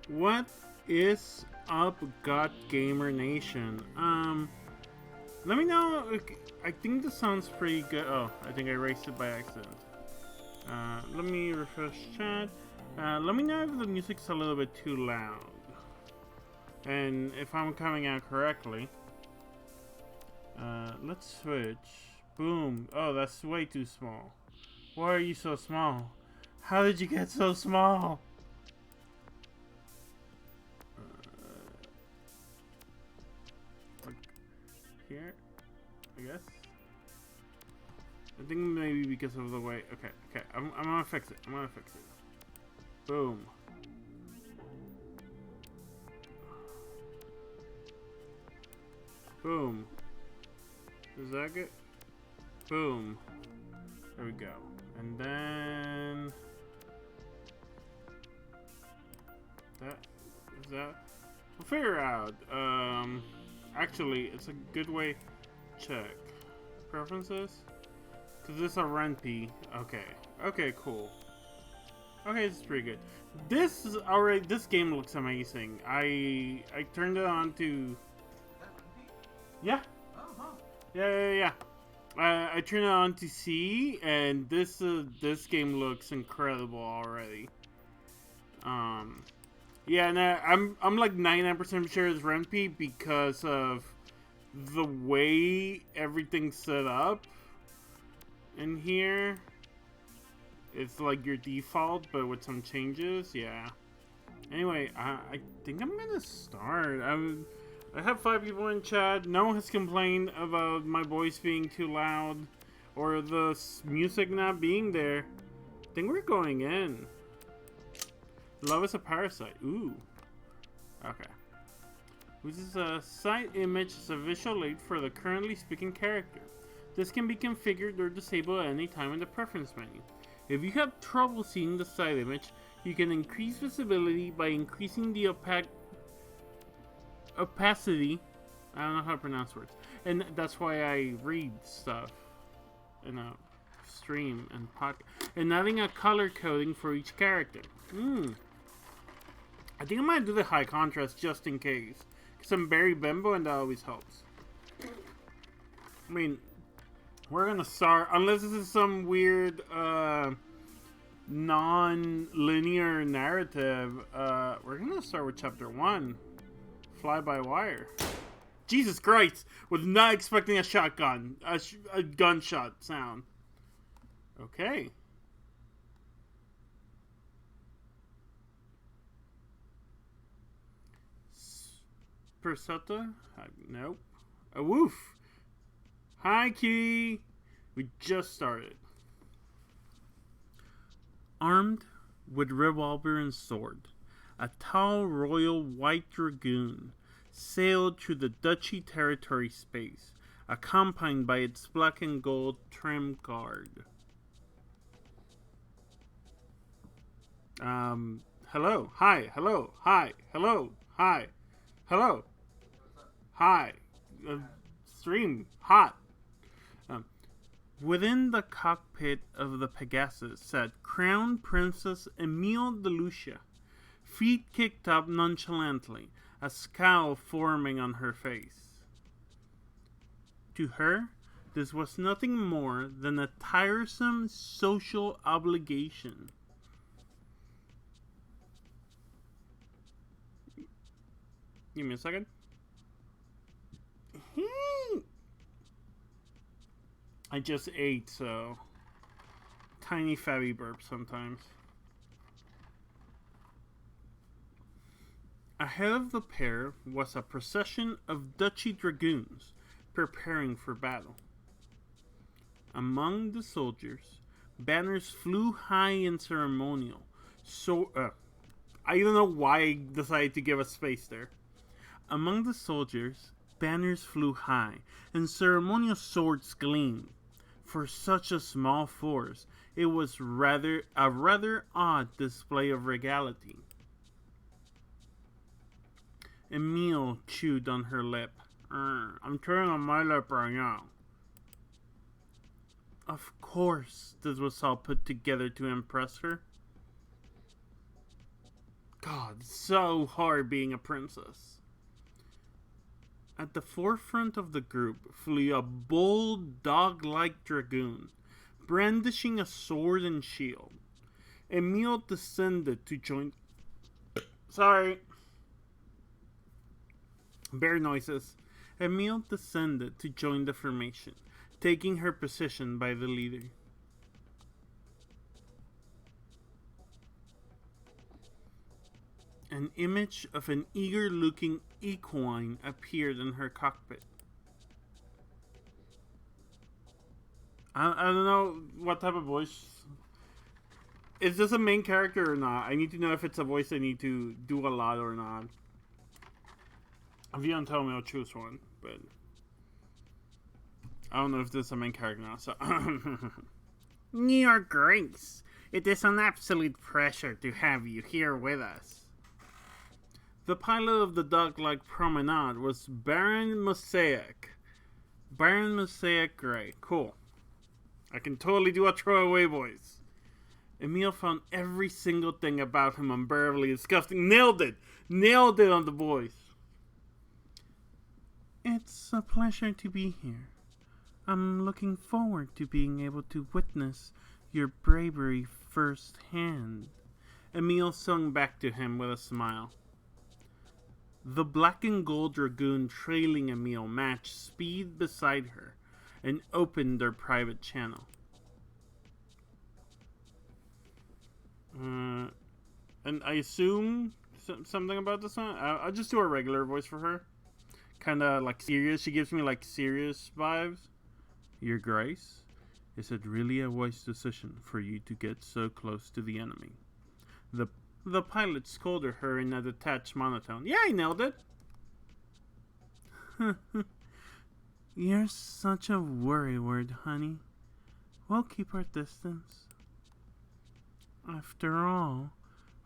What is up, God Gamer Nation? Let me know. I think this sounds pretty good. Oh, I think I erased it by accident. Let me refresh chat. Let me know if the music's a little bit too loud. And if I'm coming out correctly. Let's switch. Boom. Oh, that's way too small. Why are you so small? How did you get so small? Here, I guess. I think maybe because of the way. Okay. I'm gonna fix it. Boom. Boom. Is that good? Boom. There we go. And then that. We'll figure out. Actually, it's a good way to check preferences. Cause this is a RenP. Okay, cool. Okay, this is pretty good. This is already. This game looks amazing. I turned it on to. Yeah. Yeah. I turned it on to see, and this game looks incredible already. Yeah, and I'm like 99% sure it's RenP because of the way everything's set up in here. It's like your default, but with some changes. Yeah. Anyway, I think I'm gonna start. I have 5 people in chat. No one has complained about my voice being too loud or the music not being there. I think we're going in. Love is a parasite. Ooh. Okay. This is a site image as a visual aid for the currently speaking character. This can be configured or disabled at any time in the preference menu. If you have trouble seeing the site image, you can increase visibility by increasing the opacity. I don't know how to pronounce words. And that's why I read stuff in a stream and podcast. And adding a color coding for each character. I think I might do the high contrast just in case. Because I'm very bimbo and that always helps. I mean, we're gonna start, unless this is some weird non-linear narrative, we're gonna start with chapter 1. Fly by wire. Jesus Christ! Was not expecting a shotgun. A gunshot sound. Okay. Persetta? Nope. A woof. Hi, Key. We just started. Armed with revolver and sword, a tall royal white dragoon sailed through the duchy territory space, accompanied by its black and gold trim guard. Hello, hi, hello, hi, hello, hi, hello, hi, stream, hot. Within the cockpit of the Pegasus sat Crown Princess Emile de Lucia, feet kicked up nonchalantly, a scowl forming on her face. To her, this was nothing more than a tiresome social obligation. Give me a second. I just ate, so tiny fabby burp sometimes. Ahead of the pair was a procession of duchy dragoons preparing for battle. Among the soldiers, banners flew high in ceremonial. I don't know why I decided to give a space there. Among the soldiers, banners flew high, and ceremonial swords gleamed. For such a small force, it was a rather odd display of regality. Emile chewed on her lip. I'm chewing on my lip right now. Of course, this was all put together to impress her. God, so hard being a princess. At the forefront of the group flew a bold, dog-like dragoon, brandishing a sword and shield. Emil descended to join... Sorry. Bear noises. Emil descended to join the formation, taking her position by the leader. An image of an eager-looking equine appeared in her cockpit. I don't know what type of voice. Is this a main character or not? I need to know if it's a voice I need to do a lot or not. If you don't tell me, I'll choose one. But I don't know if this is a main character now. So, Your Grace, it is an absolute pleasure to have you here with us. The pilot of the dog-like promenade was Baron Mosaic. Baron Mosaic Gray. Cool. I can totally do a throwaway voice. Emil found every single thing about him unbearably disgusting. Nailed it! Nailed it on the voice. It's a pleasure to be here. I'm looking forward to being able to witness your bravery firsthand. Emil sung back to him with a smile. The black and gold dragoon trailing Emil matched speed beside her and opened their private channel. And I assume something about this one. I'll just do a regular voice for her. Kind of like serious. She gives me like serious vibes. Your Grace, is it really a wise decision for you to get so close to the enemy? The pilot scolded her in a detached monotone. Yeah, I nailed it. You're such a worrywart, honey. We'll keep our distance. After all,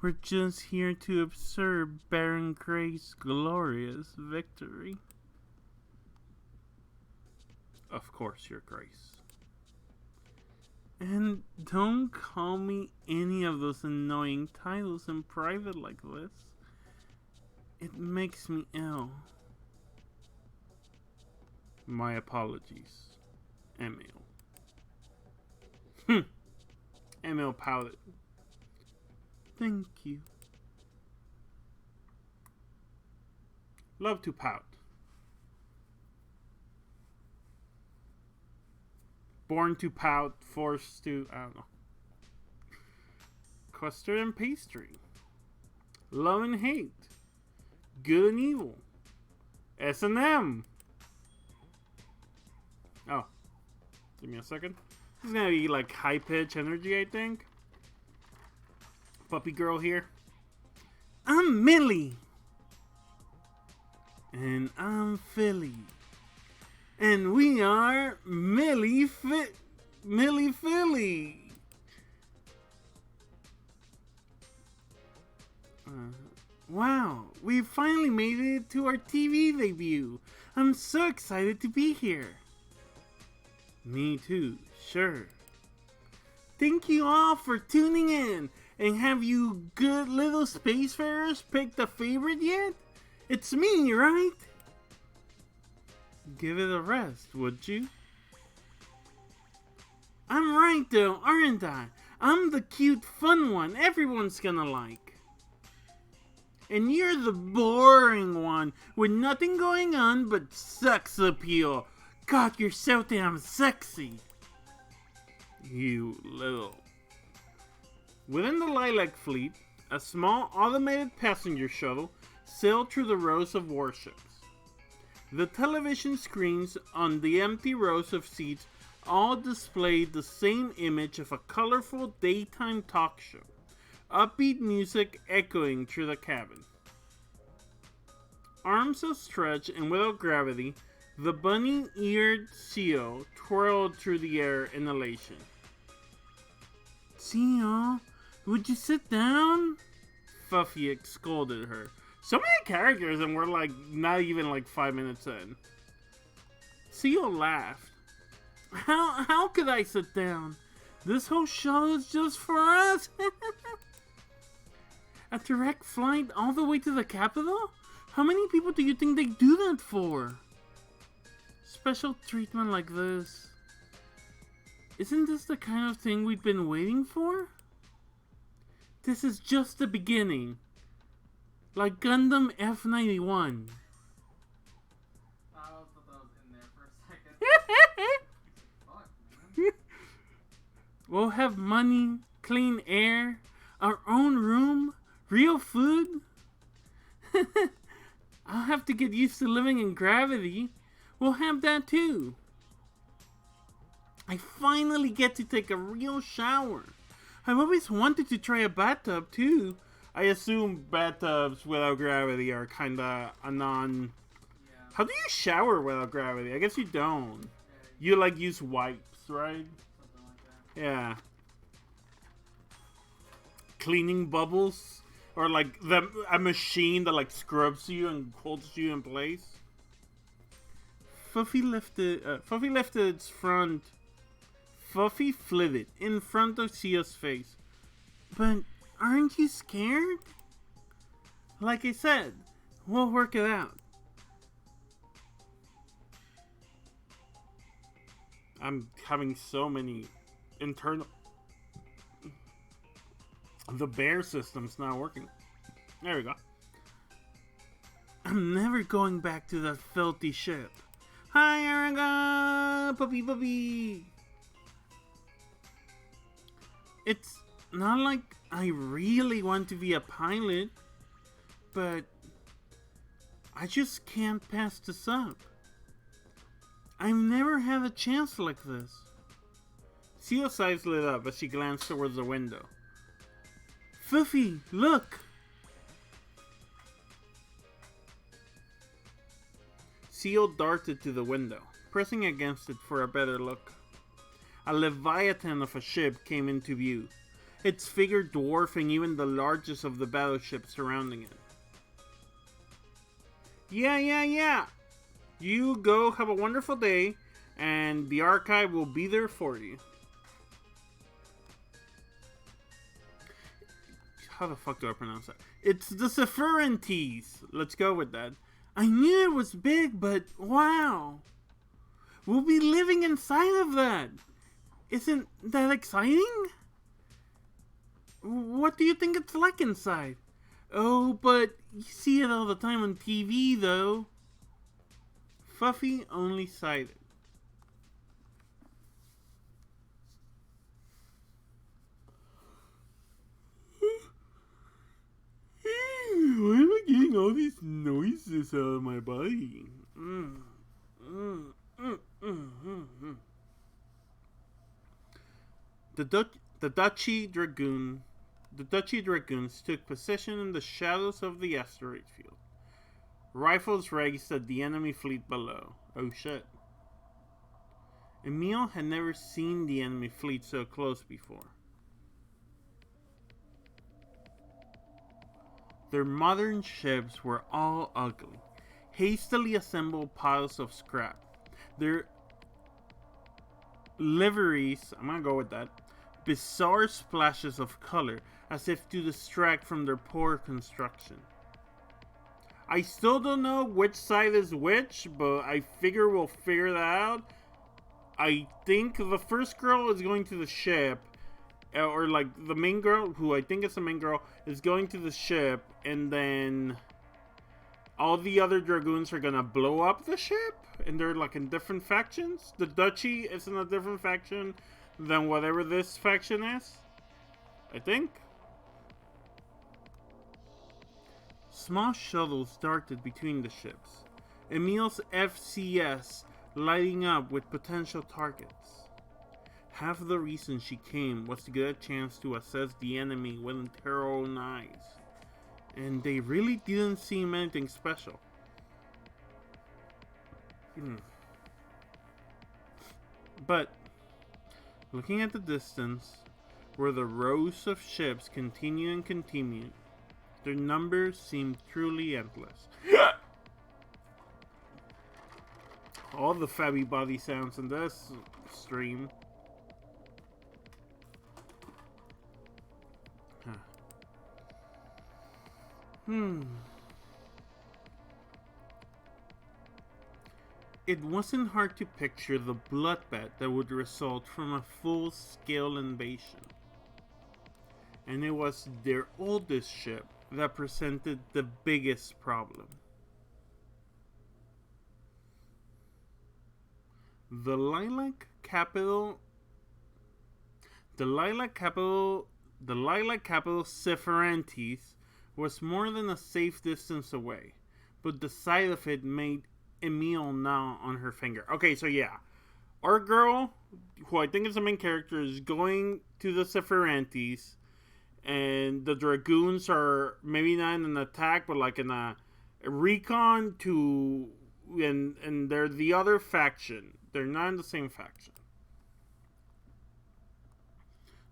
we're just here to observe Baron Gray's glorious victory. Of course, Your Grace. And don't call me any of those annoying titles in private like this. It makes me ill. My apologies, Emil. Emil pouted. Thank you. Love to pout. Born to pout, forced to... I don't know. Custard and pastry. Love and hate. Good and evil. S&M. Oh. Give me a second. This is gonna be like high-pitch energy, I think. Puppy girl here. I'm Millie. And I'm Philly. And we are Millie Philly. Wow, we finally made it to our TV debut. I'm so excited to be here. Me too, sure. Thank you all for tuning in. And have you good little spacefarers picked a favorite yet? It's me, right? Give it a rest, would you? I'm right though, aren't I? I'm the cute, fun one everyone's gonna like. And you're the boring one with nothing going on but sex appeal. God, you're so damn sexy. You little... Within the Lilac Fleet, a small automated passenger shuttle sailed through the rows of warships. The television screens on the empty rows of seats all displayed the same image of a colorful daytime talk show, upbeat music echoing through the cabin. Arms outstretched and without gravity, the bunny-eared seal twirled through the air in elation. Seal, would you sit down? Fuffy scolded her. So many characters and we're like not even like 5 minutes in. Seal laughed. How could I sit down? This whole show is just for us. A direct flight all the way to the capital? How many people do you think they do that for? Special treatment like this. Isn't this the kind of thing we've been waiting for? This is just the beginning. Like Gundam F91. I thought that was in there for a second. Fuck, man. We'll have money, clean air, our own room, real food. I'll have to get used to living in gravity. We'll have that too. I finally get to take a real shower. I've always wanted to try a bathtub too. I assume bathtubs without gravity are kinda a non... Yeah. How do you shower without gravity? I guess you don't. You like use wipes, right? Something like that. Yeah. Cleaning bubbles? Or like a machine that like scrubs you and holds you in place? Fuffy lifted its front. Fuffy flitted in front of Sio's face. But aren't you scared? Like I said, we'll work it out. I'm having so many internal... The bear system's not working. There we go. I'm never going back to that filthy ship. Hi, Aragon! Puppy, puppy! It's not like I really want to be a pilot, but I just can't pass this up. I've never had a chance like this. Sio's eyes lit up as she glanced towards the window. Fuffy, look! Sio darted to the window, pressing against it for a better look. A leviathan of a ship came into view, its figure dwarfing even the largest of the battleships surrounding it. Yeah. You go have a wonderful day, and the archive will be there for you. How the fuck do I pronounce that? It's the Sephirantes. Let's go with that. I knew it was big, but wow. We'll be living inside of that. Isn't that exciting? What do you think it's like inside? Oh, but you see it all the time on TV, though. Fuffy only sighed. Why am I getting all these noises out of my body? The Duchy Dragoons took position in the shadows of the asteroid field. Rifles raised at the enemy fleet below. Oh shit. Emil had never seen the enemy fleet so close before. Their modern ships were all ugly, hastily assembled piles of scrap. Their liveries, I'm gonna go with that, bizarre splashes of color, as if to distract from their poor construction. I still don't know which side is which, but I figure we'll figure that out. I think the first girl is going to the ship, or like the main girl, who I think is the main girl, is going to the ship, and then all the other Dragoons are gonna blow up the ship, and they're like in different factions. The Duchy is in a different faction than whatever this faction is, I think. Small shuttles darted between the ships, Emil's FCS lighting up with potential targets. Half the reason she came was to get a chance to assess the enemy with her own eyes, and they really didn't seem anything special. But, looking at the distance, where the rows of ships continue and continue, their numbers seemed truly endless. All the fabby body sounds in this stream. Hmm. It wasn't hard to picture the bloodbath that would result from a full-scale invasion. And it was their oldest ship that presented the biggest problem. The Lilac Capital The Lilac Capital Sepharantes was more than a safe distance away, but the sight of it made Emil gnaw on her finger. Okay, so yeah, our girl, who I think is the main character, is going to the Sepharantes, and the Dragoons are maybe not in an attack, but like in a recon to, and they're the other faction. They're not in the same faction.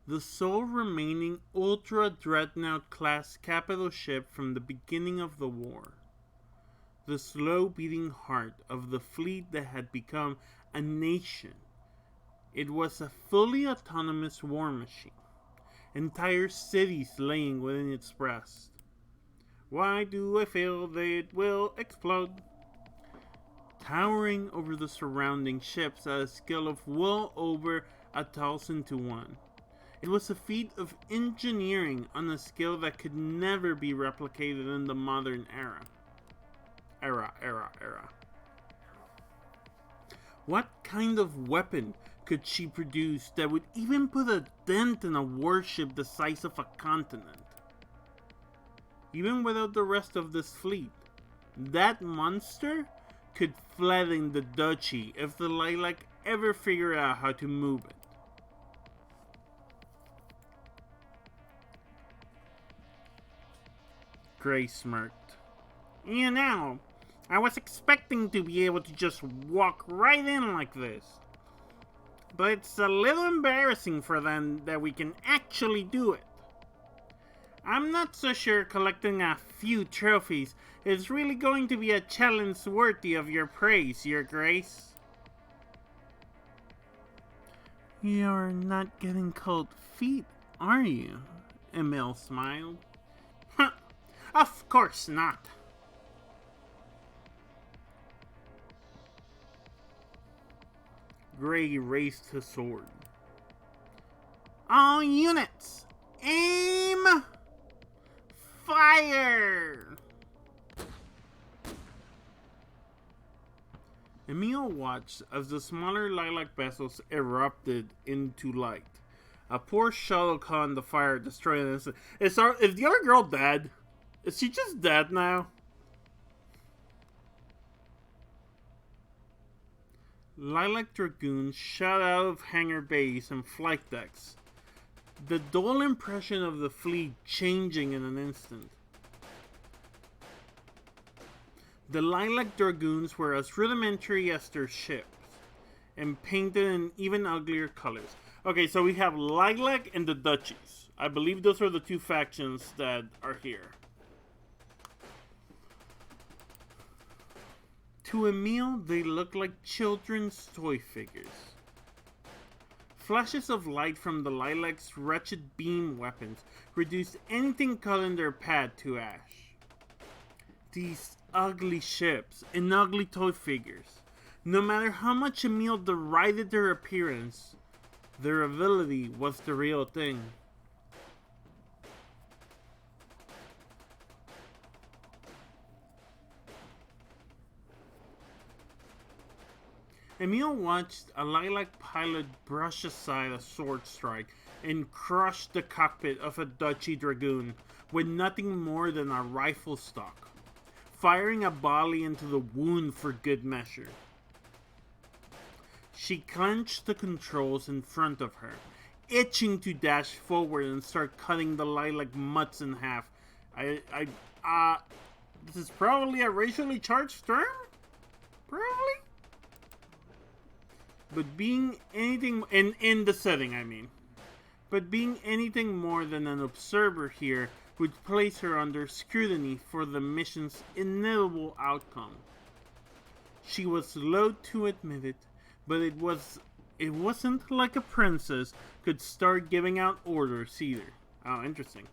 The sole remaining Ultra Dreadnought class capital ship from the beginning of the war. The slow beating heart of the fleet that had become a nation. It was a fully autonomous war machine. Entire cities laying within its breast. Why do I feel that it will explode? Towering over the surrounding ships at a scale of well over 1,000 to 1. It was a feat of engineering on a scale that could never be replicated in the modern era. What kind of weapon could she produce that would even put a dent in a warship the size of a continent? Even without the rest of this fleet, that monster could flatten the duchy if the Lilac ever figured out how to move it. Gray smirked. You know, I was expecting to be able to just walk right in like this. But it's a little embarrassing for them that we can actually do it. I'm not so sure collecting a few trophies is really going to be a challenge worthy of your praise, Your Grace. You're not getting cold feet, are you? Emil smiled. Of course not. Gray raised his sword. All units, aim! Fire! Emil watched as the smaller lilac vessels erupted into light. A poor shuttle caught on the fire, destroying it. Is the other girl dead? Is she just dead now? Lilac Dragoons shot out of hangar bays and flight decks. The dull impression of the fleet changing in an instant. The Lilac Dragoons were as rudimentary as their ships, and painted in even uglier colors. Okay, so we have Lilac and the Duchies. I believe those are the two factions that are here. To Emil, they look like children's toy figures. Flashes of light from the Lilac's wretched beam weapons reduced anything caught in their path to ash. These ugly ships and ugly toy figures, no matter how much Emil derided their appearance, their ability was the real thing. Emil watched a Lilac pilot brush aside a sword strike and crush the cockpit of a Duchy Dragoon with nothing more than a rifle stock, firing a volley into the wound for good measure. She clenched the controls in front of her, itching to dash forward and start cutting the Lilac mutts in half. This is probably a racially charged term? Probably? But being anything, in the setting I mean, but being anything more than an observer here would place her under scrutiny for the mission's inevitable outcome. She was loath to admit it, but it wasn't like a princess could start giving out orders either. Oh, interesting.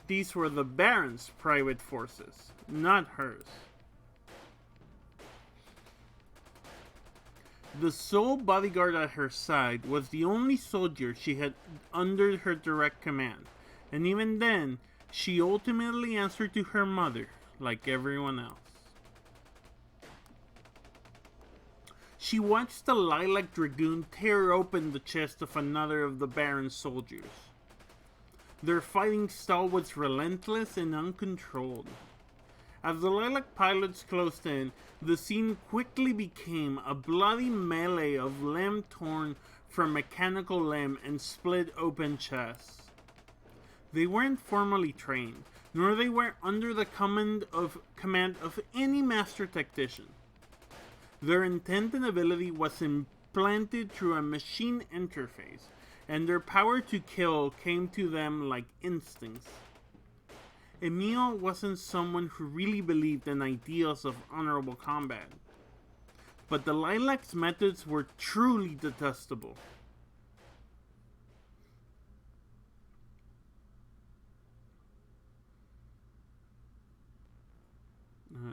These were the Baron's private forces, not hers. The sole bodyguard at her side was the only soldier she had under her direct command, and even then, she ultimately answered to her mother, like everyone else. She watched the lilac dragoon tear open the chest of another of the Baron's soldiers. Their fighting style was relentless and uncontrolled. As the lilac pilots closed in, the scene quickly became a bloody melee of limb torn from mechanical limb and split open chests. They weren't formally trained, nor they were under the command of any master tactician. Their intent and ability was implanted through a machine interface, and their power to kill came to them like instincts. Emil wasn't someone who really believed in ideals of honorable combat, but the Lilac's methods were truly detestable.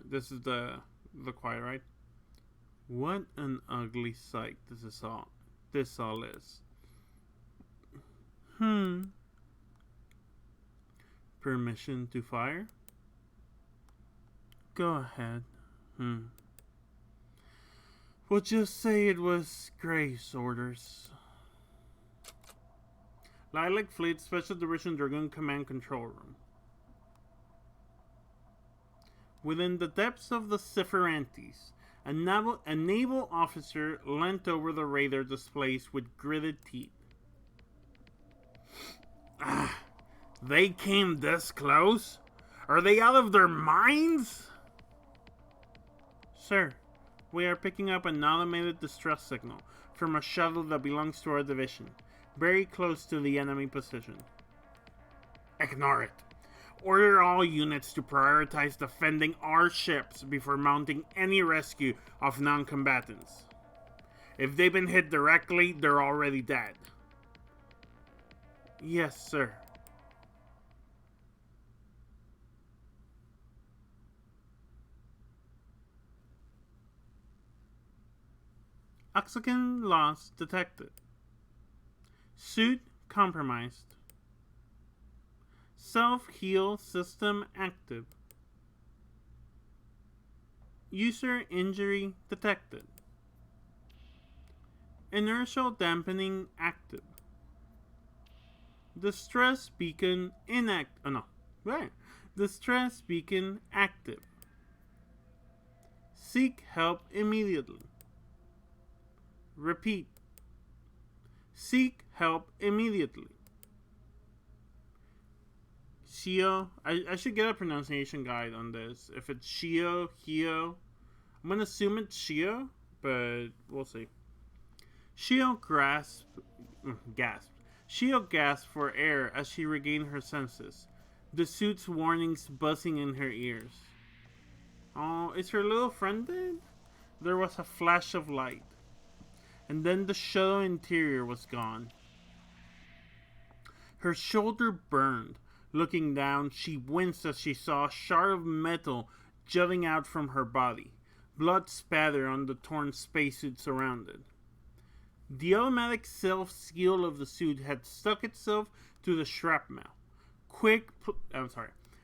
This is the quiet, right? What an ugly sight this all is. Permission to fire? Go ahead. We'll just say it was Gray's orders. Lilac Fleet Special Division Dragoon Command Control Room. Within the depths of the Cipherantes, a naval officer leant over the radar displays with gritted teeth. They came this close? Are they out of their minds? Sir, we are picking up an automated distress signal from a shuttle that belongs to our division, very close to the enemy position. Ignore it. Order all units to prioritize defending our ships before mounting any rescue of non-combatants. If they've been hit directly, they're already dead. Yes, sir. Oxygen loss detected. Suit compromised. Self-heal system active. User injury detected. Inertial dampening active. Distress beacon inactive. Oh no, right. Distress beacon active. Seek help immediately. Repeat. Seek help immediately. Shio. I should get a pronunciation guide on this. If it's Shio, Hio. I'm gonna assume it's Shio, but we'll see. Shio gasped. Shio gasped for air as she regained her senses, the suit's warnings buzzing in her ears. Oh, is her little friend dead? There was a flash of light, and then the shuttle interior was gone. Her shoulder burned. Looking down, she winced as she saw a shard of metal jutting out from her body. Blood spattered on the torn spacesuit surrounded. The automatic self-seal of the suit had stuck itself to the shrapnel.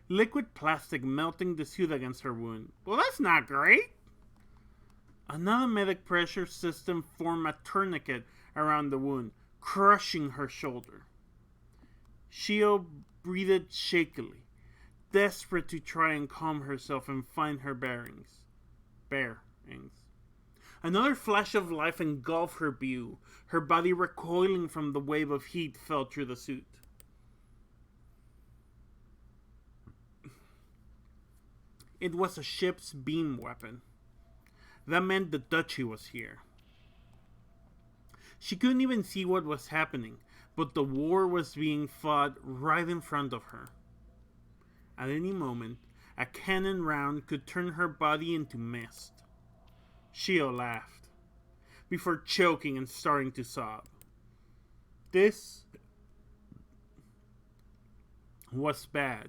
Liquid plastic melting the suit against her wound. Well, that's not great. An automatic pressure system formed a tourniquet around the wound, crushing her shoulder. Shio breathed shakily, desperate to try and calm herself and find her bearings. Another flash of life engulfed her view. Her body recoiling from the wave of heat fell through the suit. It was a ship's beam weapon. That meant the Duchy was here. She couldn't even see what was happening, but the war was being fought right in front of her. At any moment, a cannon round could turn her body into mist. Shio laughed, before choking and starting to sob. This was bad.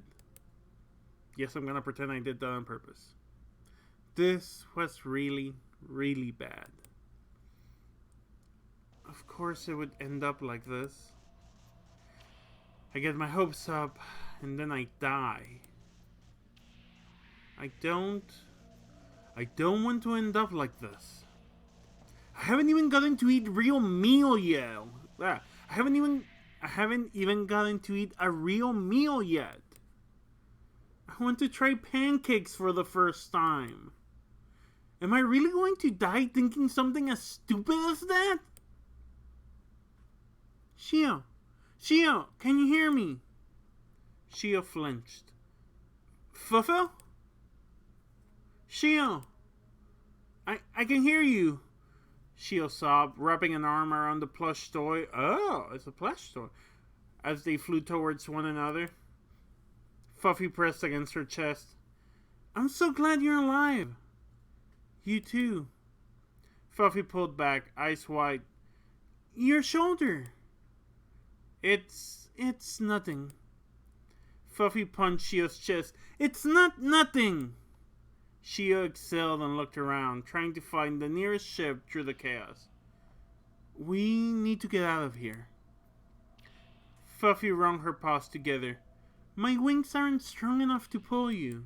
Yes, I'm gonna pretend I did that on purpose. This was really, really bad. Of course it would end up like this. I get my hopes up, and then I die. I don't want to end up like this. I haven't even gotten to eat real meal yet. I haven't even gotten to eat a real meal yet. I want to try pancakes for the first time. Am I really going to die thinking something as stupid as that? Shio, can you hear me? Shio flinched. Fufu? Shio, I can hear you. Shio sobbed, wrapping an arm around the plush toy. Oh, it's a plush toy. As they flew towards one another. Fuffy pressed against her chest. I'm so glad you're alive. You too. Fuffy pulled back, eyes wide. Your shoulder. It's nothing. Fuffy punched Shio's chest. It's not nothing. Shio exhaled and looked around, trying to find the nearest ship through the chaos. We need to get out of here. Fuffy wrung her paws together. My wings aren't strong enough to pull you.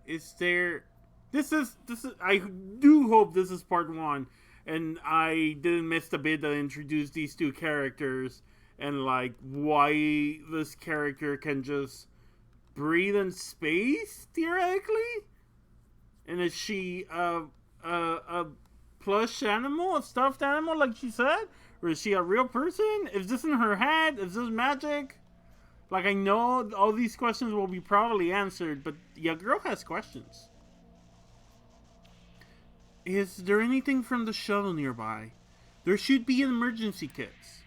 Is there... This is... I do hope this is part 1. And I didn't miss the bit that introduced these two characters. And, like, why this character can just breathe in space, theoretically? And is she a plush animal? A stuffed animal, like she said? Or is she a real person? Is this in her head? Is this magic? Like, I know all these questions will be probably answered, but your girl has questions. Is there anything from the shuttle nearby? There should be emergency kits.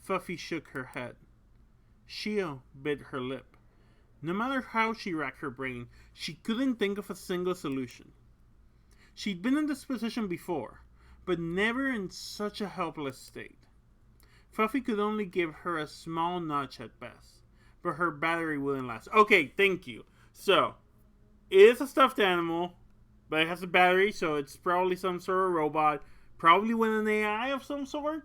Fuffy shook her head. Shio bit her lip. No matter how she racked her brain, she couldn't think of a single solution. She'd been in this position before, but never in such a helpless state. Fuffy could only give her a small nudge at best, but her battery wouldn't last. Okay, thank you. So, it is a stuffed animal, but it has a battery, so it's probably some sort of robot, probably with an AI of some sort.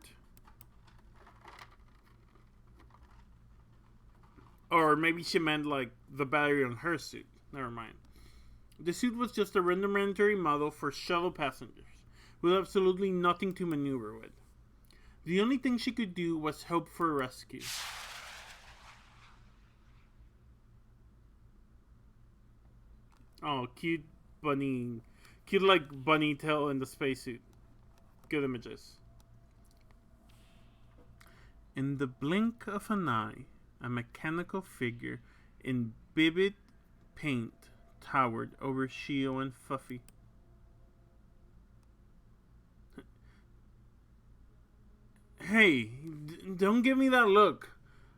Or maybe she meant, like, the battery on her suit. Never mind. The suit was just a rudimentary model for shuttle passengers, with absolutely nothing to maneuver with. The only thing she could do was hope for rescue. Oh, cute bunny. Cute, like, bunny tail in the spacesuit. Good images. In the blink of an eye, a mechanical figure in vivid paint towered over Shio and Fuffy. Hey, don't give me that look.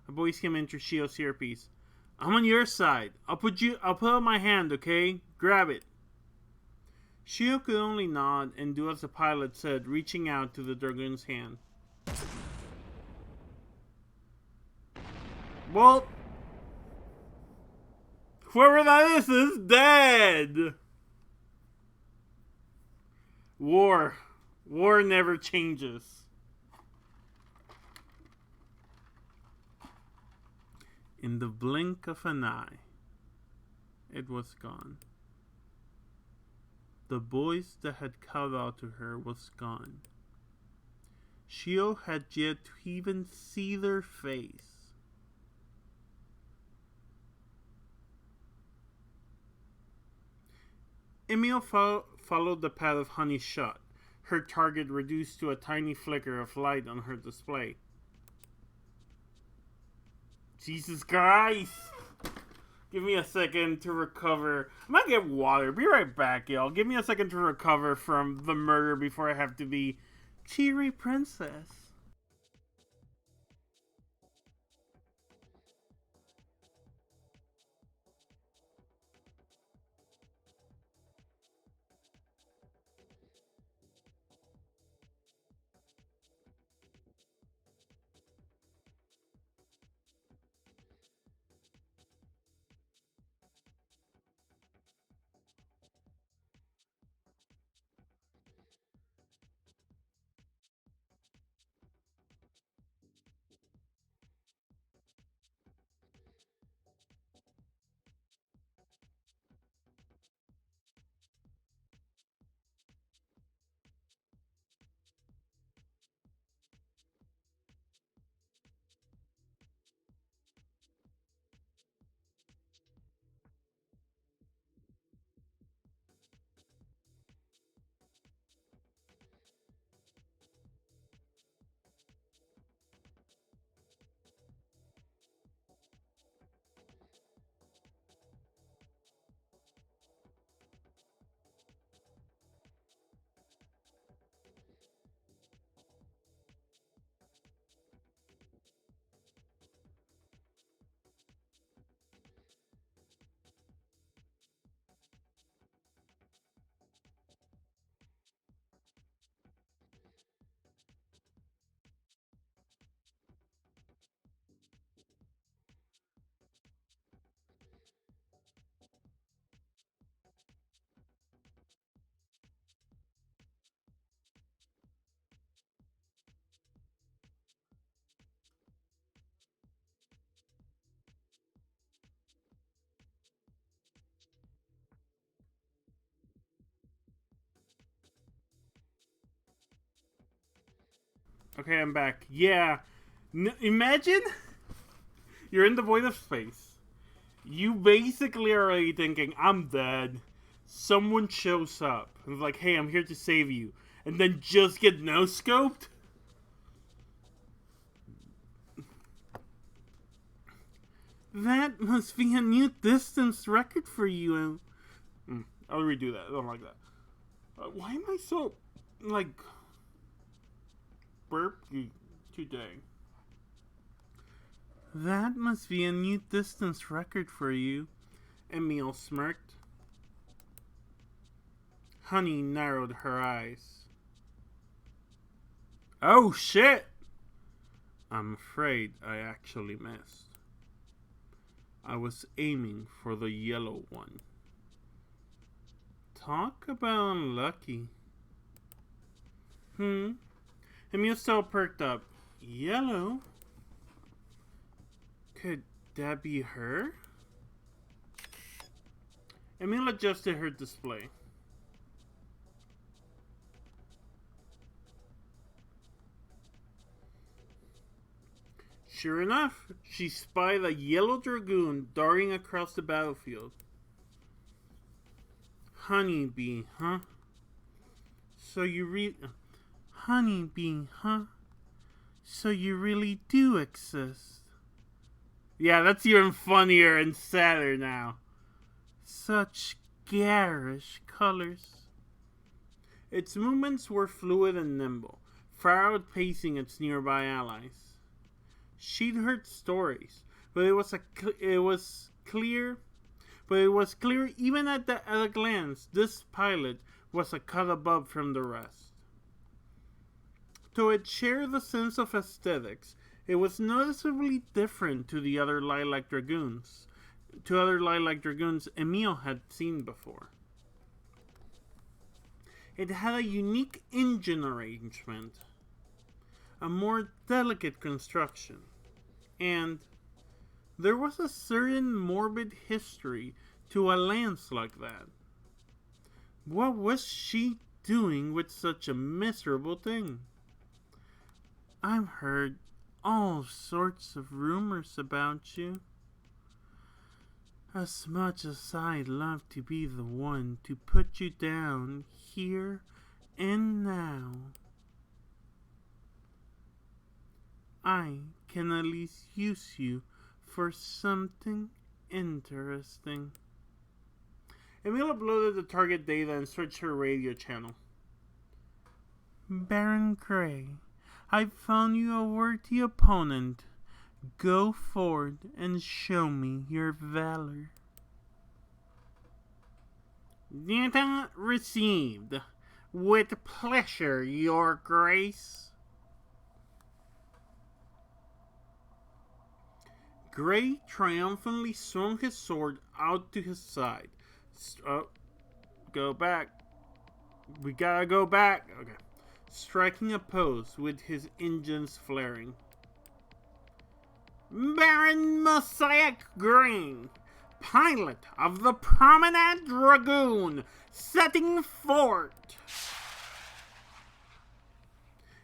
A voice came into Shio's earpiece. I'm on your side. I'll put out my hand, okay? Grab it. Shio could only nod and do as the pilot said, reaching out to the Dragoon's hand. Well, whoever that is dead. War never changes. In the blink of an eye, it was gone. The voice that had called out to her was gone. Shio had yet to even see their face. Emil followed the path of Honey's shot, her target reduced to a tiny flicker of light on her display. Jesus Christ! Give me a second to recover. I might get water. Be right back, y'all. Give me a second to recover from the murder before I have to be cheery princess. Okay, I'm back. Yeah. Imagine you're in the void of space. You basically are already thinking, I'm dead. Someone shows up and is like, hey, I'm here to save you. And then just get no-scoped? That must be a new distance record for you. I'll redo that. I don't like that. Why am I so, like, burpy today? That must be a new distance record for you. Emil smirked. Honey narrowed her eyes. Oh shit! I'm afraid I actually missed. I was aiming for the yellow one. Talk about unlucky. Emil still perked up. Yellow? Could that be her? Emil adjusted her display. Sure enough, she spied a yellow dragoon darting across the battlefield. Honeybee, huh? Honeybee, huh? So you really do exist. Yeah, that's even funnier and sadder now. Such garish colors. Its movements were fluid and nimble, far outpacing its nearby allies. She'd heard stories, but it was clear even at a glance this pilot was a cut above from the rest. Though it shared the sense of aesthetics, it was noticeably different to the other lilac dragoons Emil had seen before. It had a unique engine arrangement, a more delicate construction, and there was a certain morbid history to a lance like that. What was she doing with such a miserable thing? I've heard all sorts of rumors about you. As much as I'd love to be the one to put you down here and now, I can at least use you for something interesting. Emil uploaded the target data and switched her radio channel. Baron Gray, I've found you a worthy opponent. Go forward and show me your valor. Data received. With pleasure, Your Grace. Gray triumphantly swung his sword out to his side. Go back. We gotta go back. Okay. Striking a pose with his engines flaring. Baron Mosaic Green, pilot of the Promenade Dragoon, setting fort.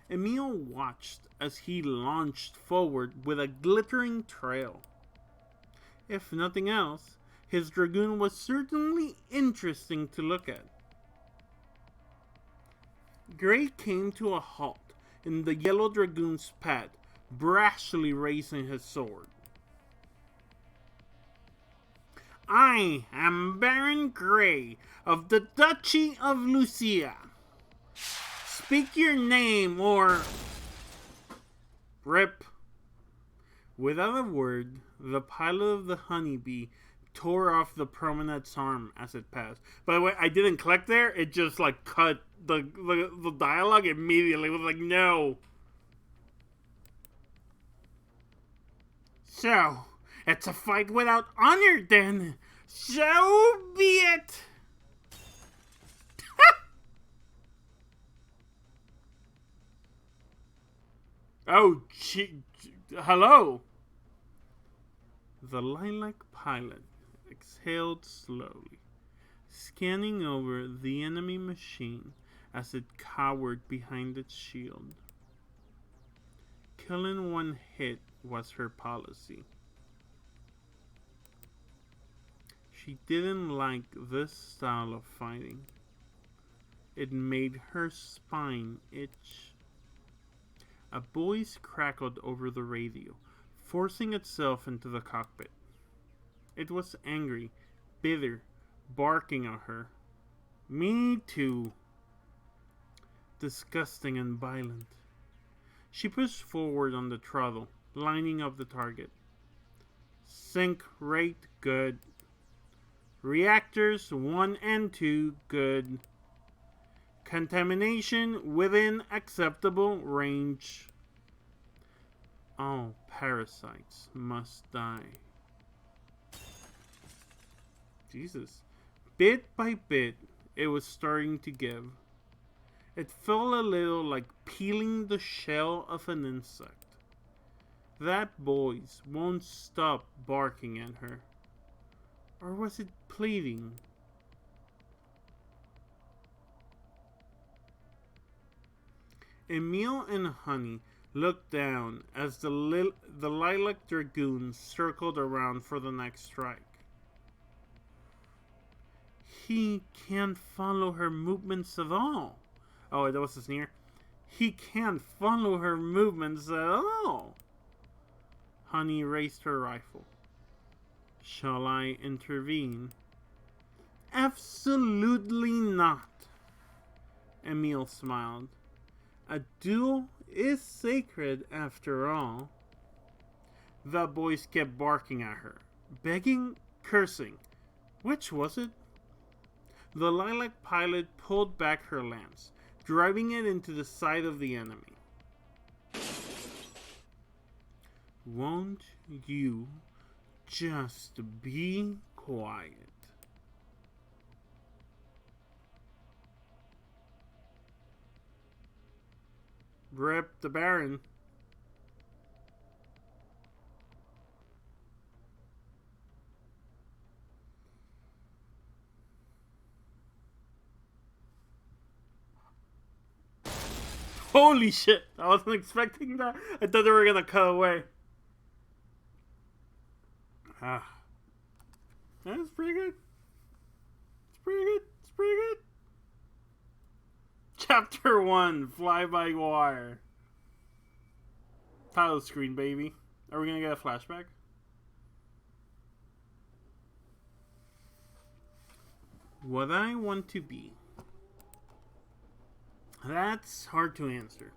Emil watched as he launched forward with a glittering trail. If nothing else, his dragoon was certainly interesting to look at. Gray came to a halt in the yellow dragoon's path, brashly raising his sword. I am Baron Gray of the Duchy of Lucia. Speak your name or... Rip. Without a word, the pilot of the Honeybee tore off the Promenade's arm as it passed. By the way, I didn't click there. It just like cut the dialogue immediately. It was like, no. So, it's a fight without honor then. So be it. Oh, hello. The lilac pilot exhaled slowly, scanning over the enemy machine as it cowered behind its shield. killing one hit was her policy. She didn't like this style of fighting. It made her spine itch. A voice crackled over the radio, forcing itself into the cockpit. It was angry, bitter, barking at her. Me too. Disgusting and violent. She pushed forward on the throttle, lining up the target. Sync rate good. Reactors 1 and 2 good. Contamination within acceptable range. All parasites must die. Jesus. Bit by bit, it was starting to give. It felt a little like peeling the shell of an insect. That voice won't stop barking at her. Or was it pleading? Emil and Honey looked down as the Lilac Dragoons circled around for the next strike. He can't follow her movements at all. Oh, that was a sneer. He can't follow her movements at all. Honey raised her rifle. Shall I intervene? Absolutely not. Emil smiled. A duel is sacred after all. The boys kept barking at her, begging, cursing. Which was it? The Lilac pilot pulled back her lance, driving it into the side of the enemy. Won't you just be quiet? Rip the Baron. Holy shit! I wasn't expecting that. I thought they were gonna cut away. Ah. That's pretty good. It's pretty good. It's pretty good. Chapter 1, Fly-by-Wire. Title screen, baby. Are we gonna get a flashback? What I want to be. That's hard to answer.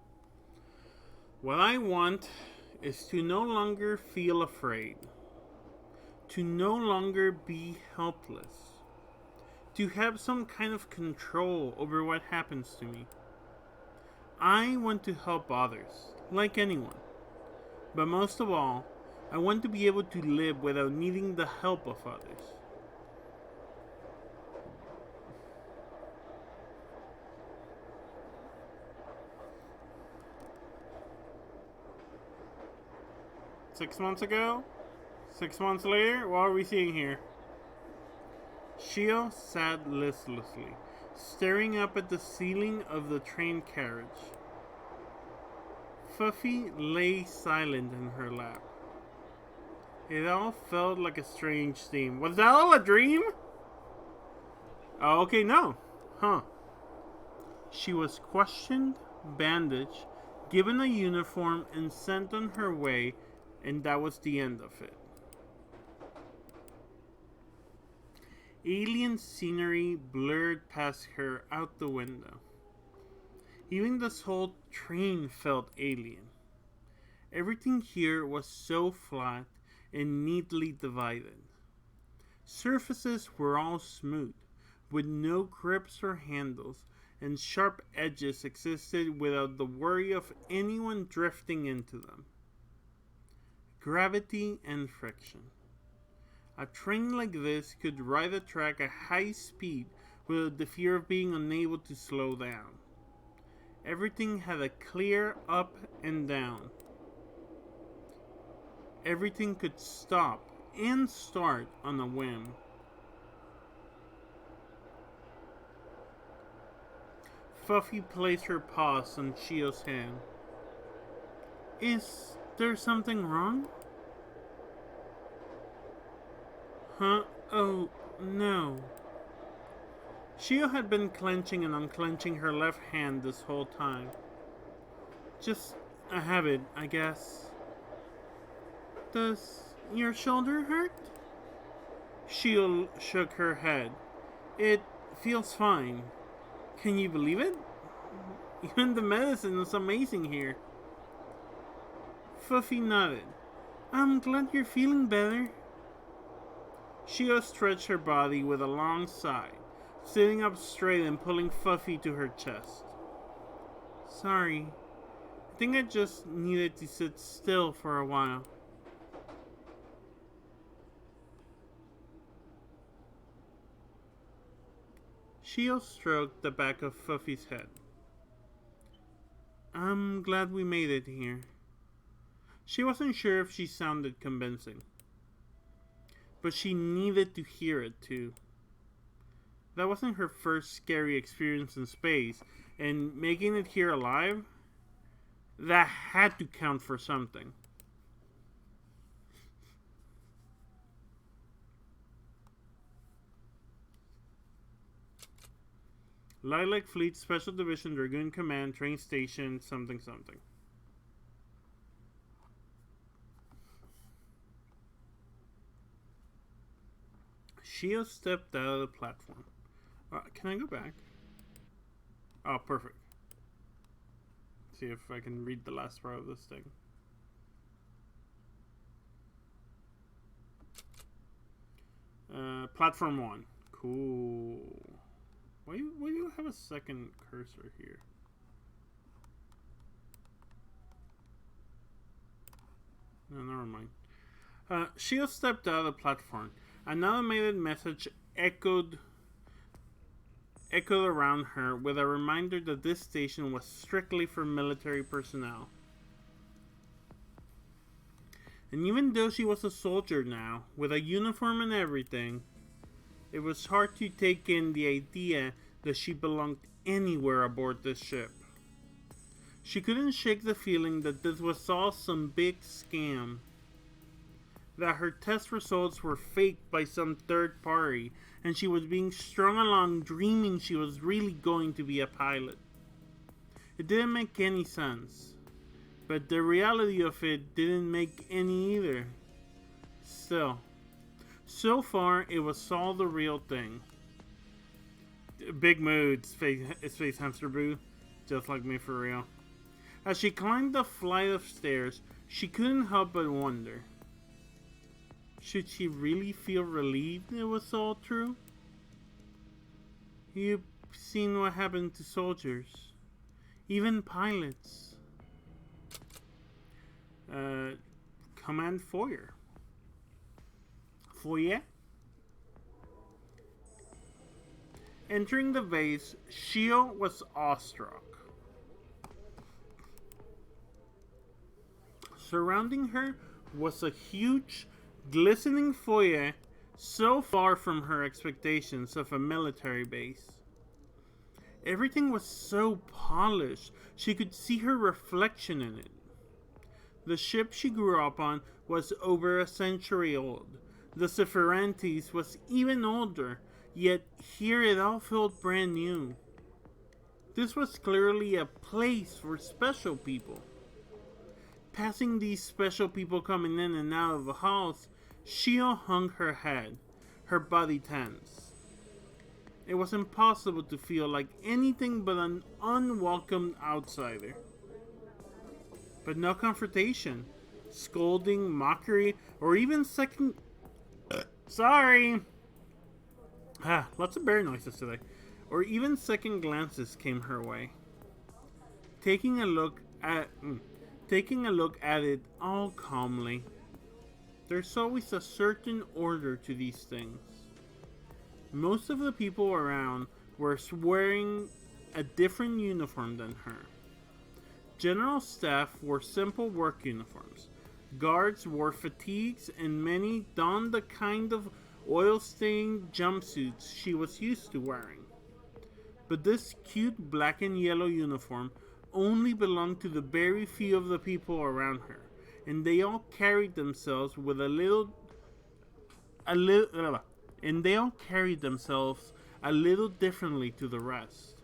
What I want is to no longer feel afraid. To no longer be helpless. To have some kind of control over what happens to me. I want to help others, like anyone. But most of all, I want to be able to live without needing the help of others. Six months ago? 6 months later? What are we seeing here? Shio sat listlessly, staring up at the ceiling of the train carriage. Fuffy lay silent in her lap. It all felt like a strange theme. Was that all a dream? Oh, okay, no. Huh. She was questioned, bandaged, given a uniform, and sent on her way, and that was the end of it. Alien scenery blurred past her out the window. Even this whole train felt alien. Everything here was so flat and neatly divided. Surfaces were all smooth, with no grips or handles, and sharp edges existed without the worry of anyone drifting into them. Gravity and friction. A train like this could ride a track at high speed without the fear of being unable to slow down. Everything had a clear up and down. Everything could stop and start on a whim. Fuffy placed her paws on Shio's hand. Is there something wrong? Huh? Oh, no. Shio had been clenching and unclenching her left hand this whole time. Just a habit, I guess. Does your shoulder hurt? Shio shook her head. It feels fine. Can you believe it? Even the medicine is amazing here. Fuffy nodded. I'm glad you're feeling better. Shio stretched her body with a long sigh, sitting up straight and pulling Fuffy to her chest. Sorry. I think I just needed to sit still for a while. Shio stroked the back of Fuffy's head. I'm glad we made it here. She wasn't sure if she sounded convincing, but she needed to hear it too. That wasn't her first scary experience in space, and making it here alive, that had to count for something. Lilac Fleet Special Division Dragoon Command Train Station something something. Shio stepped out of the platform. Can I go back? Oh, perfect. See if I can read the last part of this thing. Platform 1. Cool. Why do you have a second cursor here? No, never mind. Shio stepped out of the platform. An automated message echoed around her with a reminder that this station was strictly for military personnel. And even though she was a soldier now, with a uniform and everything, it was hard to take in the idea that she belonged anywhere aboard this ship. She couldn't shake the feeling that this was all some big scam. That her test results were faked by some third party, and she was being strung along dreaming she was really going to be a pilot. It didn't make any sense, but the reality of it didn't make any either. Still, so far it was all the real thing. Big mood, Space Hamster Boo, just like me for real. As she climbed the flight of stairs, she couldn't help but wonder. Should she really feel relieved it was all true? You've seen what happened to soldiers, even pilots. Command Foyer. Foyer? Entering the vase, Shio was awestruck. Surrounding her was a huge, glistening foyer so far from her expectations of a military base. Everything was so polished, she could see her reflection in it. The ship she grew up on was over a century old. The Sephirantes was even older, yet here it all felt brand new. This was clearly a place for special people. Passing these special people coming in and out of the halls, Shio hung her head, her body tense. It was impossible to feel like anything but an unwelcome outsider. But no confrontation, scolding, mockery, or even second... Sorry! Lots of bear noises today. Or even second glances came her way. Taking a look at it all calmly. There's always a certain order to these things. Most of the people around were wearing a different uniform than her. General staff wore simple work uniforms. Guards wore fatigues, and many donned the kind of oil-stained jumpsuits she was used to wearing. But this cute black and yellow uniform only belonged to the very few of the people around her, and they all carried themselves with and they all carried themselves a little differently to the rest.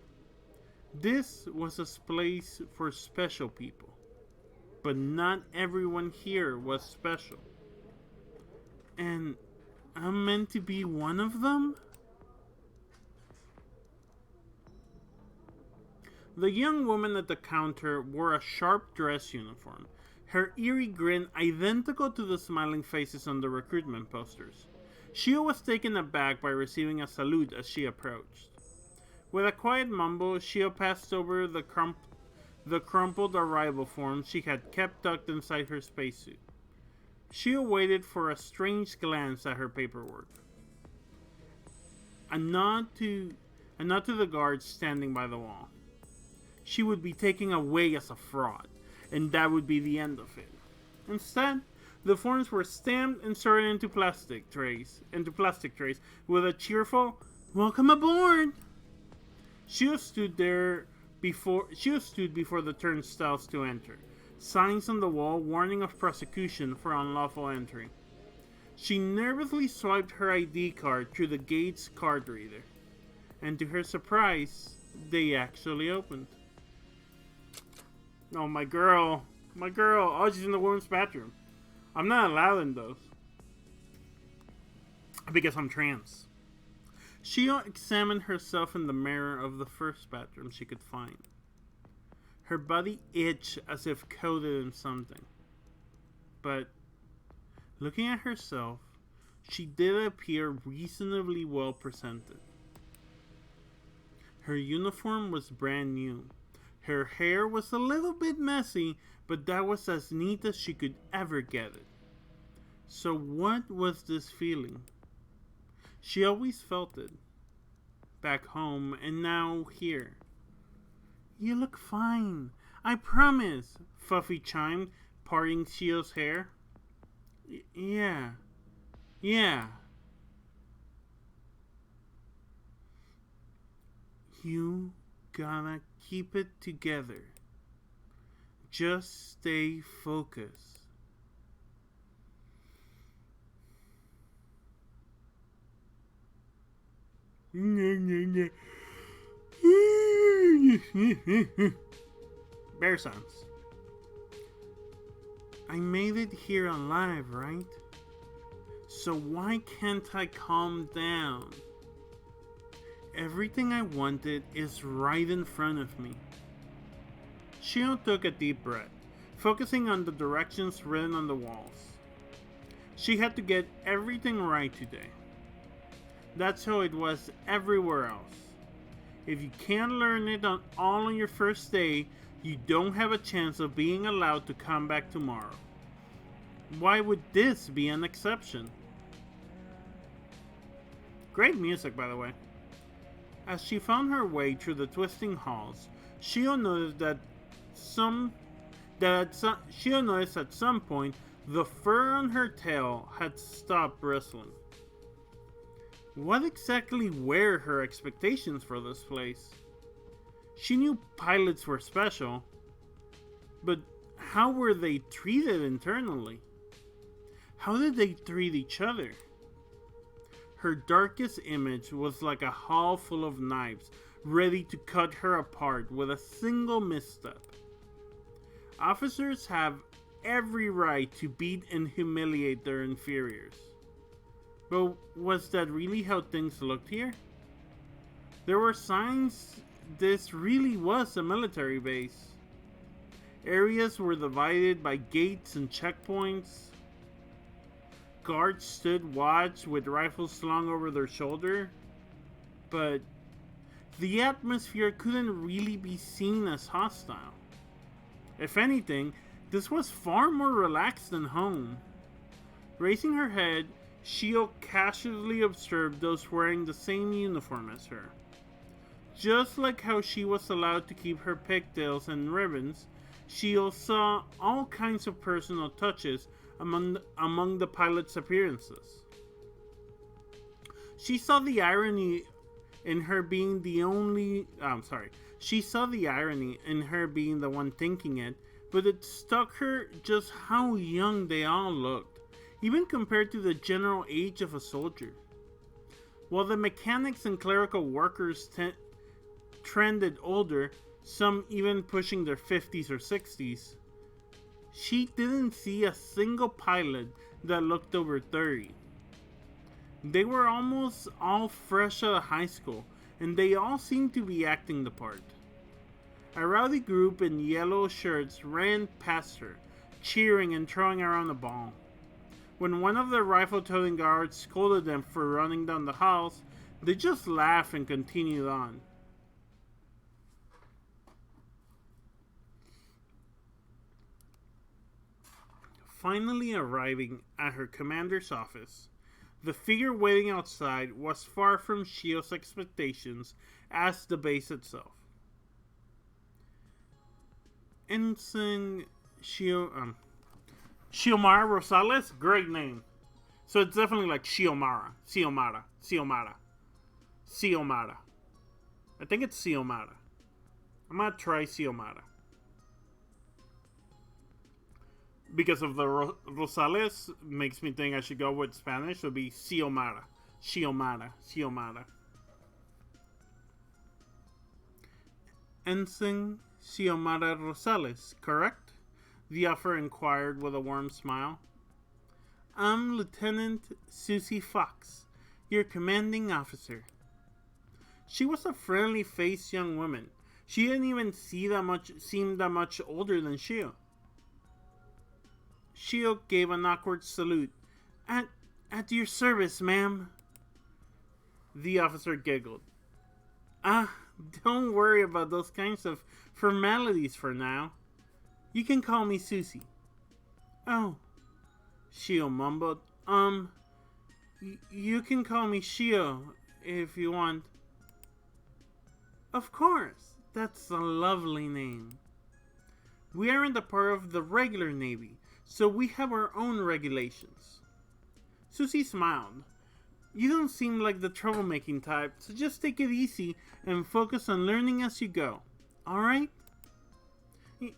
This was a place for special people, but not everyone here was special. And I'm meant to be one of them? The young woman at the counter wore a sharp dress uniform, her eerie grin identical to the smiling faces on the recruitment posters. Shio was taken aback by receiving a salute as she approached. With a quiet mumble, Shio passed over the crumpled arrival form she had kept tucked inside her spacesuit. Shio waited for a strange glance at her paperwork. A nod to the guards standing by the wall. She would be taken away as a fraud, and that would be the end of it. Instead, the forms were stamped and sorted into plastic trays with a cheerful "Welcome aboard." Shio stood before the turnstiles to enter, signs on the wall warning of prosecution for unlawful entry. She nervously swiped her ID card through the gate's card reader, and to her surprise, they actually opened. Oh, my girl. Oh, she's in the women's bathroom. I'm not allowed in those. Because I'm trans. Shio examined herself in the mirror of the first bathroom she could find. Her body itched as if coated in something. But, looking at herself, she did appear reasonably well presented. Her uniform was brand new. Her hair was a little bit messy, but that was as neat as she could ever get it. So what was this feeling? She always felt it. Back home, and now here. "You look fine, I promise," Fuffy chimed, parting Shio's hair. Yeah. You gotta keep it together. Just stay focused. Bear sounds. I made it here alive, right? So why can't I calm down? Everything I wanted is right in front of me. Shio took a deep breath, focusing on the directions written on the walls. She had to get everything right today. That's how it was everywhere else. If you can't learn it all on your first day, you don't have a chance of being allowed to come back tomorrow. Why would this be an exception? Great music, by the way. As she found her way through the twisting halls, Shio noticed at some point the fur on her tail had stopped bristling. What exactly were her expectations for this place? She knew pilots were special, but how were they treated internally? How did they treat each other? Her darkest image was like a hall full of knives, ready to cut her apart with a single misstep. Officers have every right to beat and humiliate their inferiors. But was that really how things looked here? There were signs this really was a military base. Areas were divided by gates and checkpoints. Guards stood watch with rifles slung over their shoulder. But the atmosphere couldn't really be seen as hostile. If anything, this was far more relaxed than home. Raising her head, Shio casually observed those wearing the same uniform as her. Just like how she was allowed to keep her pigtails and ribbons, Shio saw all kinds of personal touches among the pilot's appearances. She saw the irony in her being the only... She saw the irony in her being the one thinking it, but it struck her just how young they all looked, even compared to the general age of a soldier. While the mechanics and clerical workers trended older, some even pushing their 50s or 60s, she didn't see a single pilot that looked over 30. They were almost all fresh out of high school, and they all seemed to be acting the part. A rowdy group in yellow shirts ran past her, cheering and throwing around a ball. When one of the rifle-toting guards scolded them for running down the halls, they just laughed and continued on. Finally arriving at her commander's office, the figure waiting outside was far from Shio's expectations as the base itself. Ensign Shiomara Rosales, great name. So it's definitely like Xiomara. I think it's Xiomara. I'm gonna try Xiomara. Because of the Rosales, makes me think I should go with Spanish. It would be Xiomara. Ensign Xiomara Rosales, correct? The officer inquired with a warm smile. I'm Lieutenant Susie Fox, your commanding officer. She was a friendly-faced young woman. She didn't even seem that much older than Shio. Shio gave an awkward salute. At your service, ma'am. The officer giggled. Don't worry about those kinds of formalities for now. You can call me Susie. Oh, Shio mumbled. You can call me Shio if you want. Of course, that's a lovely name. We aren't a part of the regular Navy, so we have our own regulations. Susie smiled. You don't seem like the troublemaking type, so just take it easy and focus on learning as you go. Alright?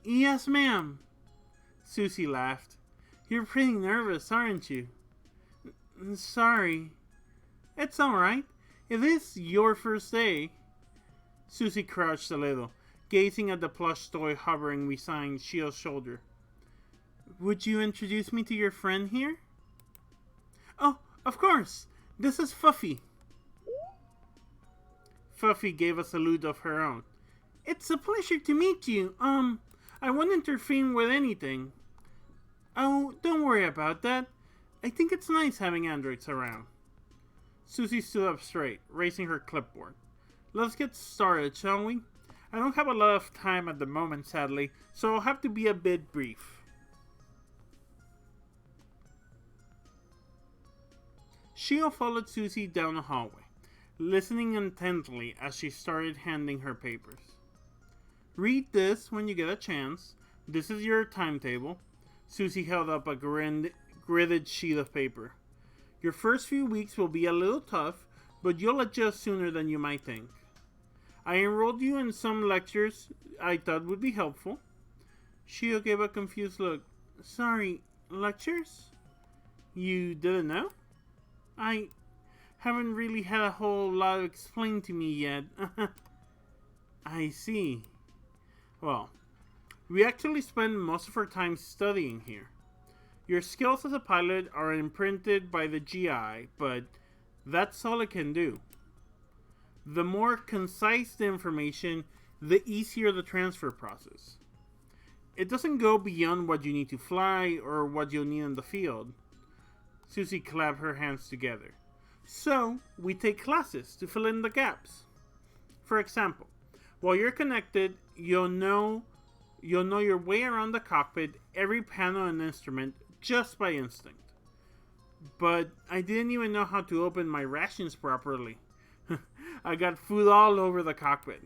Yes, ma'am. Susie laughed. You're pretty nervous, aren't you? Sorry. It's alright. It is your first day. Susie crouched a little, gazing at the plush toy hovering beside Shio's shoulder. Would you introduce me to your friend here? Oh, of course. This is Fuffy. Fuffy gave a salute of her own. It's a pleasure to meet you. I won't interfere with anything. Oh, don't worry about that. I think it's nice having androids around. Susie stood up straight, raising her clipboard. Let's get started, shall we? I don't have a lot of time at the moment, sadly, so I'll have to be a bit brief. Shio followed Susie down the hallway, listening intently as she started handing her papers. Read this when you get a chance. This is your timetable. Susie held up a gridded sheet of paper. Your first few weeks will be a little tough, but you'll adjust sooner than you might think. I enrolled you in some lectures I thought would be helpful. Shio gave a confused look. Sorry, lectures? You didn't know? I haven't really had a whole lot explained to me yet. I see. Well, we actually spend most of our time studying here. Your skills as a pilot are imprinted by the GI, but that's all it can do. The more concise the information, the easier the transfer process. It doesn't go beyond what you need to fly or what you'll need in the field. Susie clapped her hands together. So, we take classes to fill in the gaps. For example, while you're connected, you'll know your way around the cockpit, every panel and instrument, just by instinct. But I didn't even know how to open my rations properly. I got food all over the cockpit.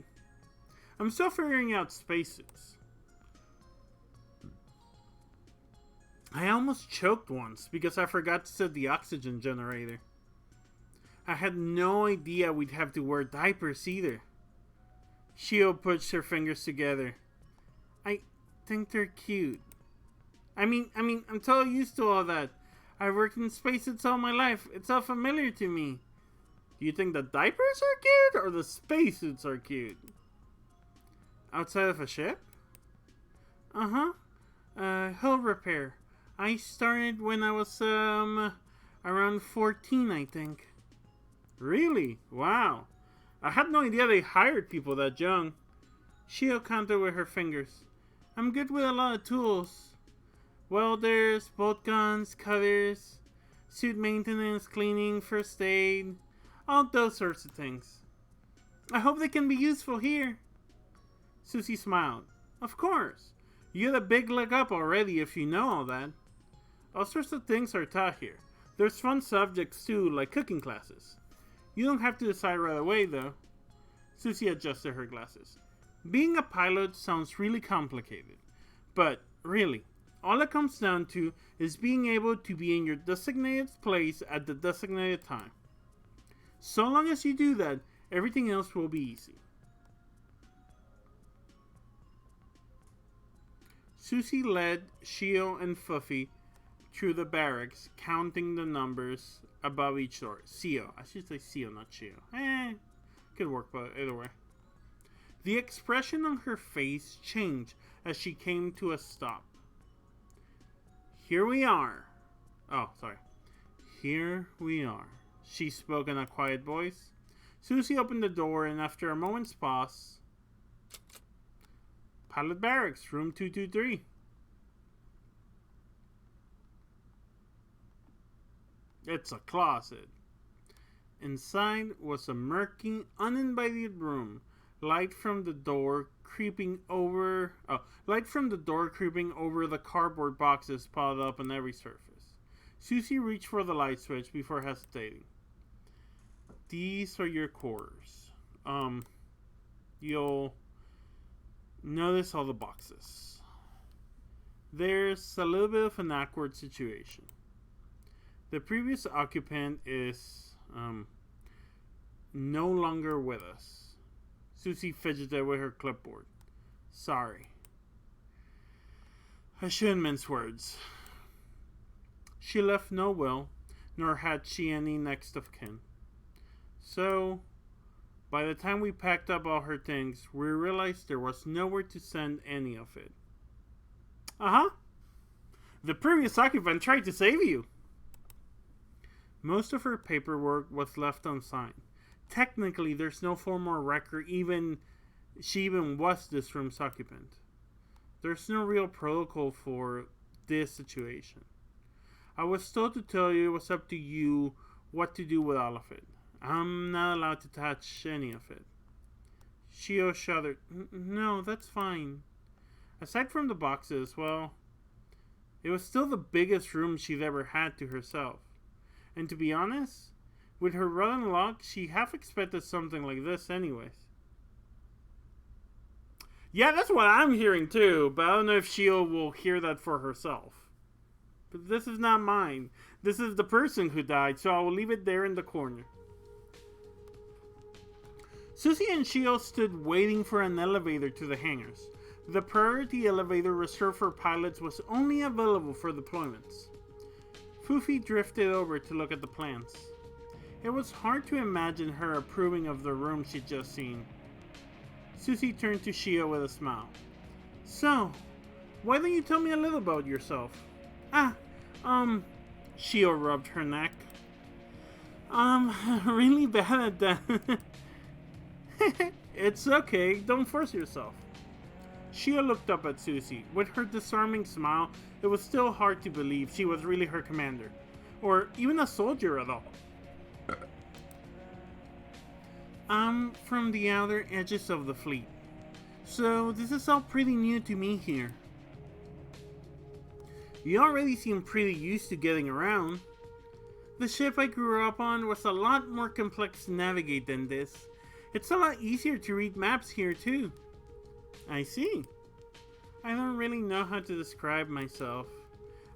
I'm still figuring out spaces. I almost choked once because I forgot to set the oxygen generator. I had no idea we'd have to wear diapers either. Shio pushed her fingers together. I think they're cute. I mean, I'm totally used to all that. I've worked in spacesuits all my life. It's all familiar to me. Do you think the diapers are cute or the spacesuits are cute? Outside of a ship? Uh-huh. Hull repair. I started when I was, around 14, I think. Really? Wow. I had no idea they hired people that young. Shio counted with her fingers. I'm good with a lot of tools. Welders, bolt guns, cutters, suit maintenance, cleaning, first aid, all those sorts of things. I hope they can be useful here. Susie smiled. Of course. You get a big leg up already if you know all that. All sorts of things are taught here. There's fun subjects too, like cooking classes. You don't have to decide right away though. Susie adjusted her glasses. Being a pilot sounds really complicated. But, really, all it comes down to is being able to be in your designated place at the designated time. So long as you do that, everything else will be easy. Susie led Shio and Fuffy through the barracks, counting the numbers above each door. Shio. I should say Shio, not Shio. Could work either way. The expression on her face changed as she came to a stop. Here we are. Oh, sorry. Here we are. She spoke in a quiet voice. Susie opened the door and after a moment's pause... Pilot Barracks, room 223. It's a closet. Inside was a murky, uninvited room. Light from the door creeping over the cardboard boxes piled up on every surface. Susie reached for the light switch before hesitating. These are your quarters. You'll notice all the boxes. There's a little bit of an awkward situation. The previous occupant is no longer with us. Susie fidgeted with her clipboard. Sorry. I shouldn't mince words. She left no will, nor had she any next of kin. So, by the time we packed up all her things, we realized there was nowhere to send any of it. Uh-huh. The previous occupant tried to save you. Most of her paperwork was left unsigned. Technically, there's no formal record she even was this room's occupant. There's no real protocol for this situation. I was told to tell you it was up to you what to do with all of it. I'm not allowed to touch any of it. Shio shuddered. No, that's fine. Aside from the boxes, well, it was still the biggest room she'd ever had to herself. And to be honest, with her rotten luck, she half expected something like this anyways. Yeah, that's what I'm hearing too, but I don't know if Shio will hear that for herself. But this is not mine. This is the person who died, so I will leave it there in the corner. Susie and Shio stood waiting for an elevator to the hangars. The priority elevator reserved for pilots was only available for deployments. Fufi drifted over to look at the plans. It was hard to imagine her approving of the room she'd just seen. Susie turned to Shio with a smile. So, why don't you tell me a little about yourself? Shio rubbed her neck. Really bad at that. It's okay, don't force yourself. Shio looked up at Susie. With her disarming smile, it was still hard to believe she was really her commander, or even a soldier at all. I'm from the outer edges of the fleet, so this is all pretty new to me here. You already seem pretty used to getting around. The ship I grew up on was a lot more complex to navigate than this. It's a lot easier to read maps here too. I see. I don't really know how to describe myself.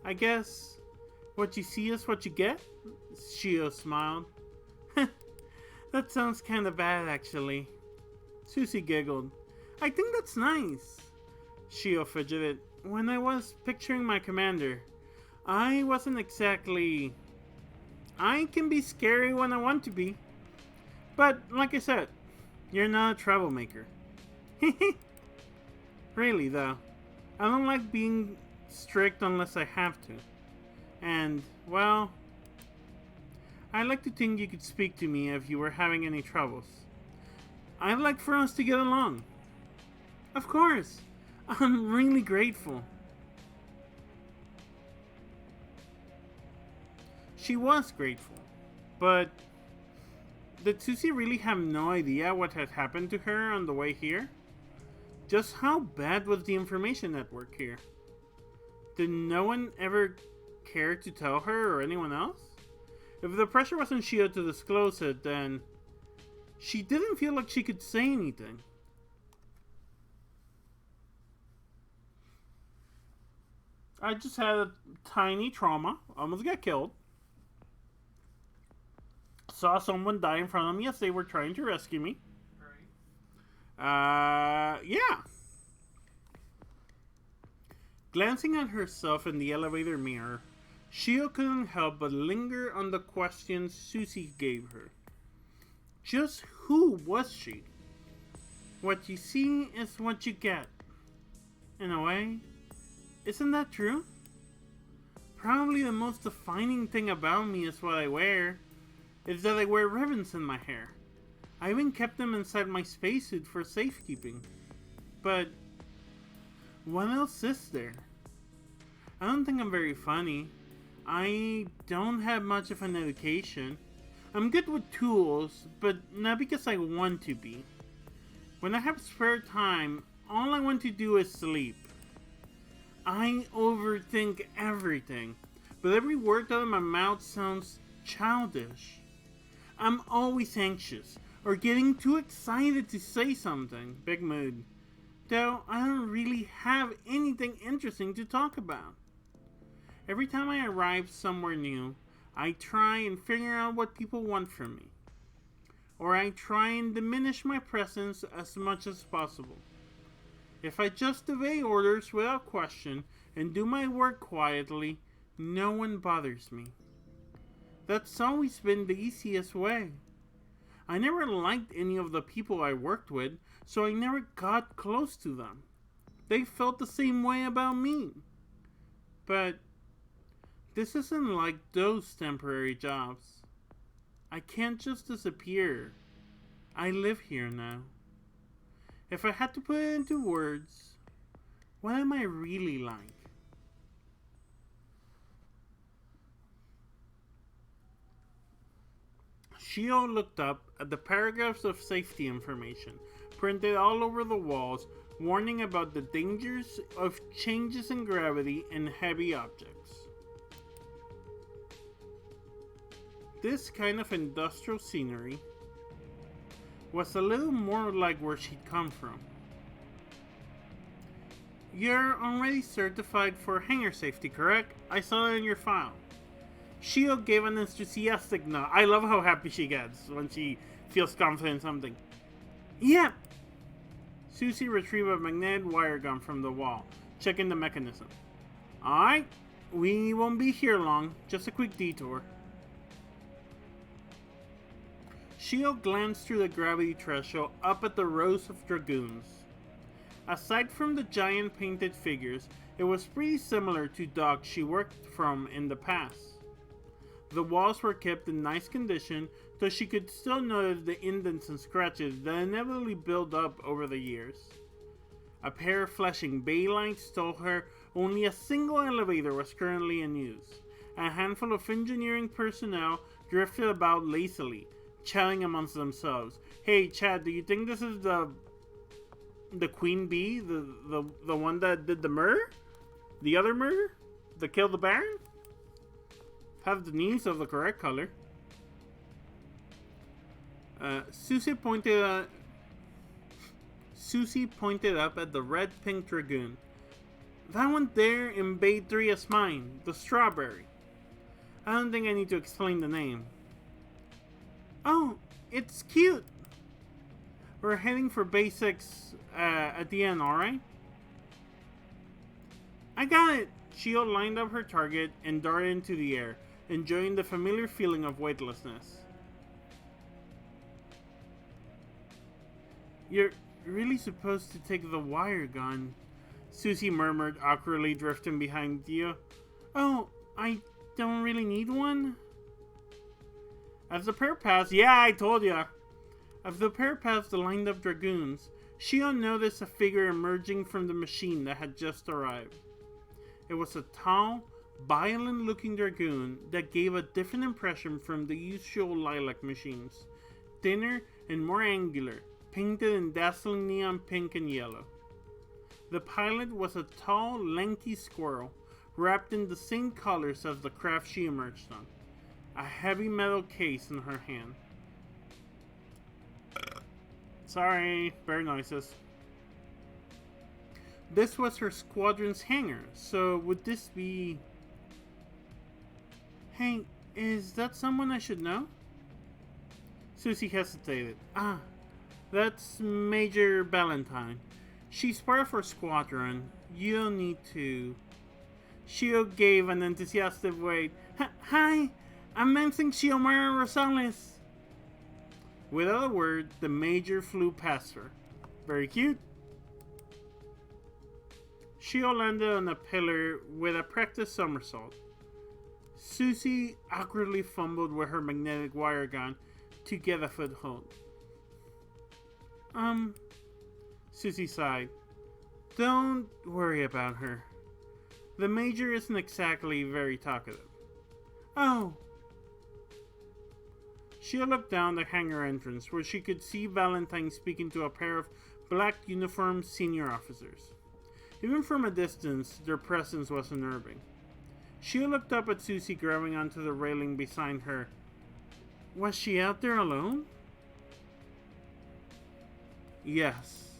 I guess what you see is what you get? Shio smiled. That sounds kinda bad, actually. Susie giggled. I think that's nice. Shio fidgeted. When I was picturing my commander, I wasn't exactly... I can be scary when I want to be. But, like I said, you're not a troublemaker. Really, though. I don't like being strict unless I have to. And, well... I'd like to think you could speak to me if you were having any troubles. I'd like for us to get along. Of course. I'm really grateful. She was grateful. But did Susie really have no idea what had happened to her on the way here? Just how bad was the information network here? Did no one ever care to tell her or anyone else? If the pressure wasn't Shio to disclose it, then she didn't feel like she could say anything. I just had a tiny trauma. Almost got killed. Saw someone die in front of me as they were trying to rescue me. Yeah. Glancing at herself in the elevator mirror, Shio couldn't help but linger on the questions Susie gave her. Just who was she? What you see is what you get. In a way, isn't that true? Probably the most defining thing about me is what I wear, is that I wear ribbons in my hair. I even kept them inside my spacesuit for safekeeping. But what else is there? I don't think I'm very funny. I don't have much of an education. I'm good with tools, but not because I want to be. When I have spare time, all I want to do is sleep. I overthink everything, but every word out of my mouth sounds childish. I'm always anxious, or getting too excited to say something. Big mood. Though I don't really have anything interesting to talk about. Every time I arrive somewhere new, I try and figure out what people want from me. Or I try and diminish my presence as much as possible. If I just obey orders without question and do my work quietly, no one bothers me. That's always been the easiest way. I never liked any of the people I worked with, so I never got close to them. They felt the same way about me. But this isn't like those temporary jobs. I can't just disappear. I live here now. If I had to put it into words, what am I really like? Shio looked up at the paragraphs of safety information printed all over the walls, warning about the dangers of changes in gravity and heavy objects. This kind of industrial scenery was a little more like where she'd come from. You're already certified for hangar safety, correct? I saw it in your file. Shio gave an enthusiastic nod. I love how happy she gets when she feels confident in something. Yeah. Susie retrieved a magnetic wire gun from the wall, checking the mechanism. Alright, we won't be here long. Just a quick detour. Shio glanced through the gravity threshold up at the rows of Dragoons. Aside from the giant painted figures, it was pretty similar to docks she worked from in the past. The walls were kept in nice condition, though she could still notice the indents and scratches that inevitably built up over the years. A pair of flashing bay lights told her only a single elevator was currently in use. A handful of engineering personnel drifted about lazily, chatting amongst themselves. Hey, Chad, do you think this is the Queen Bee? The one that did the murder? The other murder? That killed the Baron? Have the knees of the correct color. Susie pointed up at the red-pink Dragoon. That one there in Bay 3 is mine, the strawberry. I don't think I need to explain the name. Oh, it's cute. We're heading for basics at the end, alright? I got it! Shio lined up her target and darted into the air, enjoying the familiar feeling of weightlessness. You're really supposed to take the wire gun, Susie murmured, awkwardly drifting behind Dio. Oh, I don't really need one? As the pair passed, yeah, I told ya! As the pair passed the lined up Dragoons, Shio noticed a figure emerging from the machine that had just arrived. It was a tall, violent-looking Dragoon that gave a different impression from the usual lilac machines. Thinner and more angular, painted in dazzling neon pink and yellow. The pilot was a tall, lanky squirrel, wrapped in the same colors as the craft she emerged on, a heavy metal case in her hand. Sorry, bear noises. This was her squadron's hangar, so would this be... Hey, is that someone I should know? Susie hesitated. Ah, that's Major Valentine. She's part of our squadron. You'll need to... Shio gave an enthusiastic wave. Hi, I'm Ensign Xiomara Rosales. Without a word, the Major flew past her. Very cute. Shio landed on a pillar with a practice somersault. Susie awkwardly fumbled with her magnetic wire gun to get a foothold. Susie sighed. Don't worry about her. The Major isn't exactly very talkative. Oh. She looked down the hangar entrance where she could see Valentine speaking to a pair of black uniformed senior officers. Even from a distance, their presence was unnerving. She looked up at Susie grabbing onto the railing beside her. Was she out there alone? Yes.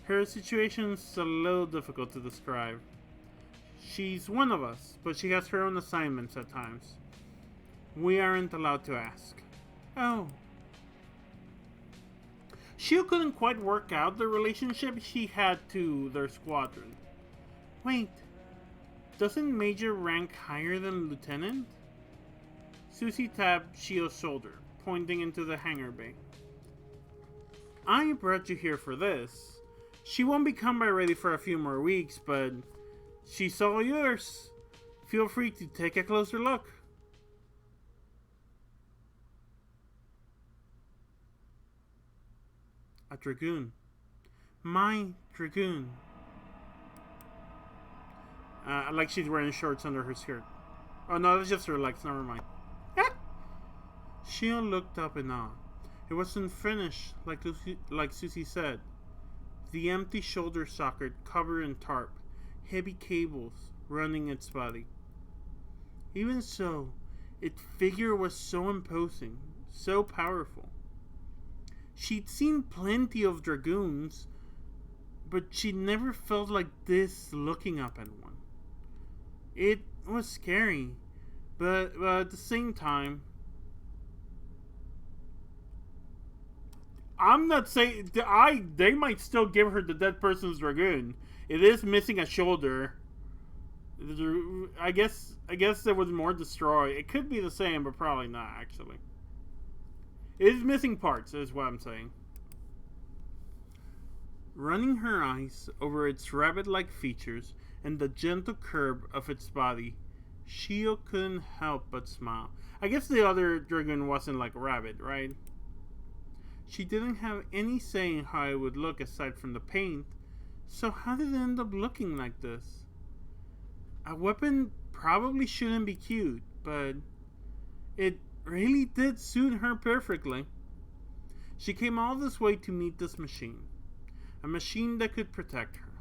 Her situation's a little difficult to describe. She's one of us, but she has her own assignments at times. We aren't allowed to ask. Oh. Shio couldn't quite work out the relationship she had to their squadron. Wait, doesn't Major rank higher than Lieutenant? Susie tapped Shio's shoulder, pointing into the hangar bay. I brought you here for this. She won't be combat ready for a few more weeks, but she's all yours. Feel free to take a closer look. A Dragoon. My Dragoon. Like she's wearing shorts under her skirt. Oh no, that's just her legs, never mind. Shio looked up in awe. It wasn't finished, like Susie said. The empty shoulder socket covered in tarp, heavy cables running its body. Even so, its figure was so imposing, so powerful. She'd seen plenty of Dragoons, but she never felt like this looking up at one. It was scary, but at the same time, I'm not saying they might still give her the dead person's Dragoon. It is missing a shoulder. I guess there was more destroy. It could be the same, but probably not actually. It is missing parts, is what I'm saying. Running her eyes over its rabbit-like features and the gentle curve of its body, Shio couldn't help but smile. I guess the other Dragoon wasn't like a rabbit, right? She didn't have any say in how it would look aside from the paint, so how did it end up looking like this? A weapon probably shouldn't be cute, but it really did suit her perfectly. She came all this way to meet this machine. A machine that could protect her.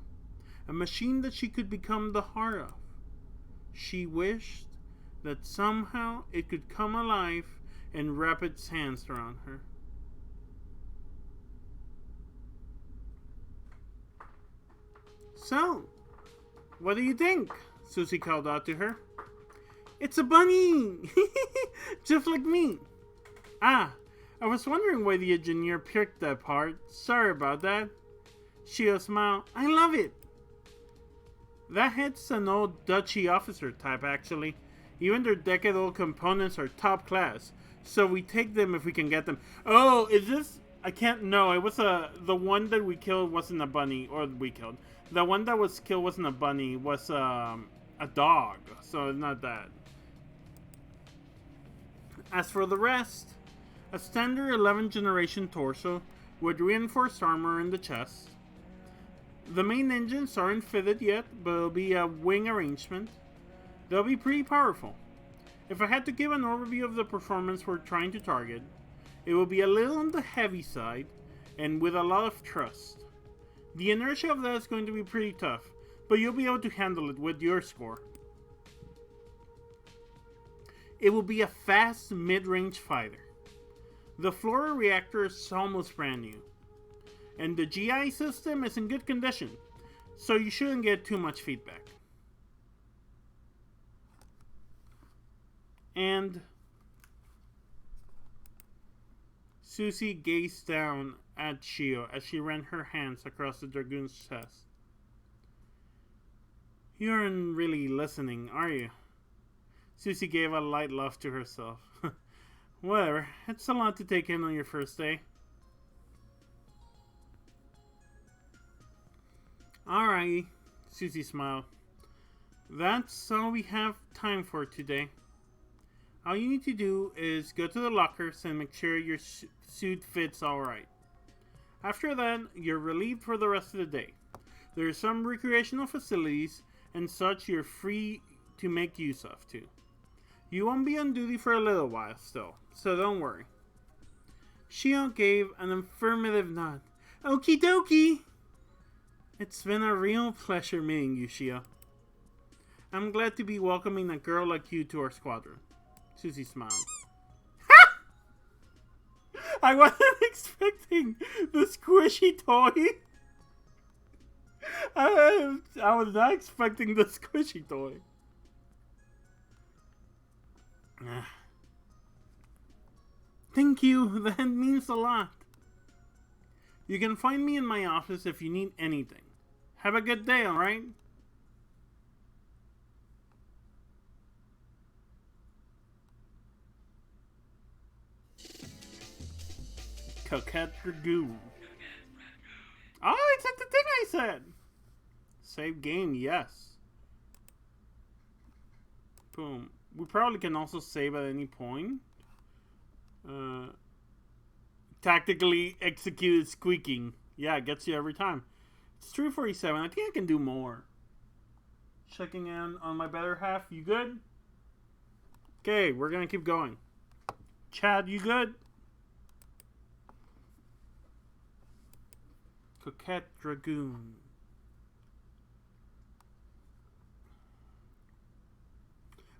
A machine that she could become the heart of. She wished that somehow it could come alive and wrap its hands around her. So, what do you think? Susie called out to her. It's a bunny! Just like me! Ah, I was wondering why the engineer picked that part. Sorry about that. Shio smiled. I love it. That hits an old Dutchy officer type, actually. Even their decade-old components are top class, so we take them if we can get them. Oh, is this... I can't... No, it was the one that we killed wasn't a bunny, or we killed. The one that was killed wasn't a bunny, it was a dog, so it's not that. As for the rest, a standard 11th generation torso with reinforced armor in the chest. The main engines aren't fitted yet, but it'll be a wing arrangement. They'll be pretty powerful. If I had to give an overview of the performance we're trying to target, it will be a little on the heavy side, and with a lot of thrust. The inertia of that is going to be pretty tough, but you'll be able to handle it with your score. It will be a fast mid-range fighter. The Flora reactor is almost brand new, and the GI system is in good condition, so you shouldn't get too much feedback. And Susie gazed down at Shio as she ran her hands across the Dragoon's chest. You aren't really listening, are you? Susie gave a light laugh to herself. Whatever, it's a lot to take in on your first day. Alrighty, Susie smiled. That's all we have time for today. All you need to do is go to the lockers and make sure your suit fits alright. After that, you're relieved for the rest of the day. There are some recreational facilities and such you're free to make use of too. You won't be on duty for a little while still, so don't worry. Shio gave an affirmative nod. Okie dokie! It's been a real pleasure meeting you, Shio. I'm glad to be welcoming a girl like you to our squadron. Susie smiled. I wasn't expecting the squishy toy. I was not expecting the squishy toy. Thank you, that means a lot. You can find me in my office if you need anything. Have a good day, alright? Coquette Dragoon. Oh, it's at the thing I said! Save game, yes. Boom. We probably can also save at any point. Tactically executed squeaking. Yeah, it gets you every time. It's 347. I think I can do more. Checking in on my better half. You good? Okay, we're gonna keep going. Chad, you good? Coquette Dragoon.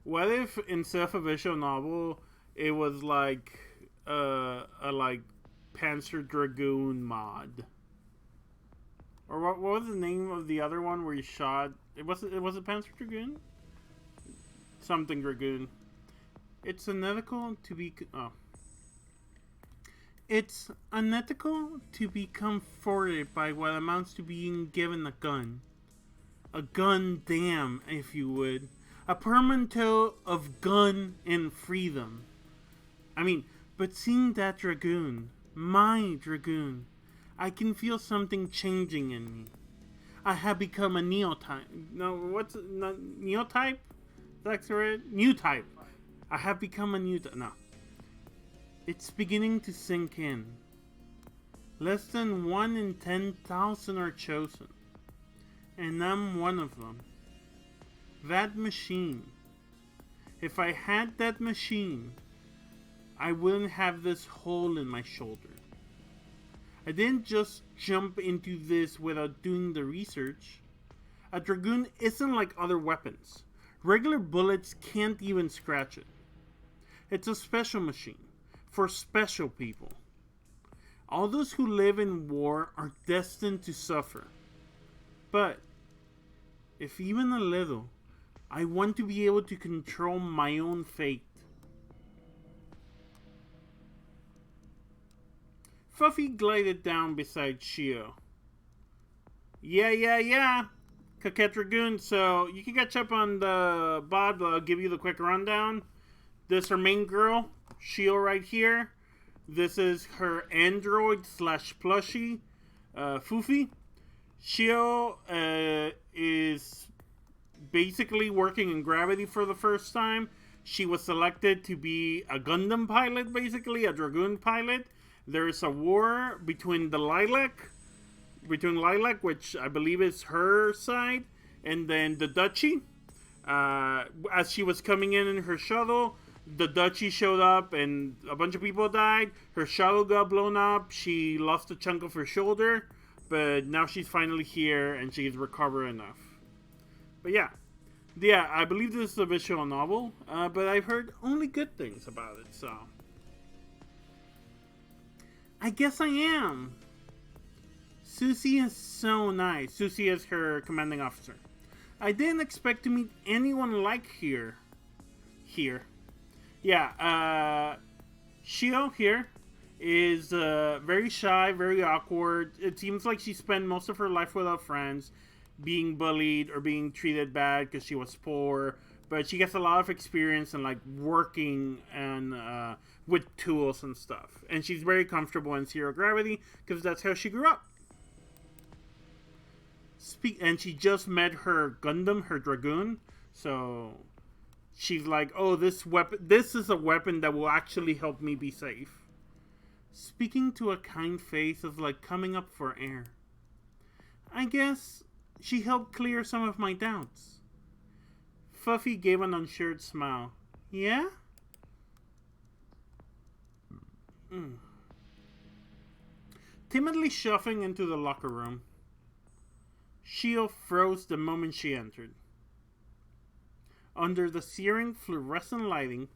What if instead of a visual novel, it was like a like Panzer Dragoon mod? Or what was the name of the other one where you shot? It was a Panzer Dragoon? Something Dragoon. It's unethical to be It's unethical to be comforted by what amounts to being given a gun. A gun dam, if you would. A portmanteau of gun and freedom. I mean, but seeing that Dragoon, my Dragoon, I can feel something changing in me. I have become a neotype. No, what's not neotype? That's right. New type. I have become a new type. No. It's beginning to sink in. Less than 1 in 10,000 are chosen. And I'm one of them. That machine. If I had that machine, I wouldn't have this hole in my shoulder. I didn't just jump into this without doing the research. A Dragoon isn't like other weapons. Regular bullets can't even scratch it. It's a special machine for special people. All those who live in war are destined to suffer. But if even a little, I want to be able to control my own fate. Fluffy glided down beside Shio. Yeah. Coquette Dragoon, so you can catch up on the bod, but I'll give you the quick rundown. This is her main girl, Shio right here. This is her android slash plushie, Fufi. Shio is basically working in gravity for the first time. She was selected to be a Gundam pilot, basically, a Dragoon pilot. There's a war between Lilac, which I believe is her side, and then the Duchy. As she was coming in her shuttle, the Duchy showed up and a bunch of people died. Her shuttle got blown up. She lost a chunk of her shoulder, but now she's finally here and she's recovered enough. But yeah, I believe this is a visual novel, but I've heard only good things about it, so I guess I am. Susie is so nice. Susie is her commanding officer. I didn't expect to meet anyone like here. Yeah, Shio here is very shy, very awkward. It seems like she spent most of her life without friends, being bullied or being treated bad because she was poor. But she gets a lot of experience in like working and with tools and stuff. And she's very comfortable in zero gravity because that's how she grew up. And she just met her Gundam, her Dragoon. So she's like, oh, this is a weapon that will actually help me be safe. Speaking to a kind face is like coming up for air. I guess she helped clear some of my doubts. Fluffy gave an unsure smile. Yeah? Timidly shuffling into the locker room, Shio froze the moment she entered. Under the searing fluorescent lighting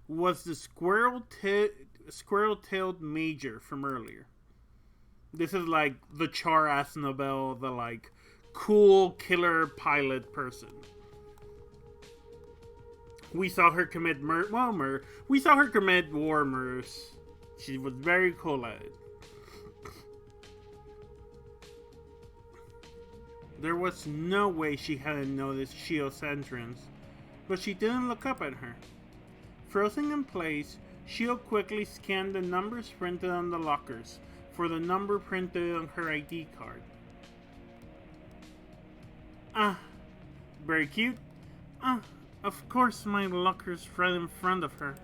was the squirrel-tailed major from earlier. This is like the Char Aznabel, the like cool killer pilot person. We saw her commit we saw her commit war murders. She was very cool at it. There was no way she hadn't noticed Shio's entrance, but she didn't look up at her. Frozen in place, Shio quickly scanned the numbers printed on the lockers for the number printed on her ID card. Very cute. Of course my locker's right in front of her.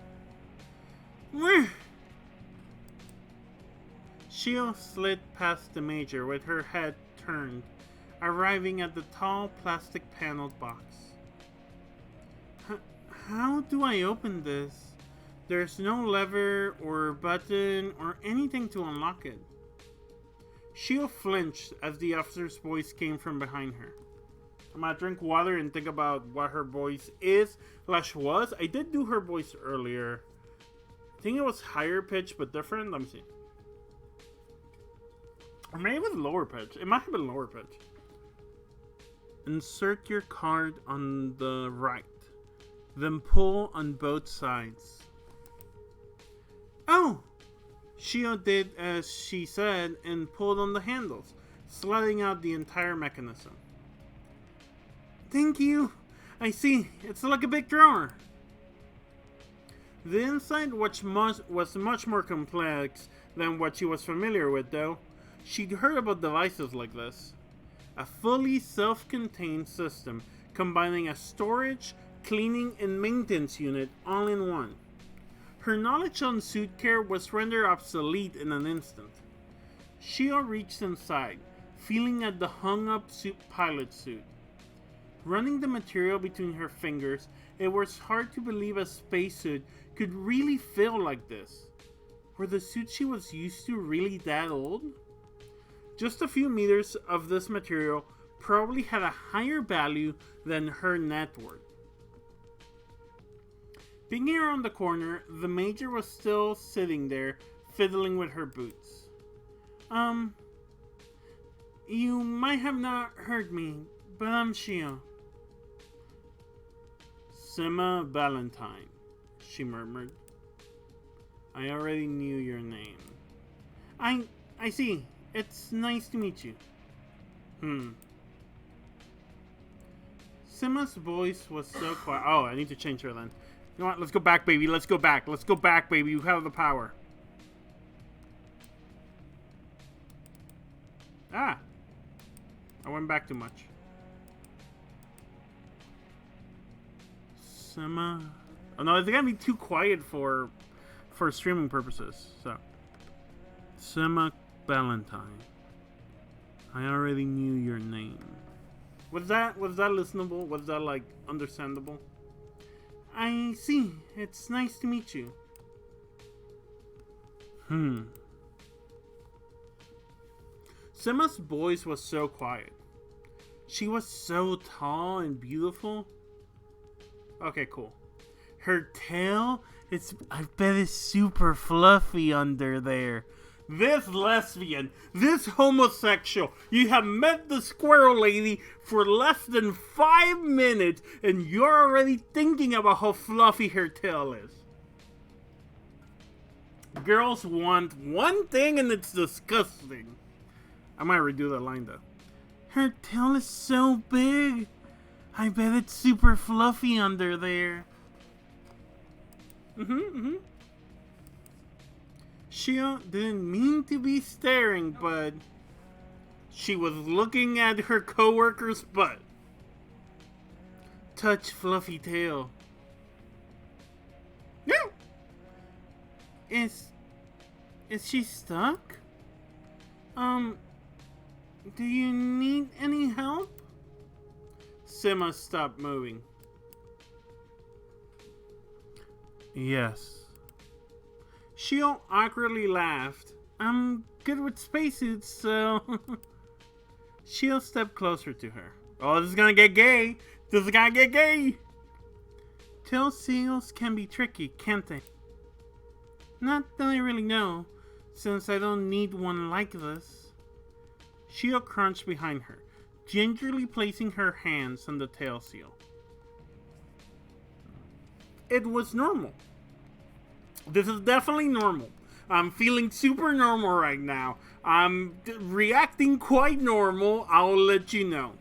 Shio slid past the major with her head turned, arriving at the tall plastic paneled box. How do I open this? There's no lever or button or anything to unlock it. Shio flinched as the officer's voice came from behind her. I'm gonna drink water and think about what her voice is / was. I did do her voice earlier. I think it was higher pitch but different. Let me see. Or maybe it was lower pitch. It might have been lower pitch. Insert your card on the right. Then pull on both sides. Oh! Shio did as she said and pulled on the handles, sliding out the entire mechanism. Thank you! I see, it's like a big drawer. The inside was much more complex than what she was familiar with, though. She'd heard about devices like this. A fully self-contained system combining a storage, cleaning, and maintenance unit all in one. Her knowledge on suit care was rendered obsolete in an instant. Shio reached inside, feeling at the hung-up pilot suit. Running the material between her fingers, it was hard to believe a spacesuit could really feel like this. Were the suits she was used to really that old? Just a few meters of this material probably had a higher value than her net worth. Peeking around the corner, the major was still sitting there, fiddling with her boots. You might have not heard me, but I'm Shio. Sima Valentine, she murmured. I already knew your name. I see. It's nice to meet you. Simma's voice was so quiet. Oh, I need to change her then. You know what? Let's go back, baby. Let's go back. Let's go back, baby. You have the power. Ah. I went back too much. Simma. Oh no, it's gonna be too quiet for streaming purposes. So, Simma Valentine. I already knew your name. Was that listenable? Was that like understandable? I see. It's nice to meet you. Simma's voice was so quiet. She was so tall and beautiful. Okay, cool. Her tail, I bet it's super fluffy under there. This lesbian, this homosexual, you have met the squirrel lady for less than 5 minutes and you're already thinking about how fluffy her tail is. Girls want one thing and it's disgusting. I might redo that line though. Her tail is so big. I bet it's super fluffy under there. Shio didn't mean to be staring, but she was looking at her coworker's butt. Touch fluffy tail. No. Is she stuck? Do you need any help? Simma stopped moving. Yes. Shio awkwardly laughed. I'm good with spacesuits, so... Shio stepped closer to her. Oh, this is gonna get gay! This is gonna get gay! Tail seals can be tricky, can't they? Not that I really know, since I don't need one like this. Shio crouched behind her, gingerly placing her hands on the tail seal. It was normal. This is definitely normal. I'm feeling super normal right now. I'm reacting quite normal, I'll let you know.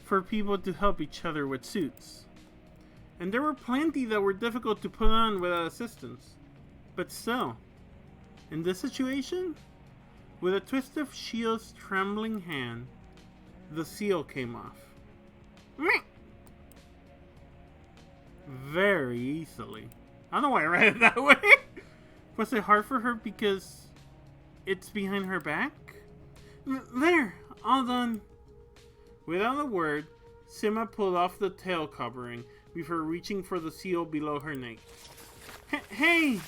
For people to help each other with suits. And there were plenty that were difficult to put on without assistance. But still, in this situation, with a twist of Shio's trembling hand, the seal came off. Very easily. I don't know why I read it that way. Was it hard for her because it's behind her back? There, all done. Without a word, Simma pulled off the tail covering before reaching for the seal below her neck. Hey!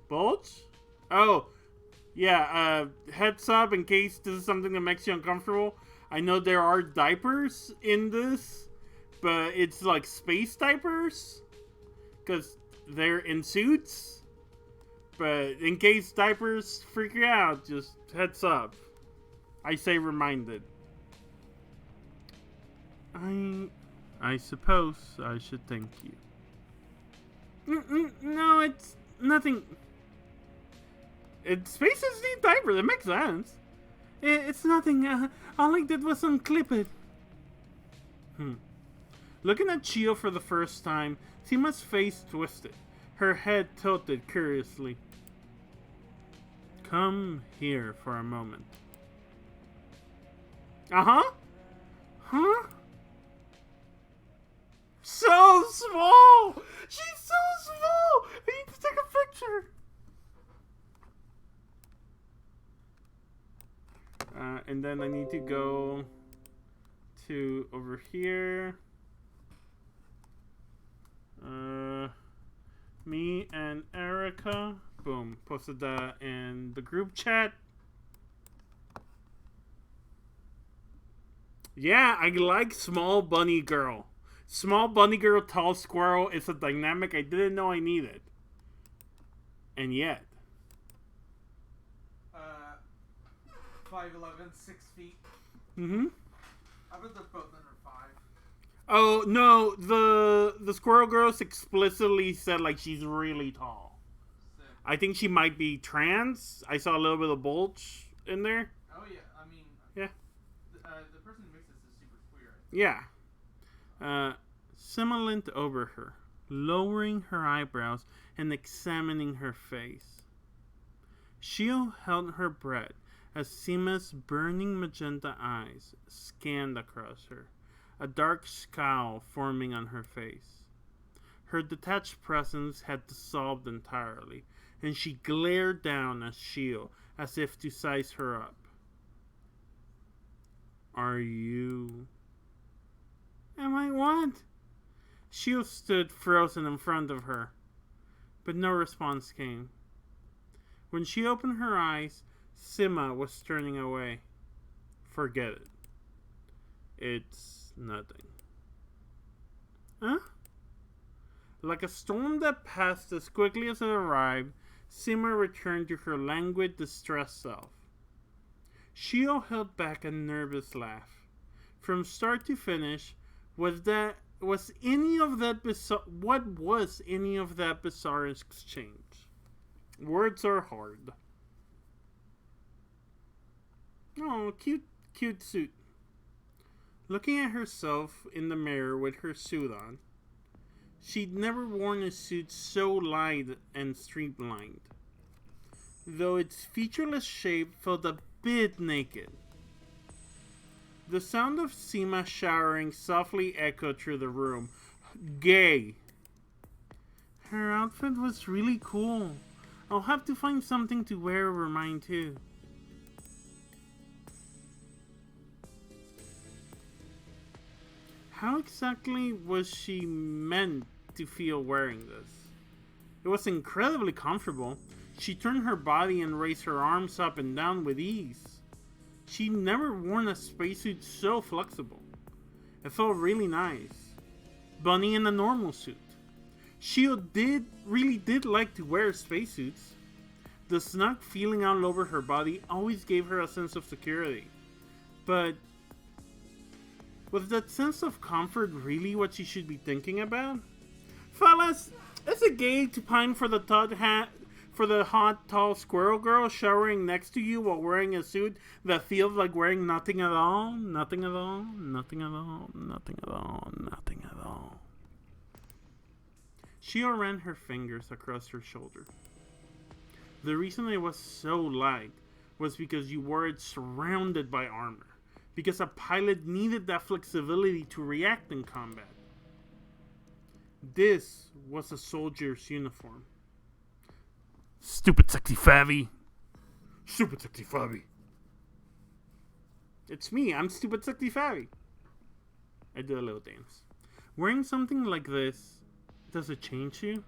Bulge? Oh, yeah, heads up in case this is something that makes you uncomfortable. I know there are diapers in this, but it's like space diapers, because they're in suits. But in case diapers freak you out, just heads up. I say reminded. I suppose I should thank you. No, it's nothing. Spaces need diapers, that makes sense. It's nothing, all I did was unclip it. Looking at Chio for the first time, Simma's face twisted. Her head tilted curiously. Come here for a moment. Uh-huh? Huh? So small! She's so small! I need to take a picture! And then I need to go to over here. Me and Erica. Boom. Posted that in the group chat. Yeah, I like small bunny girl. Small bunny girl, tall squirrel is a dynamic I didn't know I needed. And yet. 5'11", 6 feet. Mm-hmm. I bet they're both under 5. Oh no, the squirrel girls explicitly said like she's really tall. Sick. I think she might be trans. I saw a little bit of bulge in there. Oh yeah, I mean, Yeah. the person who makes this is super queer. Yeah. Sima leaned over her, lowering her eyebrows and examining her face. Shio held her breath as Sima's burning magenta eyes scanned across her, a dark scowl forming on her face. Her detached presence had dissolved entirely, and she glared down at Shio as if to size her up. Are you... Am I what? Shio stood frozen in front of her, but no response came. When she opened her eyes, Sima was turning away. Forget it. It's nothing. Huh? Like a storm that passed as quickly as it arrived, Sima returned to her languid, distressed self. Shio held back a nervous laugh. From start to finish, what was any of that bizarre exchange? Words are hard. Oh, cute suit. Looking at herself in the mirror with her suit on, she'd never worn a suit so light and streamlined, though its featureless shape felt a bit naked. The sound of Sima showering softly echoed through the room. Gay. Her outfit was really cool. I'll have to find something to wear over mine too. How exactly was she meant to feel wearing this? It was incredibly comfortable. She turned her body and raised her arms up and down with ease. She'd never worn a spacesuit so flexible. It felt really nice. Bunny in a normal suit. Shio really did like to wear spacesuits. The snug feeling all over her body always gave her a sense of security. But was that sense of comfort really what she should be thinking about? Fellas, is it gay to pine for the hot, tall squirrel girl showering next to you while wearing a suit that feels like wearing nothing at all? Nothing at all, nothing at all, nothing at all, nothing at all. Shio ran her fingers across her shoulder. The reason it was so light was because you wore it surrounded by armor. Because a pilot needed that flexibility to react in combat. This was a soldier's uniform. Stupid sexy Fabi. Stupid sexy Fabi. It's me, I'm stupid sexy Fabi. I do a little dance. Wearing something like this, does it change you?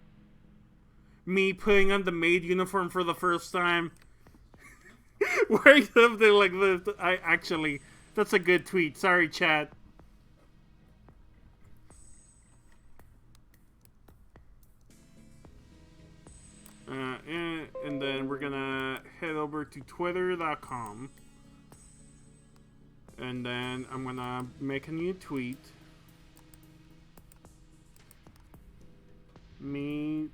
Me putting on the maid uniform for the first time. Wearing something like this, that's a good tweet. Sorry, chat. And then we're gonna head over to twitter.com. And then I'm gonna make a new tweet. Me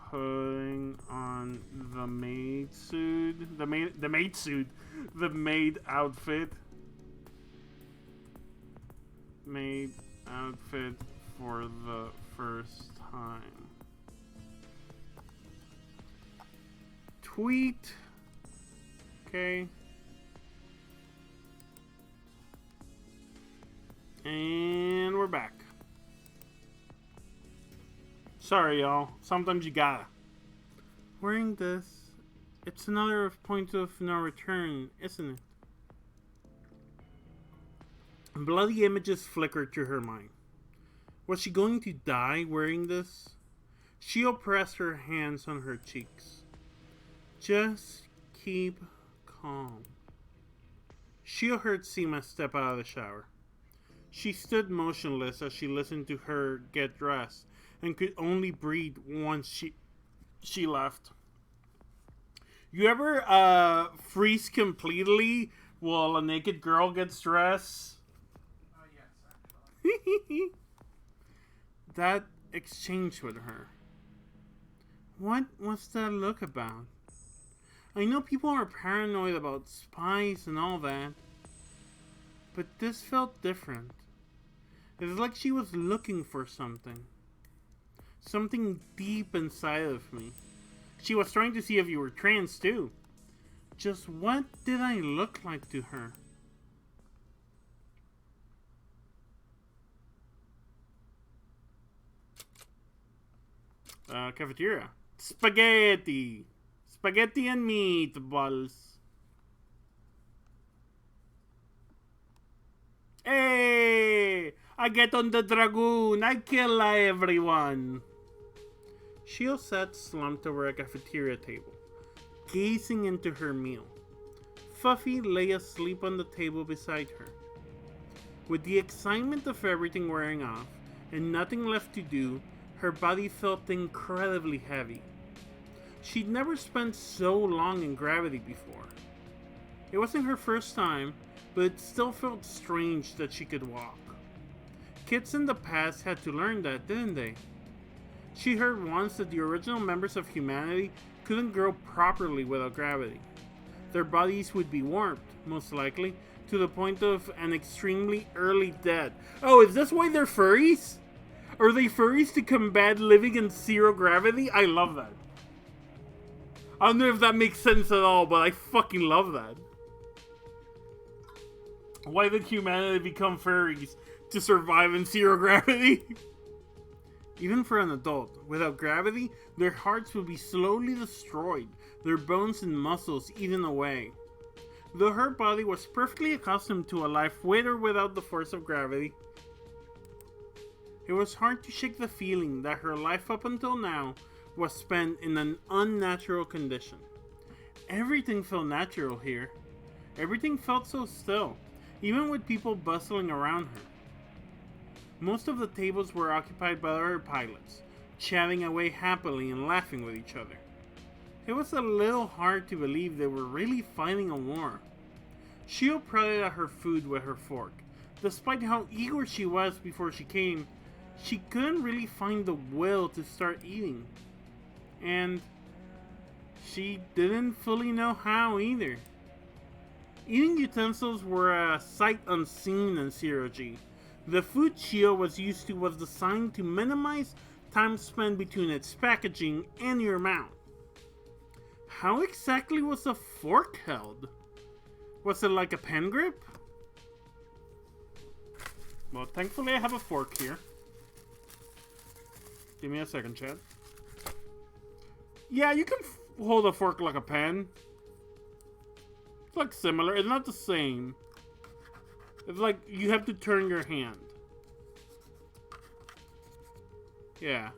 putting on the maid suit. The maid outfit. Maid outfit for the first time. Tweet. Okay. And we're back. Sorry, y'all. Sometimes you gotta. Wearing this, it's another point of no return, isn't it? Bloody images flickered through her mind. Was she going to die wearing this? Shio pressed her hands on her cheeks. Just keep calm. Shio heard Sima step out of the shower. She stood motionless as she listened to her get dressed and could only breathe once she left. You ever freeze completely while a naked girl gets dressed? Yes, actually. that exchange with her. What was that look about? I know people are paranoid about spies and all that, but this felt different. It was like she was looking for something. Something deep inside of me. She was trying to see if you were trans too. Just what did I look like to her? Cafeteria. Spaghetti! Spaghetti and meatballs. Hey! I get on the Dragoon. I kill everyone. Shio sat slumped over a cafeteria table, gazing into her meal. Fluffy lay asleep on the table beside her. With the excitement of everything wearing off and nothing left to do, her body felt incredibly heavy. She'd never spent so long in gravity before. It wasn't her first time, but it still felt strange that she could walk. Kids in the past had to learn that, didn't they? She heard once that the original members of humanity couldn't grow properly without gravity. Their bodies would be warped, most likely, to the point of an extremely early death. Oh, is this why they're furries? Are they furries to combat living in zero gravity? I love that. I don't know if that makes sense at all, but I fucking love that. Why did humanity become furries? To survive in zero gravity? Even for an adult, without gravity, their hearts would be slowly destroyed, their bones and muscles eaten away. Though her body was perfectly accustomed to a life with or without the force of gravity, it was hard to shake the feeling that her life up until now was spent in an unnatural condition. Everything felt natural here. Everything felt so still, even with people bustling around her. Most of the tables were occupied by other pilots, chatting away happily and laughing with each other. It was a little hard to believe they were really fighting a war. Shio prodded at her food with her fork. Despite how eager she was before she came, she couldn't really find the will to start eating. And she didn't fully know how either. Eating utensils were a sight unseen in Zero G. The food Shio was used to was designed to minimize time spent between its packaging and your mouth. How exactly was a fork held? Was it like a pen grip? Well, thankfully I have a fork here. Give me a second, Chad. Yeah, you can hold a fork like a pen. It's like similar. It's not the same. It's like you have to turn your hand. Yeah.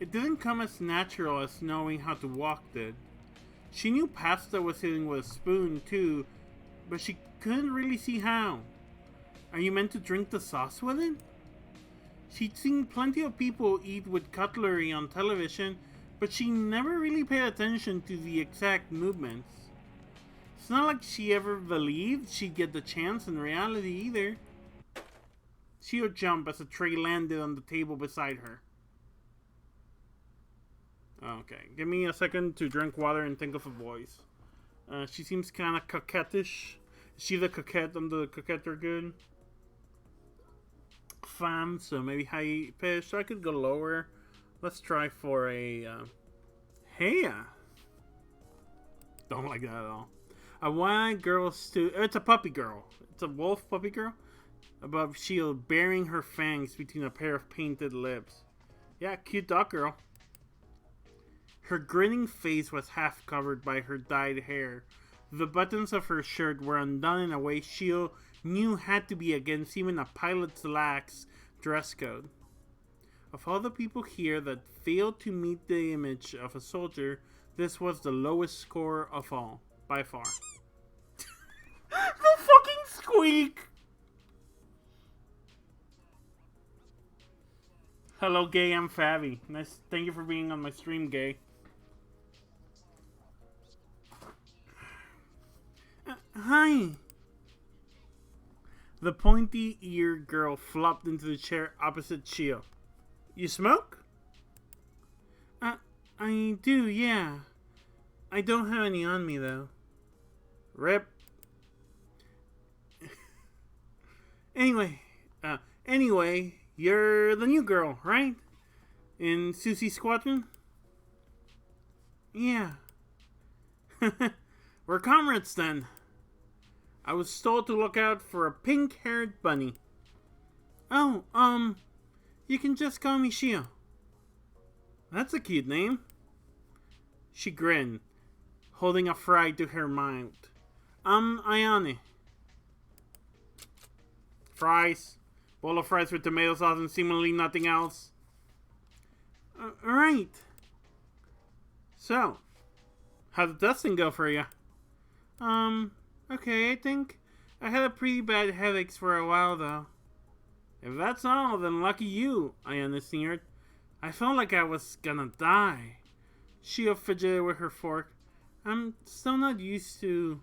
It didn't come as natural as knowing how to walk did. She knew pasta was eating with a spoon too, but she couldn't really see how. Are you meant to drink the sauce with it? She'd seen plenty of people eat with cutlery on television, but she never really paid attention to the exact movements. It's not like she ever believed she'd get the chance in reality either. Shio jumped as a tray landed on the table beside her. Okay, give me a second to drink water and think of a voice. She seems kind of coquettish. Is she the Coquette on the Coquette Dragoon? Fam, so maybe high pitch. I could go lower. Let's try for a hey. Don't like that at all. A white girl it's a puppy girl. It's a wolf puppy girl. Above shield, baring her fangs between a pair of painted lips. Yeah, cute dog girl. Her grinning face was half covered by her dyed hair. The buttons of her shirt were undone in a way Shio knew had to be against even a pilot's lax dress code. Of all the people here that failed to meet the image of a soldier, this was the lowest score of all, by far. The fucking squeak! Hello, gay, I'm Fabi. Nice, thank you for being on my stream, gay. Hi. The pointy-eared girl flopped into the chair opposite Shio. You smoke? I do, yeah. I don't have any on me, though. Rip. Anyway, you're the new girl, right? In Susie's squadron? Yeah. We're comrades then. I was told to look out for a pink-haired bunny. Oh, you can just call me Shio. That's a cute name. She grinned, holding a fry to her mouth. Ayane. Fries. Bowl of fries with tomato sauce and seemingly nothing else. Right. So, how'd the testing go for you? Okay, I think I had a pretty bad headaches for a while, though. If that's all, then lucky you, Ayana sneered. I felt like I was gonna die. Shio fidgeted with her fork. I'm still not used to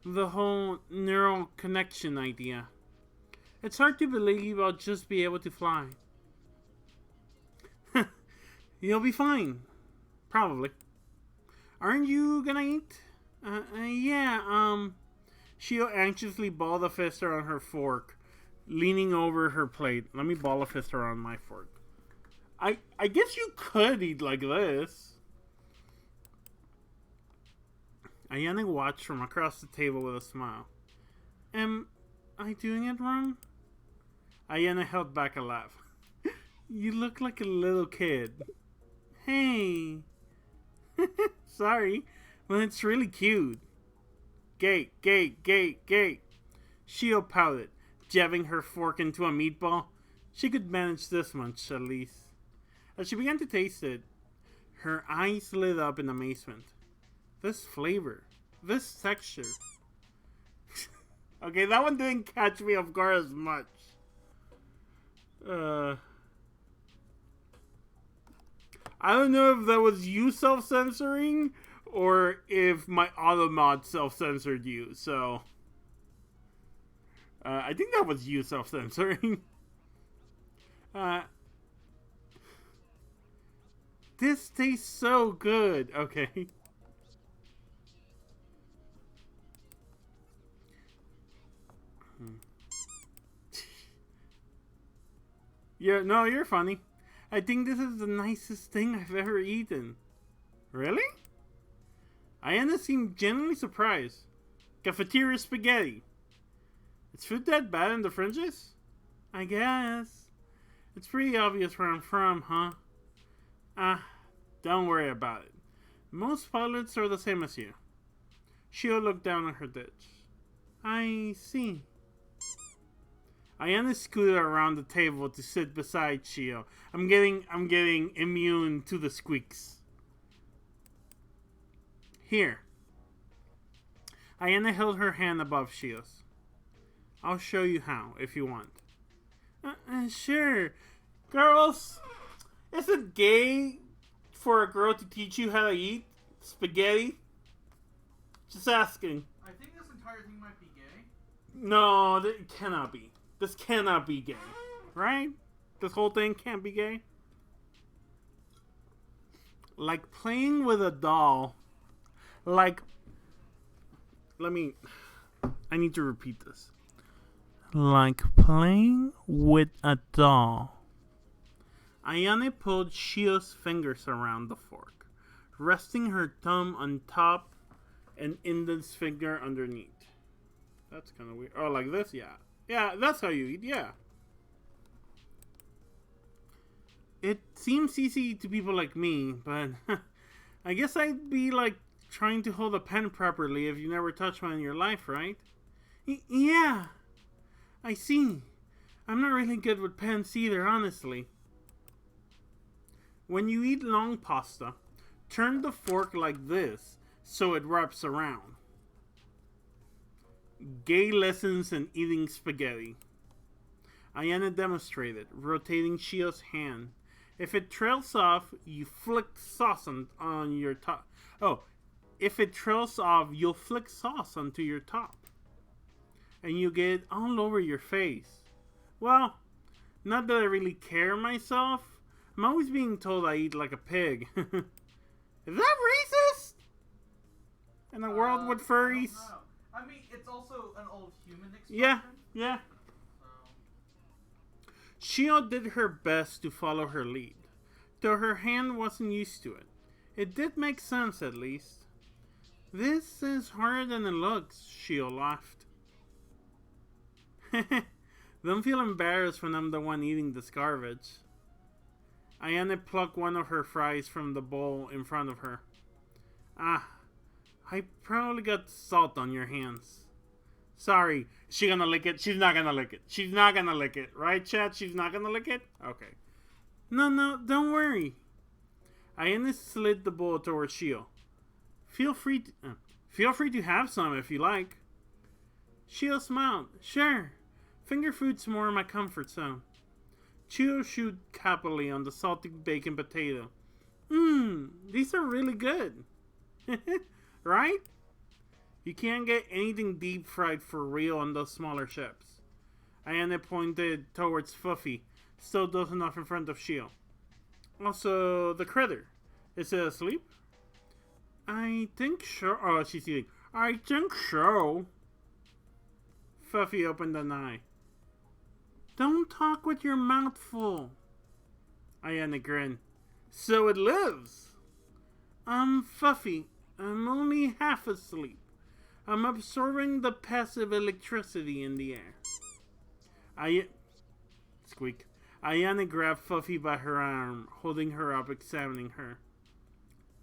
the whole neural connection idea. It's hard to believe I'll just be able to fly. You'll be fine. Probably. Aren't you gonna eat? Yeah, Shio anxiously balled a fister on her fork, leaning over her plate. Let me ball a fister on my fork. I guess you could eat like this. Ayane watched from across the table with a smile. Am I doing it wrong? Ayane held back a laugh. You look like a little kid. Hey. Sorry, but it's really cute. Gate. Shio pouted, jabbing her fork into a meatball. She could manage this much, at least. As she began to taste it, her eyes lit up in amazement. This flavor. This texture. Okay, that one didn't catch me off guard as much. I don't know if that was you self-censoring or if my automod self-censored you, so... I think that was you self-censoring. This tastes so good. Okay. Yeah, no, you're funny. I think this is the nicest thing I've ever eaten. Really? Ayana seemed genuinely surprised. Cafeteria spaghetti. Is food that bad in the fringes? I guess. It's pretty obvious where I'm from, huh? Don't worry about it. Most pilots are the same as you. Shio looked down at her dish. I see. Ayana scooted around the table to sit beside Shio. I'm getting immune to the squeaks. Here. Ayana held her hand above Shio's. I'll show you how, if you want. Sure. Girls, is it gay for a girl to teach you how to eat spaghetti? Just asking. I think this entire thing might be gay. No, it cannot be. This cannot be gay. Right? This whole thing can't be gay. Like playing with a doll. Like... I need to repeat this. Like playing with a doll. Ayane pulled Shio's fingers around the fork, resting her thumb on top and index finger underneath. That's kind of weird. Oh, like this? Yeah. Yeah, that's how you eat, yeah. It seems easy to people like me, but I guess I'd be like trying to hold a pen properly if you never touched one in your life, right? Yeah, I see. I'm not really good with pens either, honestly. When you eat long pasta, turn the fork like this so it wraps around. Gay lessons in eating spaghetti. Ayana demonstrated, rotating Shio's hand. If it trails off, you flick sauce on your top. Oh, if it trails off, you'll flick sauce onto your top. and you get all over your face. Well, not that I really care myself. I'm always being told I eat like a pig. Is that racist? In a world with furries? I mean, it's also an old human expression. Yeah. So. Shio did her best to follow her lead, though her hand wasn't used to it. It did make sense, at least. This is harder than it looks, Shio laughed. Don't feel embarrassed when I'm the one eating this garbage. Ayane plucked one of her fries from the bowl in front of her. Ah, I probably got salt on your hands. Sorry, is she gonna lick it? She's not gonna lick it. She's not gonna lick it. Right, chat? She's not gonna lick it? Okay. No, don't worry. Ayane slid the bowl towards Shio. Feel free to have some if you like. Shio smiled. Sure. Finger food's more my comfort zone. Shio chewed happily on the salty bacon potato. These are really good. Right? You can't get anything deep fried for real on those smaller ships. Ayane pointed towards Fuffy, still dozing off in front of Shio. Also, the critter. Is it asleep? I think so. Oh, she's eating. I think so. Fuffy opened an eye. Don't talk with your mouth full. Ayane grinned. So it lives. Fuffy. I'm only half asleep. I'm absorbing the passive electricity in the air. Squeak. Ayane grabbed Fuffy by her arm, holding her up, examining her.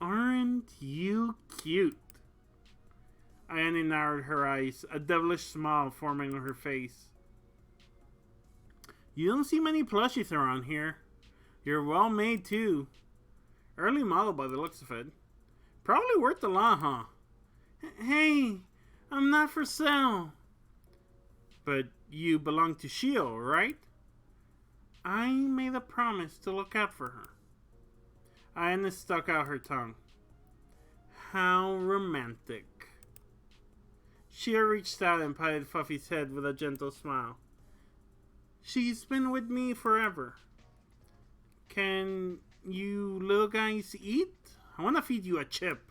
Aren't you cute? Ayane narrowed her eyes, a devilish smile forming on her face. You don't see many plushies around here. You're well made too. Early model by the looks of it. Probably worth a lot, huh? Hey, I'm not for sale. But you belong to Shio, right? I made a promise to look out for her. Ayane stuck out her tongue. How romantic. Shio reached out and patted Fuffy's head with a gentle smile. She's been with me forever. Can you little guys eat? I want to feed you a chip.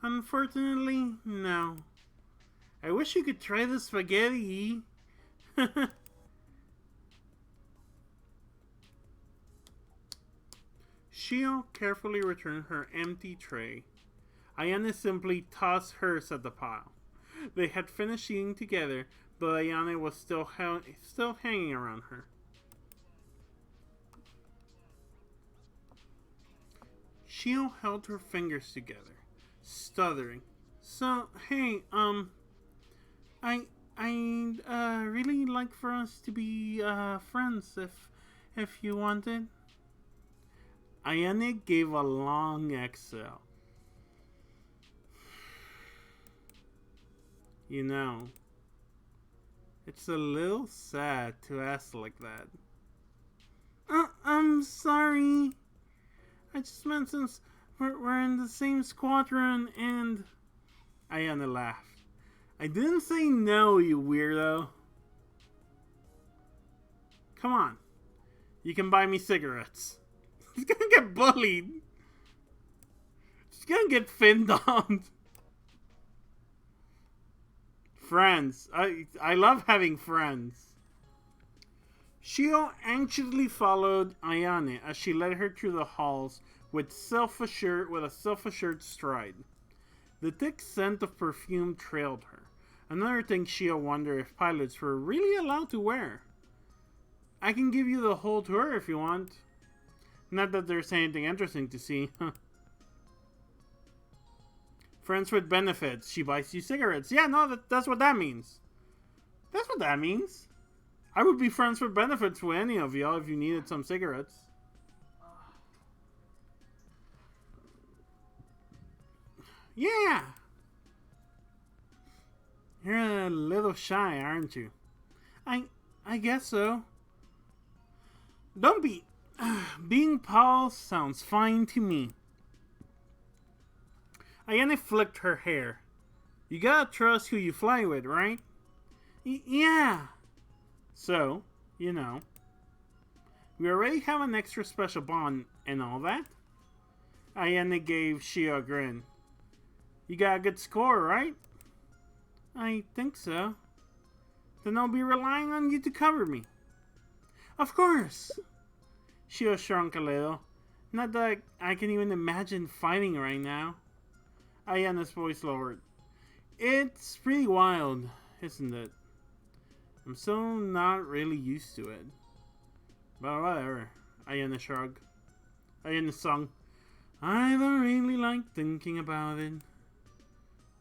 Unfortunately, no. I wish you could try the spaghetti. Shio carefully returned her empty tray. Ayane simply tossed hers at the pile. They had finished eating together, but Ayane was still hanging around her. Shio held her fingers together, stuttering. So, hey, I'd really like for us to be friends if you wanted. Ayane gave a long exhale. You know, it's a little sad to ask like that. I'm sorry. I just meant since we're in the same squadron and... Ayane laughed. I didn't say no, you weirdo. Come on. You can buy me cigarettes. She's gonna get bullied. She's gonna get finned on. Friends. I love having friends. Shio anxiously followed Ayane as she led her through the halls with a self-assured stride. The thick scent of perfume trailed her. Another thing Shio wondered if pilots were really allowed to wear. I can give you the whole tour if you want. Not that there's anything interesting to see. Friends with benefits. She buys you cigarettes. Yeah, no, that's what that means. That's what that means. I would be friends with benefits with any of y'all if you needed some cigarettes. Yeah. You're a little shy, aren't you? I guess so. Don't be. Being Paul sounds fine to me. Ayane flicked her hair. You gotta trust who you fly with, right? Yeah. So, you know, we already have an extra special bond and all that. Ayane gave Shio a grin. You got a good score, right? I think so. Then I'll be relying on you to cover me. Of course! Shio shrunk a little. Not that I can even imagine fighting right now. Ayane's voice lowered. It's pretty wild, isn't it? I'm still not really used to it. But whatever. Ayane shrugged. Ayane sung. I don't really like thinking about it.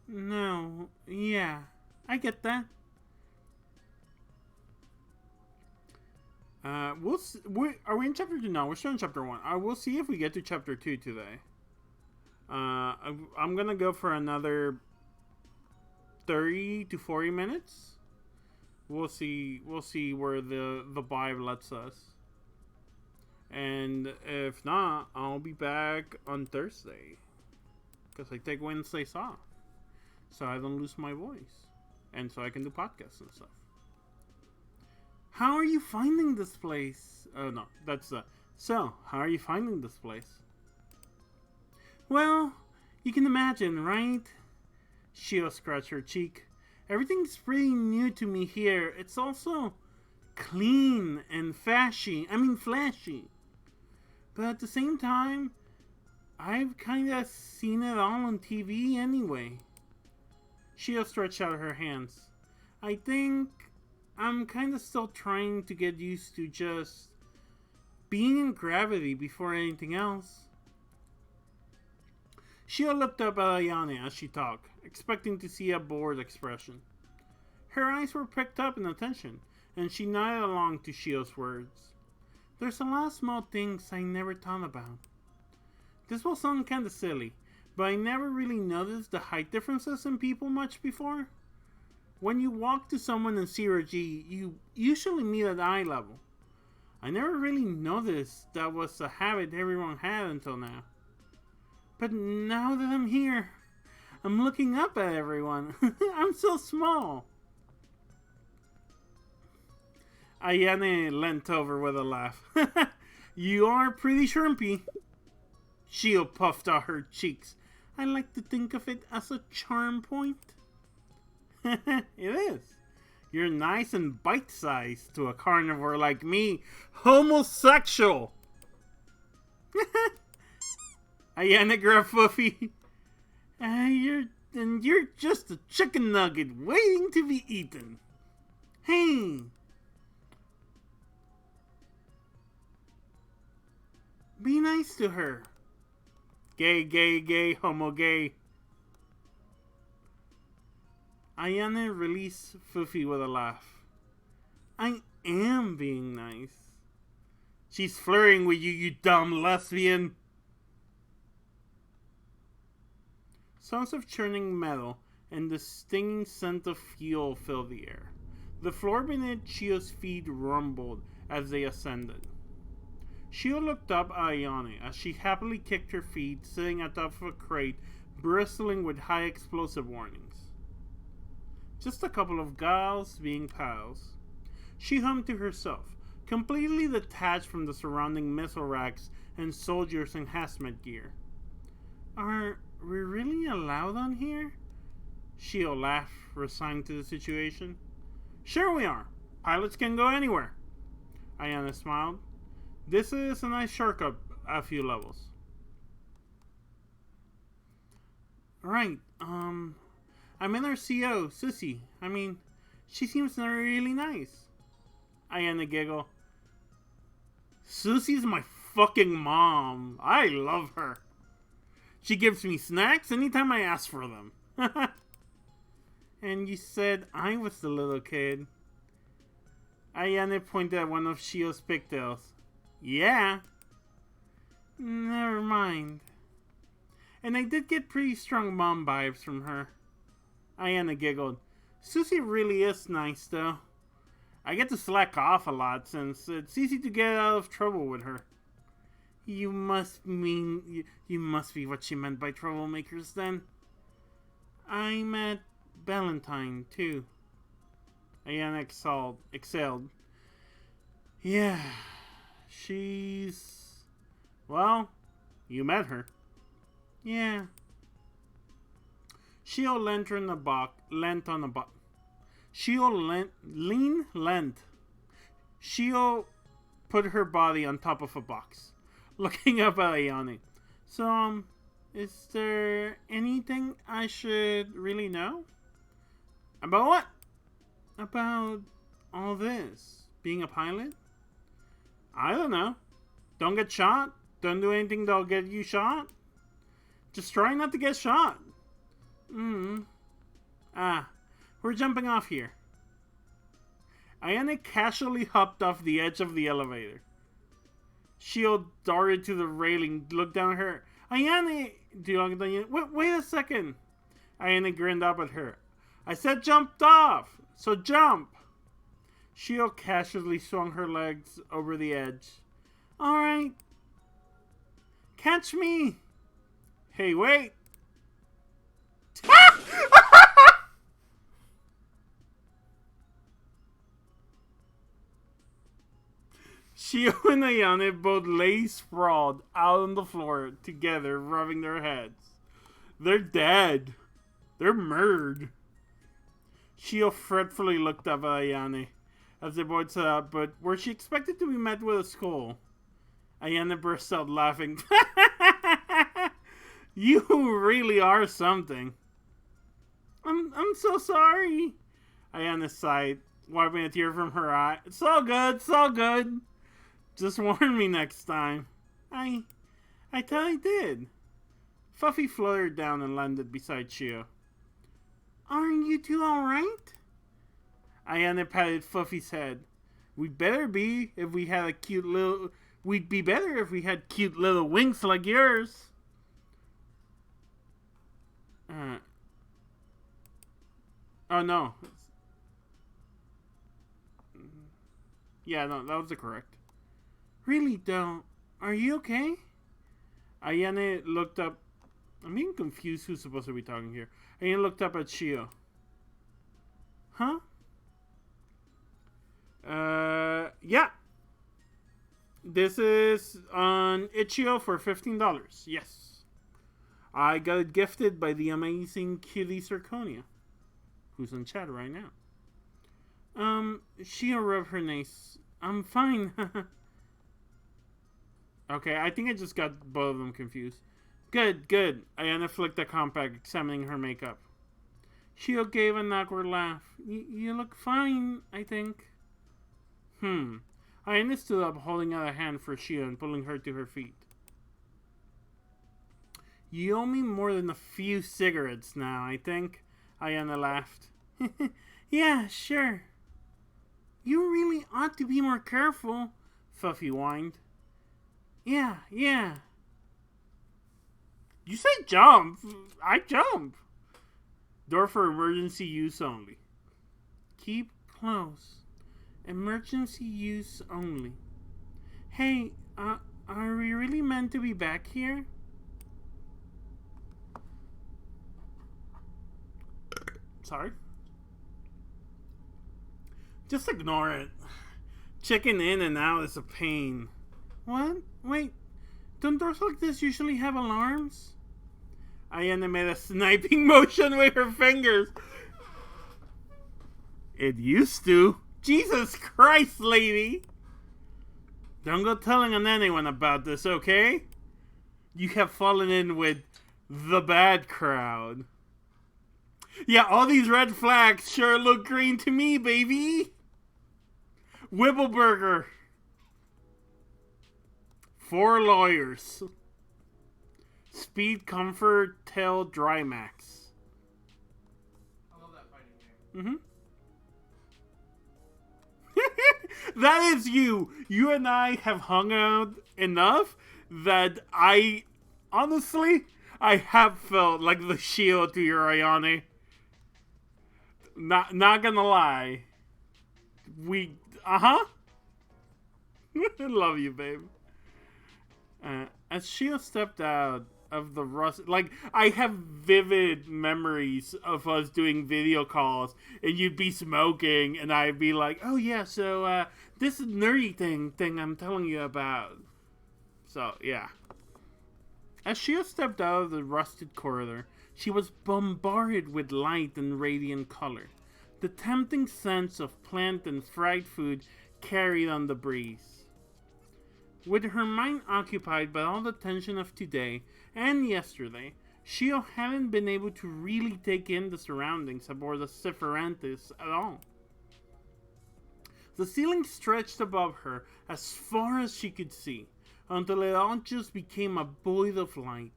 No, yeah, I get that. Are we in chapter 2? No, we're still in chapter 1. We'll see if we get to chapter 2 today. I'm gonna go for another 30 to 40 minutes. We'll see where the vibe lets us. And if not, I'll be back on Thursday. Because I take Wednesdays off. So I don't lose my voice. And so I can do podcasts and stuff. How are you finding this place? Oh no, that's So, how are you finding this place? Well, you can imagine, right? Shio scratched her cheek. Everything's pretty new to me here. It's also clean and flashy. But at the same time, I've kinda seen it all on TV anyway. Shio stretched out her hands. I think I'm kinda still trying to get used to just being in gravity before anything else. Shio looked up at Ayane as she talked, expecting to see a bored expression. Her eyes were picked up in attention, and she nodded along to Shio's words. There's a lot of small things I never thought about. This will sound kinda silly, but I never really noticed the height differences in people much before. When you walk to someone in 0G, you usually meet at eye level. I never really noticed that was a habit everyone had until now. But now that I'm here, I'm looking up at everyone. I'm so small. Ayane leant over with a laugh. You are pretty shrimpy. Shio puffed out her cheeks. I like to think of it as a charm point. It is. You're nice and bite-sized to a carnivore like me. Homosexual! Ayane grabbed Fuffy. You're just a chicken nugget waiting to be eaten. Hey! Be nice to her. Gay, gay, gay, homo gay. Ayane released Fuffy with a laugh. I am being nice. She's flirting with you, you dumb lesbian. Sounds of churning metal and the stinging scent of fuel filled the air. The floor beneath Shio's feet rumbled as they ascended. Shio looked up at Ayane as she happily kicked her feet, sitting atop of a crate bristling with high explosive warnings. Just a couple of gals being pals. She hummed to herself, completely detached from the surrounding missile racks and soldiers in hazmat gear. Are we really allowed on here? Shio laughed, resigned to the situation. Sure we are. Pilots can go anywhere. Ayane smiled. This is a nice shortcut a few levels. Right, I met our CO, Sissy. She seems really nice. Ayane giggled. Susie's my fucking mom. I love her. She gives me snacks anytime I ask for them. And you said I was the little kid. Ayane pointed at one of Shio's pigtails. Yeah. Never mind. And I did get pretty strong mom vibes from her. Ayane giggled. Susie really is nice, though. I get to slack off a lot since it's easy to get out of trouble with her. You must be what she meant by troublemakers, then. I met Valentine, too. Ayana exhaled. Yeah, she's... Well, you met her. Yeah. Shio leant on the box. Leant. Shio put her body on top of a box, looking up at Ayane. So, is there anything I should really know? About what? About all this. Being a pilot? I don't know. Don't get shot. Don't do anything that'll get you shot. Just try not to get shot. We're jumping off here. Ayane casually hopped off the edge of the elevator. Shio darted to the railing, looked down at her. Ayane! Wait a second. Ayane grinned up at her. I said jumped off, so jump. Shio casually swung her legs over the edge. Alright. Catch me. Hey, wait. Shio and Ayane both lay sprawled out on the floor together, rubbing their heads. They're dead. They're murdered. Shio fretfully looked up at Ayane as they both sat up, but were she expected to be met with a skull? Ayane burst out laughing. You really are something. I'm so sorry. Ayane sighed, wiping a tear from her eye. It's all good, it's all good. Just warn me next time. I thought I did. Fluffy fluttered down and landed beside Shio. Aren't you two alright? Ayane patted Fluffy's head. We'd be better if we had cute little wings like yours. Oh no. Yeah, no, that was the correct. Really don't. Are you okay? Ayane looked up. I'm being confused who's supposed to be talking here. Ayane looked up at Shio. Huh? Yeah. This is on Itch.io for $15. Yes. I got it gifted by the amazing Cutie Zirconia, who's in chat right now. Shio rubbed her nose. I'm fine. Okay, I think I just got both of them confused. Good. Ayane flicked the compact, examining her makeup. Shio gave an awkward laugh. You look fine, I think. Ayane stood up, holding out a hand for Shio and pulling her to her feet. You owe me more than a few cigarettes now, I think. Ayane laughed. Yeah, sure. You really ought to be more careful, Fluffy whined. Yeah. You say jump. I jump. Door for emergency use only. Keep close. Emergency use only. Hey, are we really meant to be back here? Sorry. Just ignore it. Checking in and out is a pain. What? Wait, don't doors like this usually have alarms? Ayane made a sniping motion with her fingers. It used to. Jesus Christ, lady. Don't go telling on anyone about this, okay? You have fallen in with the bad crowd. Yeah, all these red flags sure look green to me, baby. Wibbleburger. 4 lawyers. Speed, Comfort, Tail, Drymax. I love that fighting game. That is you. You and I have hung out enough that I have felt like the shield to your Ayane. Not gonna lie. I love you, babe. As Shio stepped out of the rust. Like, I have vivid memories of us doing video calls, and you'd be smoking, and I'd be like, oh yeah, so, this nerdy thing I'm telling you about. So, yeah. As she stepped out of the rusted corridor, she was bombarded with light and radiant color. The tempting scents of plant and fried food carried on the breeze. With her mind occupied by all the tension of today and yesterday, Shio hadn't been able to really take in the surroundings aboard the Sephirantis at all. The ceiling stretched above her as far as she could see, until it all just became a void of light.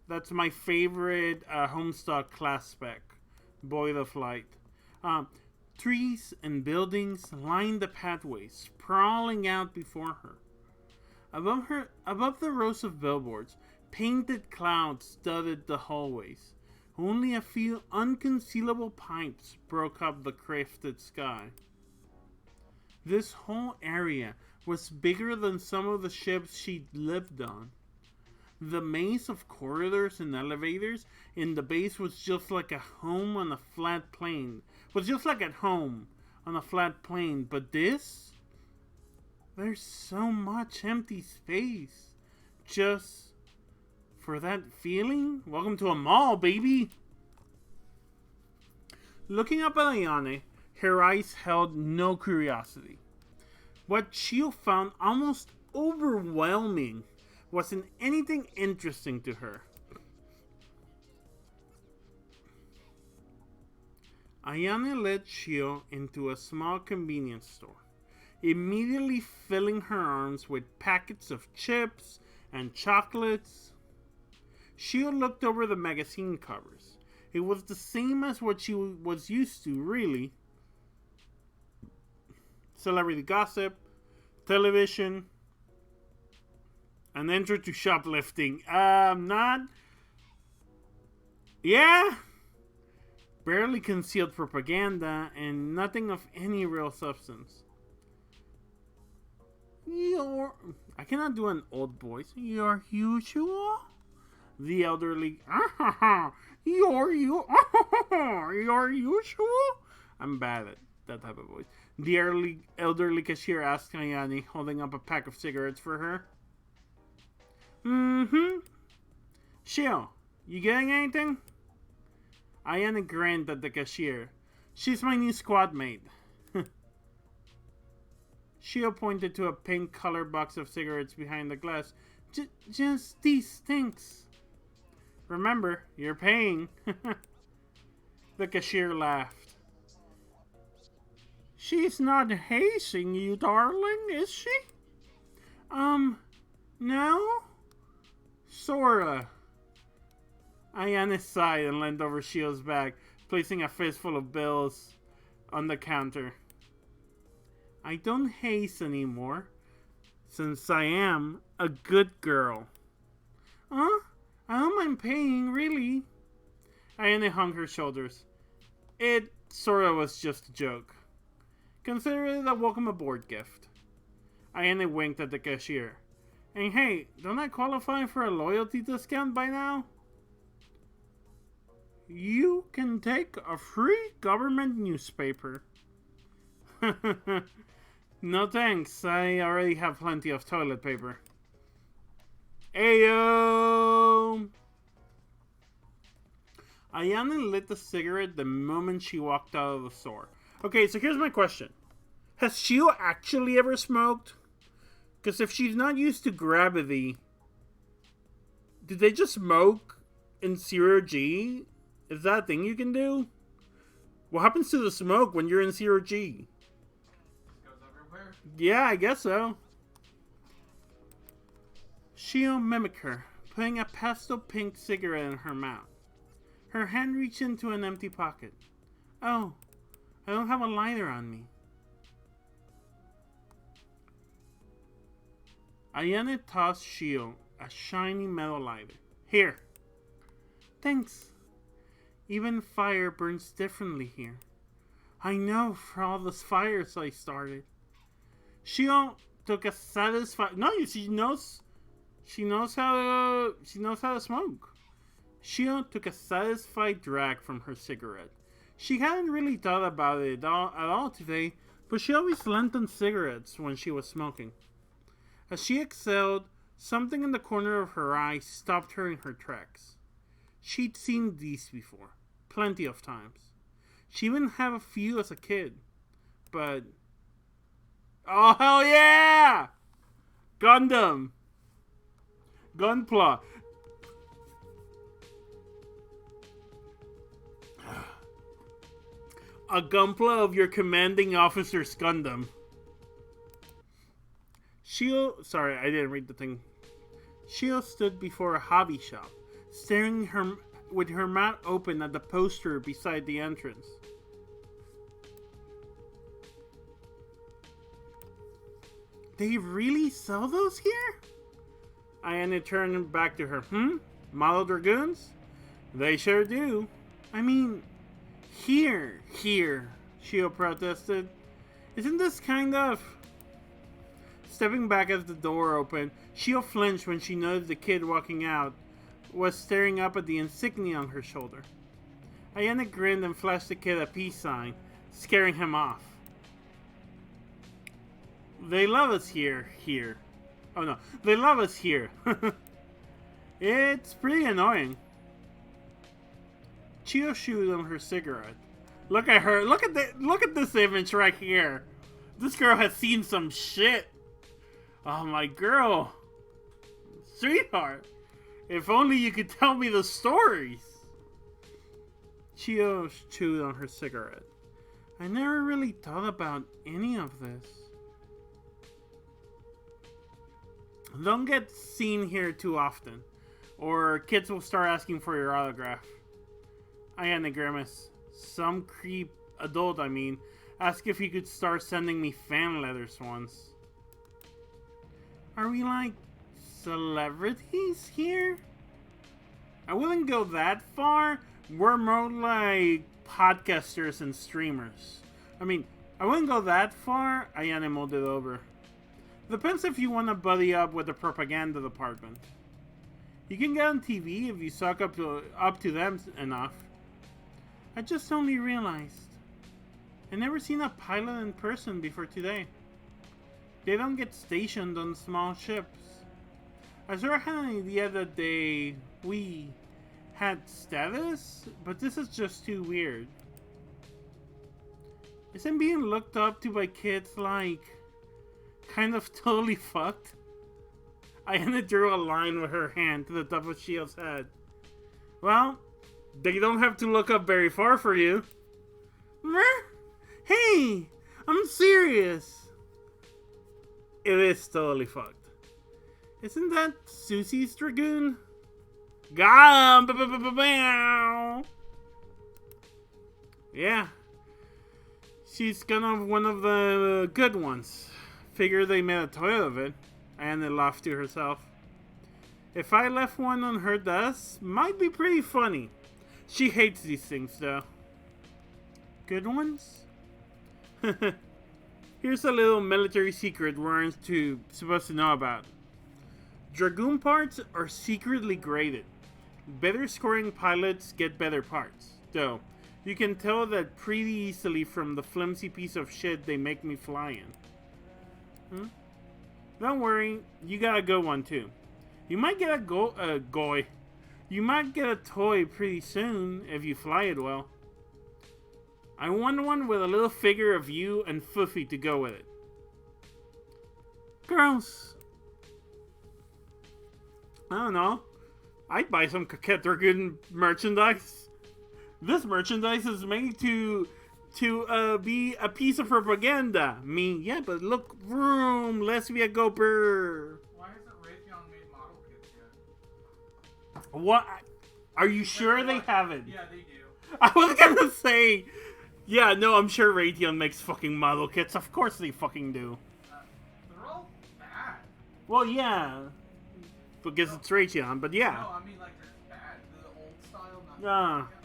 That's my favorite Homestuck class spec, void of light. Trees and buildings lined the pathway, sprawling out before her. Above the rows of billboards, painted clouds dotted the hallways. Only a few unconcealable pipes broke up the crafted sky. This whole area was bigger than some of the ships she'd lived on. The maze of corridors and elevators in the base was just like a home on a flat plane. Was just like at home on a flat plane. But this? There's so much empty space. Just for that feeling? Welcome to a mall, baby! Looking up at Ayane, her eyes held no curiosity. What Shio found almost overwhelming wasn't anything interesting to her. Ayane led Shio into a small convenience store, immediately filling her arms with packets of chips and chocolates. Shio looked over the magazine covers. It was the same as what she was used to, really. Celebrity gossip, television, an intro to shoplifting. Not. Yeah. Barely concealed propaganda and nothing of any real substance. I cannot do an old voice. Your usual? The elderly. Your usual? I'm bad at that type of voice. The elderly cashier asked Ayane, holding up a pack of cigarettes for her. Mm-hmm. Shio, you getting anything? Ayane grinned at the cashier. She's my new squad mate. Shio pointed to a pink colored box of cigarettes behind the glass. Just these stinks. Remember, you're paying. The cashier laughed. She's not hazing you, darling, is she? No? Sorta. Ayane sighed and leaned over Shio's back, placing a fistful of bills on the counter. I don't haze anymore, since I am a good girl. Huh? I don't mind paying, really. Ayane hung her shoulders. It sorta was just a joke. Consider it a welcome aboard gift. Ayane winked at the cashier. And hey, don't I qualify for a loyalty discount by now? You can take a free government newspaper. No thanks, I already have plenty of toilet paper. Ayo! Ayane lit the cigarette the moment she walked out of the store. Okay, so here's my question. Has Shio actually ever smoked? Because if she's not used to gravity, did they just smoke in 0G? Is that a thing you can do? What happens to the smoke when you're in 0G? Goes everywhere. Yeah, I guess so. Shio mimicked her, putting a pastel pink cigarette in her mouth. Her hand reached into an empty pocket. Oh, I don't have a lighter on me. Ayane tossed Shio a shiny metal lighter. Here. Thanks. Even fire burns differently here. I know for all the fires I started. Shio took a satisfied... No, she knows... She knows how to smoke. Shio took a satisfied drag from her cigarette. She hadn't really thought about it at all today, but she always lent on cigarettes when she was smoking. As she exhaled, something in the corner of her eye stopped her in her tracks. She'd seen these before, plenty of times. She even had a few as a kid, but... Oh, hell yeah! Gundam! Gunpla! A Gunpla of your commanding officer's Gundam. Sorry, I didn't read the thing. Shio stood before a hobby shop, staring with her mouth open at the poster beside the entrance. They really sell those here? Ayane turned back to her. Model Dragoons? They sure do. I mean, here, Shio protested. Isn't this kind of... Stepping back as the door opened, Shio flinched when she noticed the kid walking out was staring up at the insignia on her shoulder. Ayane grinned and flashed the kid a peace sign, scaring him off. They love us here. Oh no, they love us here. It's pretty annoying. Chio chewed on her cigarette. Look at her. Look at this image right here. This girl has seen some shit. Oh, my girl. Sweetheart. If only you could tell me the stories. Chio chewed on her cigarette. I never really thought about any of this. Don't get seen here too often, or kids will start asking for your autograph. Ayane grimaced. Some creep adult, asked if he could start sending me fan letters once. Are we like celebrities here? I wouldn't go that far. We're more like podcasters and streamers. I wouldn't go that far. Ayane mulled it over. Depends if you want to buddy up with the propaganda department. You can get on TV if you suck up to them enough. I just only realized. I never seen a pilot in person before today. They don't get stationed on small ships. I sort of had an idea that we had status, but this is just too weird. Isn't being looked up to by kids like kind of totally fucked? Ayane drew a line with her hand to the top of Shio's head. Well, they don't have to look up very far for you. Hey, I'm serious. It is totally fucked. Isn't that Susie's Dragoon? Got him! Yeah. She's kind of one of the good ones. Figure they made a toy of it. Ayane laughed to herself. If I left one on her desk, might be pretty funny. She hates these things, though. Good ones? Here's a little military secret we're supposed to know about. Dragoon parts are secretly graded. Better scoring pilots get better parts, though. You can tell that pretty easily from the flimsy piece of shit they make me fly in. Don't worry, you got a good one too. You might get You might get a toy pretty soon if you fly it well. I want one with a little figure of you and Fuffy to go with it. Girls. I don't know. I'd buy some Coquette Dragoon merchandise. This merchandise is made to be a piece of propaganda. Yeah, but look, vroom, lesbia goper. Why hasn't Raytheon made model kits yet? What? Are you sure they haven't? Yeah, they do. I was gonna say, yeah, no, I'm sure Raytheon makes fucking model kits. Of course they fucking do. They're all bad. Well, yeah. Because it's Raytheon, but yeah. No, I mean, like, they're bad. The old style, not together.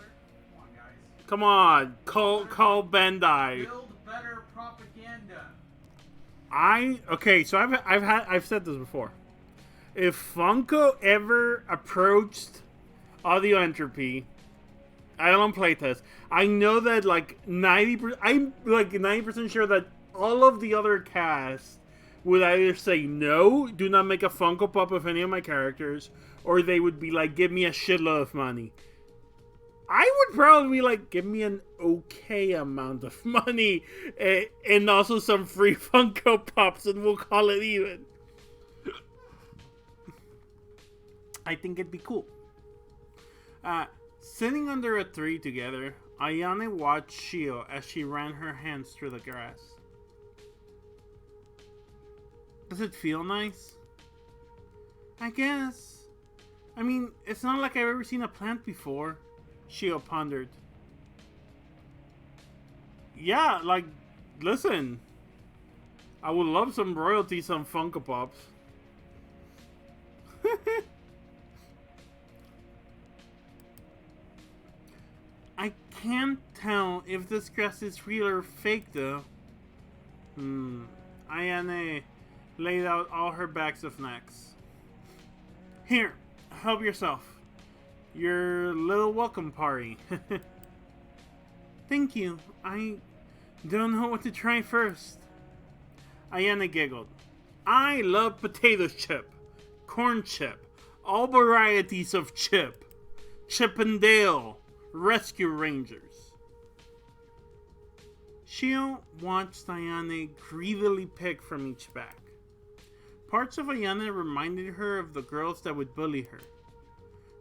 Come on, call Bandai. Build better propaganda. Okay, so I've said this before. If Funko ever approached Audio Entropy, I don't playtest. I know that like 90%. I'm like 90% sure that all of the other cast would either say no, do not make a Funko Pop of any of my characters, or they would be like, give me a shitload of money. I would probably be like, give me an okay amount of money and also some free Funko Pops, and we'll call it even. I think it'd be cool. Sitting under a tree together, Ayane watched Shio as she ran her hands through the grass. Does it feel nice? I guess. I mean, it's not like I've ever seen a plant before, Shio pondered. Yeah, like, listen. I would love some royalties on Funko Pops. I can't tell if this grass is real or fake, though. Ayane laid out all her bags of snacks. Here, help yourself. Your little welcome party. Thank you. I don't know what to try first. Ayane giggled. I love potato chip, corn chip, all varieties of chip, Chip and Dale, Rescue Rangers. Shio watched Ayane greedily pick from each bag. Parts of Ayane reminded her of the girls that would bully her.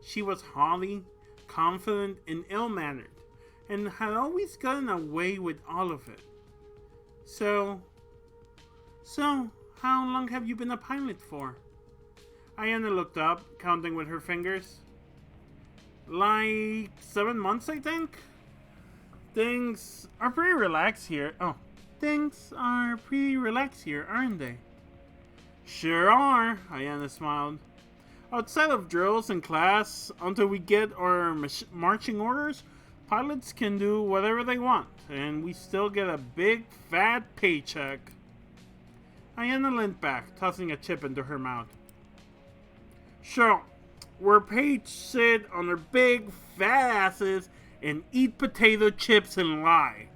She was haughty, confident, and ill-mannered, and had always gotten away with all of it. So, how long have you been a pilot for? Ayane looked up, counting with her fingers. Like 7 months, I think? Things are pretty relaxed here. Things are pretty relaxed here, aren't they? Sure are, Ayane smiled. Outside of drills and class, until we get our marching orders, pilots can do whatever they want, and we still get a big, fat paycheck. Ayane leaned back, tossing a chip into her mouth. Sure, we're paid to sit on our big, fat asses and eat potato chips and lie.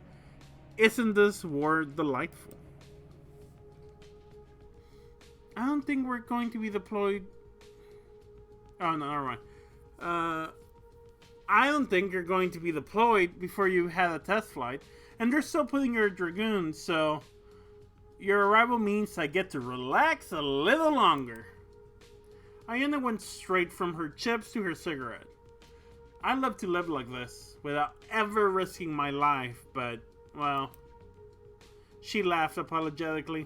Isn't this war delightful? I don't think we're going to be deployed. Oh, no, never mind. I don't think you're going to be deployed before you had a test flight, and they're still putting your Dragoons, so your arrival means I get to relax a little longer. Ayane went straight from her chips to her cigarette. I'd love to live like this, without ever risking my life, but, well... She laughed apologetically.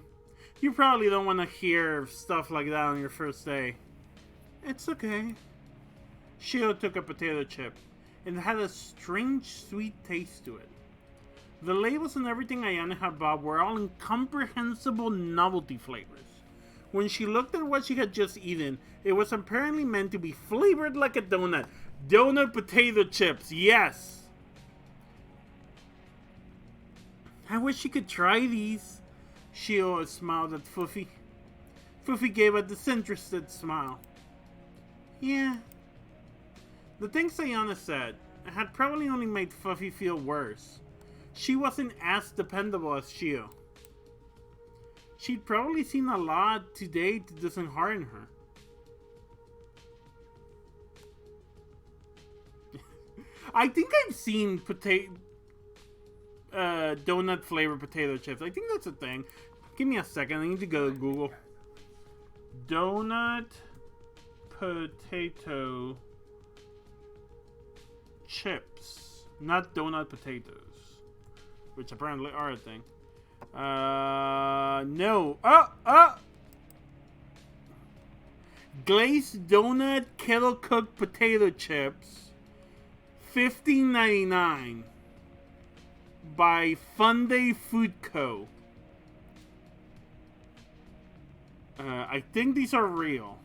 You probably don't want to hear stuff like that on your first day. It's okay. Shio took a potato chip. It had a strange sweet taste to it. The labels and everything Ayane had bought were all incomprehensible novelty flavors. When she looked at what she had just eaten, it was apparently meant to be flavored like a donut. Donut potato chips, yes! I wish you could try these. Shio smiled at Fufi. Fufi gave a disinterested smile. Yeah. The things Ayane said had probably only made Fufi feel worse. She wasn't as dependable as Shio. She'd probably seen a lot today to dishearten her. I think I've seen donut flavored potato chips. I think that's a thing. Give me a second. I need to go to Google. Donut potato chips. Not donut potatoes. Which apparently are a thing. No. Glazed donut kettle cooked potato chips. $15.99 by Funday Food Co. I think these are real.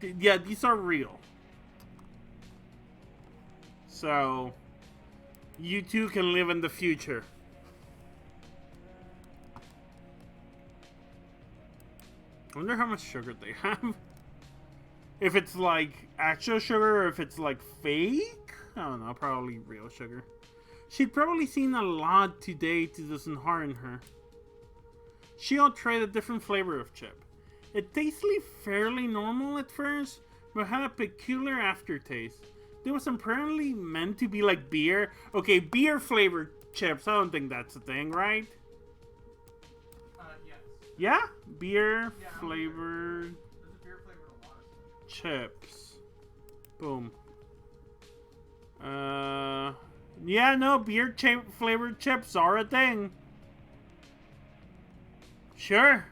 Yeah, these are real. So, you too can live in the future. I wonder how much sugar they have. If it's like actual sugar or if it's like fake? I don't know, probably real sugar. She'd probably seen a lot today to dishearten her. She'll try a different flavor of chip. It tasted fairly normal at first, but had a peculiar aftertaste. It was apparently meant to be like beer. Okay, beer flavored chips. I don't think that's a thing, right? Yes. Yeah? Beer Yeah, flavored There's a beer flavored a lot of stuff. chips. Boom. Yeah, no, beer flavored chips are a thing. Sure.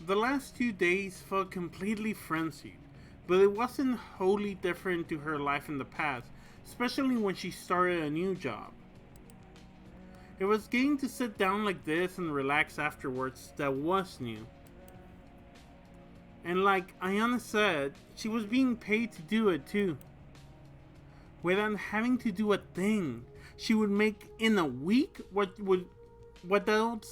The last 2 days felt completely frenzied, but it wasn't wholly different to her life in the past, especially when she started a new job. It was getting to sit down like this and relax afterwards that was new. And like Ayana said, she was being paid to do it too. Without having to do a thing, she would make in a week what the old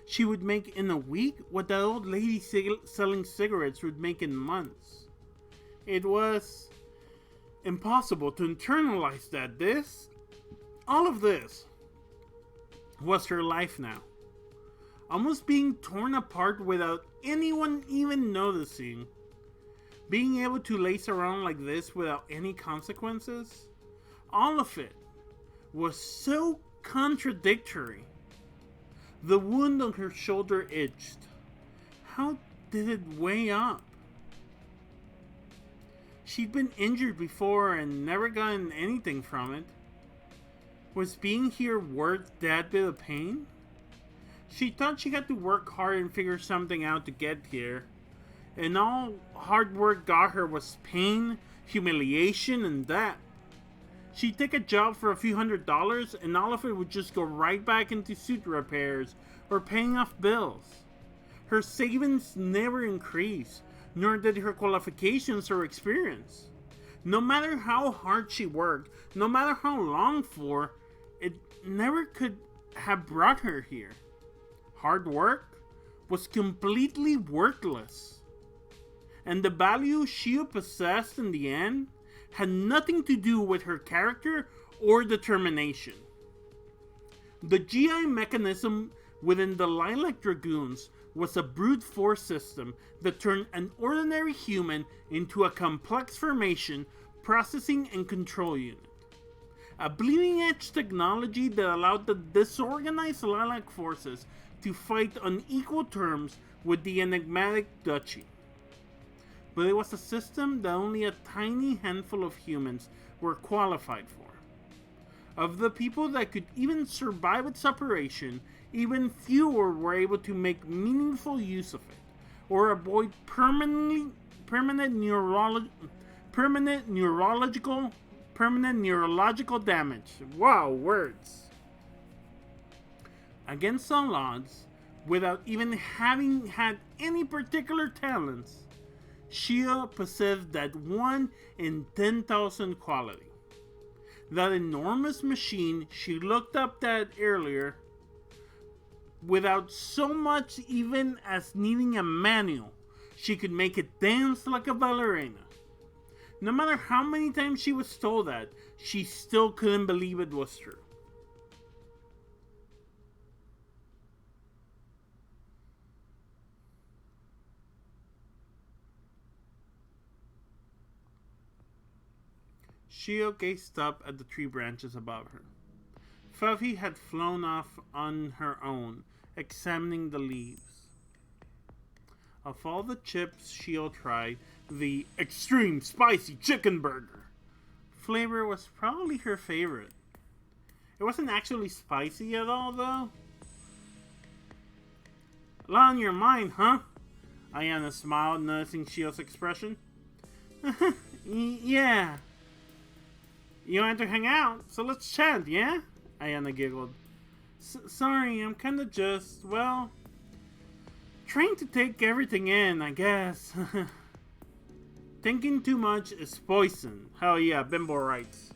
she would make in a week what the old lady selling cigarettes would make in months. It was impossible to internalize that all of this was her life now. Almost being torn apart without anyone even noticing. Being able to lace around like this without any consequences. All of it was so contradictory. The wound on her shoulder itched. How did it weigh up? She'd been injured before and never gotten anything from it. Was being here worth that bit of pain? She thought she had to work hard and figure something out to get here. And all hard work got her was pain, humiliation, and debt. She'd take a job for a few $100s and all of it would just go right back into suit repairs or paying off bills. Her savings never increased, nor did her qualifications or experience. No matter how hard she worked, no matter how long for, it never could have brought her here. Hard work was completely worthless. And the value she possessed in the end had nothing to do with her character or determination. The GI mechanism within the Lilac Dragoons was a brute force system that turned an ordinary human into a complex formation, processing and control unit. A bleeding edge technology that allowed the disorganized Lilac forces to fight on equal terms with the enigmatic Duchy. But it was a system that only a tiny handful of humans were qualified for. Of the people that could even survive its operation, even fewer were able to make meaningful use of it, or avoid permanent neurological damage. Wow, words. Against all odds, without even having had any particular talents, Shia possessed that 1 in 10,000 quality. That enormous machine she looked up at earlier, without so much even as needing a manual, she could make it dance like a ballerina. No matter how many times she was told that, she still couldn't believe it was true. Shio gazed up at the tree branches above her. Fluffy had flown off on her own, examining the leaves. Of all the chips Shio tried, the extreme spicy chicken burger flavor was probably her favorite. It wasn't actually spicy at all, though. A lot on your mind, huh? Ayana smiled, noticing Shio's expression. Yeah. You want to hang out, so let's chat, yeah? Ayana giggled. Sorry, I'm kinda just, well, trying to take everything in, I guess. Thinking too much is poison. Hell yeah, Bimbo writes.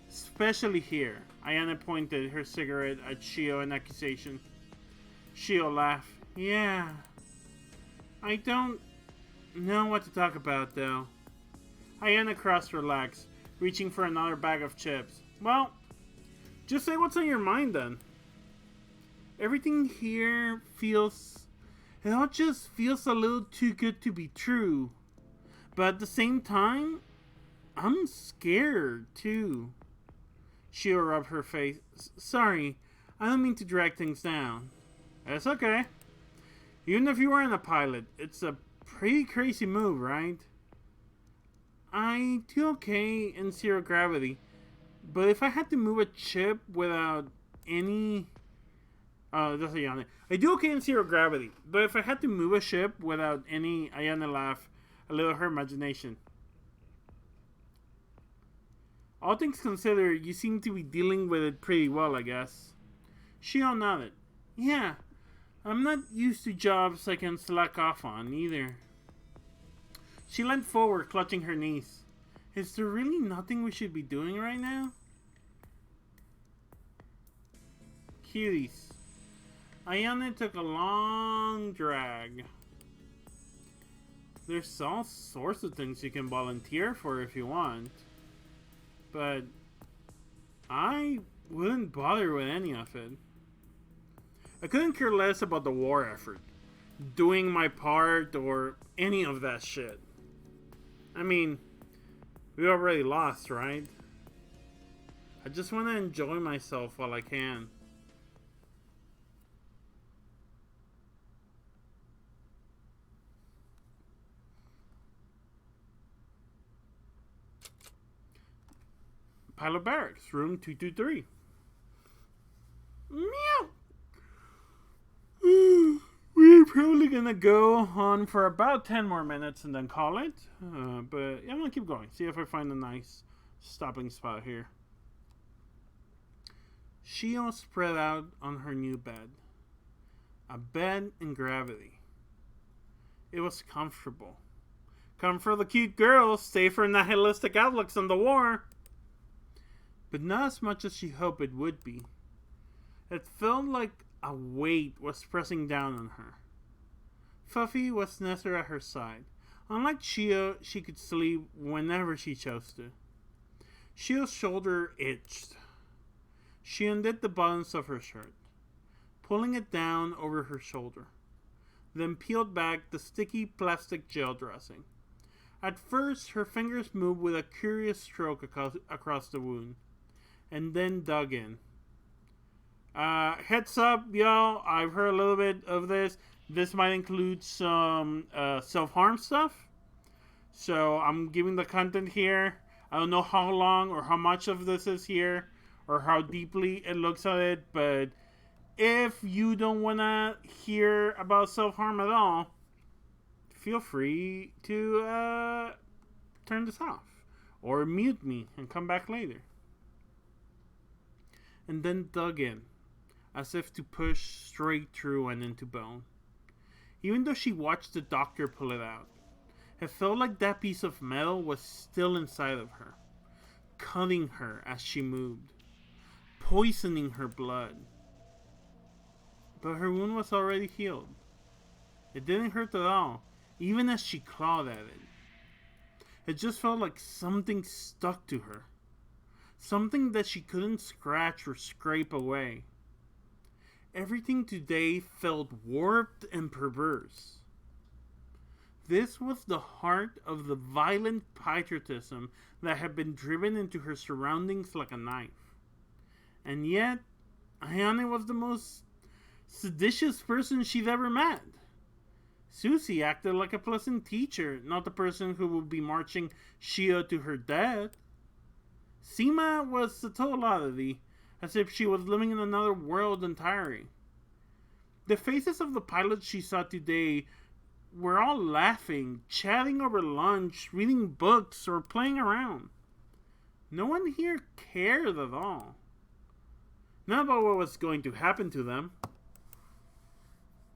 Especially here. Ayana pointed her cigarette at Shio in accusation. Shio laughed. Yeah. I don't know what to talk about, though. Ayana crossed her legs, reaching for another bag of chips. Well, just say what's on your mind, then. Everything here feels... It all just feels a little too good to be true. But at the same time, I'm scared, too. Shio rubbed her face. Sorry, I don't mean to drag things down. It's okay. Even if you weren't a pilot, it's a pretty crazy move, right? I do okay in zero gravity, but if I had to move a chip without any... that's Ayana. I do okay in zero gravity, but if I had to move a ship without any... Ayana laughed, a little her imagination. All things considered, you seem to be dealing with it pretty well, I guess. Shio nodded. Yeah, I'm not used to jobs I can slack off on, either. She leant forward, clutching her knees. Is there really nothing we should be doing right now? Cuties. Ayana took a long drag. There's all sorts of things you can volunteer for if you want. But I wouldn't bother with any of it. I couldn't care less about the war effort, doing my part, or any of that shit. I mean, we already lost, right? I just want to enjoy myself while I can. Pilot Barracks, room 223. Meow! We're probably gonna go on for about 10 more minutes and then call it. But yeah, I'm gonna keep going. See if I find a nice stopping spot here. Shio spread out on her new bed. A bed in gravity. It was comfortable. Come for the cute girls, stay for nihilistic outlooks on the war. But not as much as she hoped it would be. It felt like a weight was pressing down on her. Fuffy was nestled at her side. Unlike Shio, she could sleep whenever she chose to. Shio's shoulder itched. She undid the buttons of her shirt, pulling it down over her shoulder, then peeled back the sticky plastic gel dressing. At first, her fingers moved with a curious stroke across the wound, and then dug in. Heads up, y'all, I've heard a little bit of this. This might include some self-harm stuff. So I'm giving the content here. I don't know how long or how much of this is here, or how deeply it looks at it, but if you don't want to hear about self-harm at all, feel free to turn this off, or mute me and come back later. And then dug in, as if to push straight through and into bone. Even though she watched the doctor pull it out, it felt like that piece of metal was still inside of her, cutting her as she moved, poisoning her blood. But her wound was already healed. It didn't hurt at all, even as she clawed at it. It just felt like something stuck to her. Something that she couldn't scratch or scrape away. Everything today felt warped and perverse. This was the heart of the violent patriotism that had been driven into her surroundings like a knife. And yet, Ayane was the most seditious person she'd ever met. Susie acted like a pleasant teacher, not the person who would be marching Shio to her death. Seema was a total oddity, as if she was living in another world entirely. The faces of the pilots she saw today were all laughing, chatting over lunch, reading books, or playing around. No one here cared at all. Not about what was going to happen to them,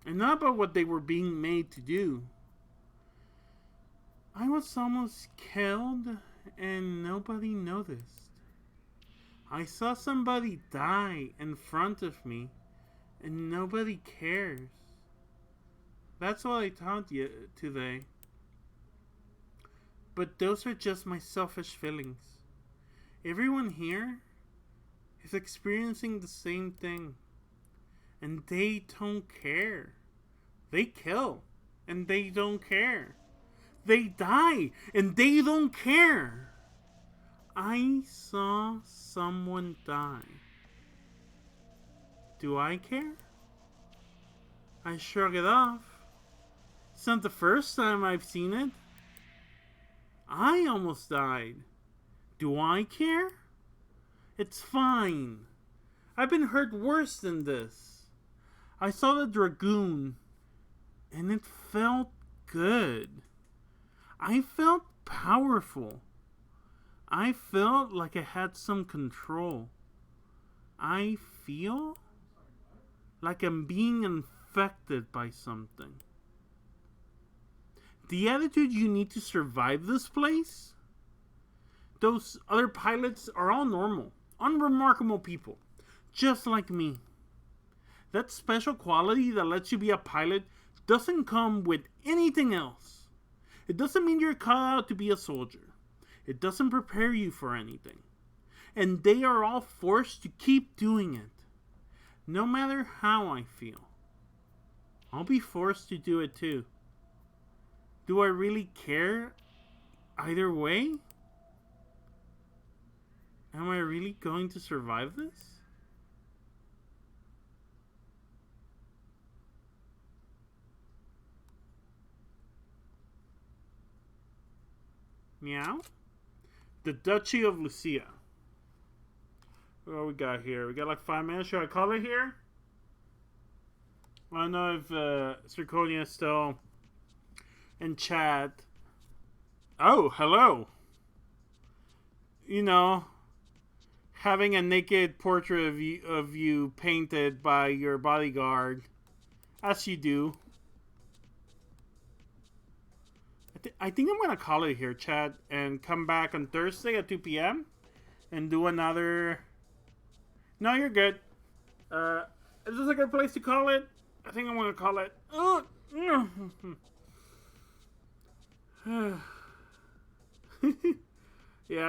and not about what they were being made to do. I was almost killed and nobody noticed. I saw somebody die in front of me and nobody cares. That's what I taught you today. But those are just my selfish feelings. Everyone here is experiencing the same thing. And they don't care. They kill. And they don't care. They die. And they don't care. I saw someone die. Do I care? I shrug it off. It's not the first time I've seen it. I almost died. Do I care? It's fine. I've been hurt worse than this. I saw the Dragoon, and it felt good. I felt powerful. I felt like I had some control. I feel like I'm being infected by something. The attitude you need to survive this place? Those other pilots are all normal, unremarkable people, just like me. That special quality that lets you be a pilot doesn't come with anything else. It doesn't mean you're cut out to be a soldier. It doesn't prepare you for anything. And they are all forced to keep doing it, no matter how I feel. I'll be forced to do it too. Do I really care either way? Am I really going to survive this? Meow? The Duchy of Lucia. What we got here? We got like 5 minutes. Should I call it here? I don't know if Zirconia is still in chat. Oh, hello. You know, having a naked portrait of you painted by your bodyguard, as you do. I think I'm gonna call it here, chat, and come back on Thursday at 2 p.m. and do another. No, you're good. Is this a good place to call it? I think I'm gonna call it. Yeah,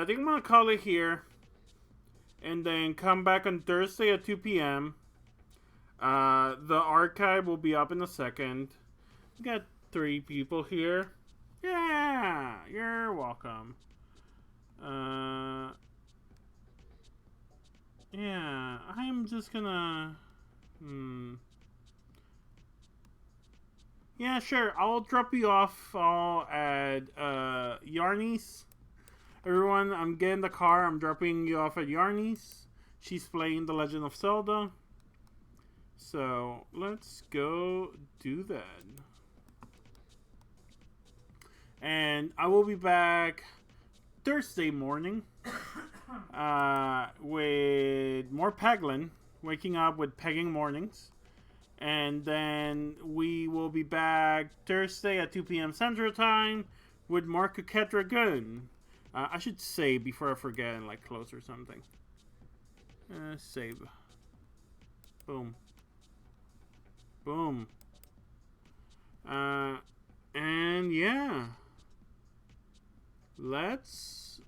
I think I'm gonna call it here, and then come back on Thursday at 2 p.m. The archive will be up in a second. We got 3 people here. Yeah, you're welcome. Yeah, I'm just gonna. Yeah, sure. I'll drop you off all at Yarny's. Everyone, I'm getting the car. I'm dropping you off at Yarny's. She's playing The Legend of Zelda. So, let's go do that. And I will be back Thursday morning with more Peglin, waking up with pegging mornings. And then we will be back Thursday at 2 p.m. Central Time with more Coquette Dragoon. I should save before I forget and like close or something. Save. Boom. Boom. And yeah. Let's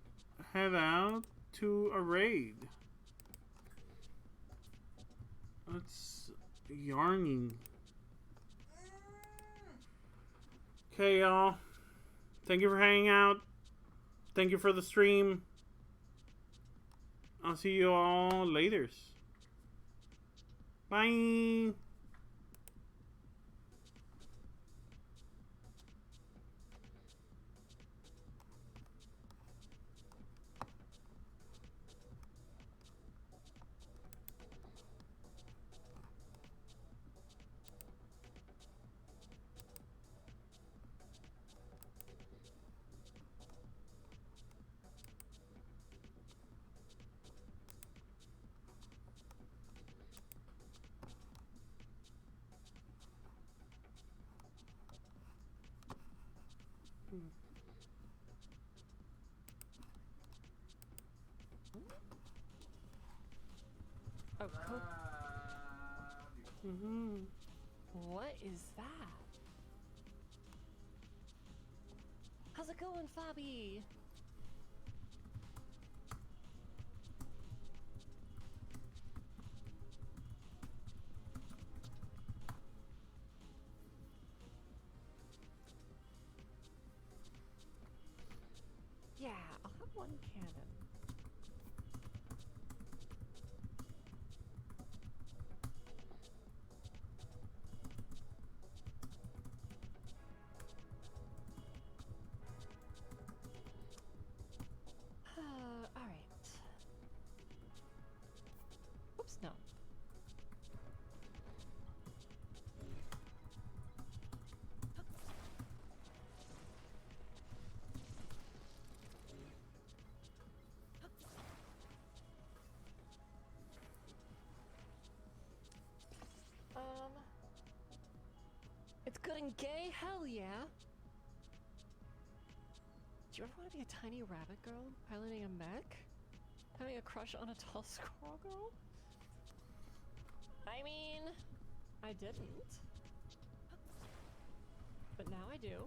head out to a raid. Let's yarning. Okay, y'all. Thank you for hanging out. Thank you for the stream. I'll see you all later. Bye. Oh, cool. Mm-hmm. What is that? How's it going, Fabi? Yeah, I'll have one cannon. Alright. Oops, no. It's good and gay? Hell yeah! Do you ever want to be a tiny rabbit girl piloting a mech? Having a crush on a tall squirrel girl? I mean, I didn't. But now I do.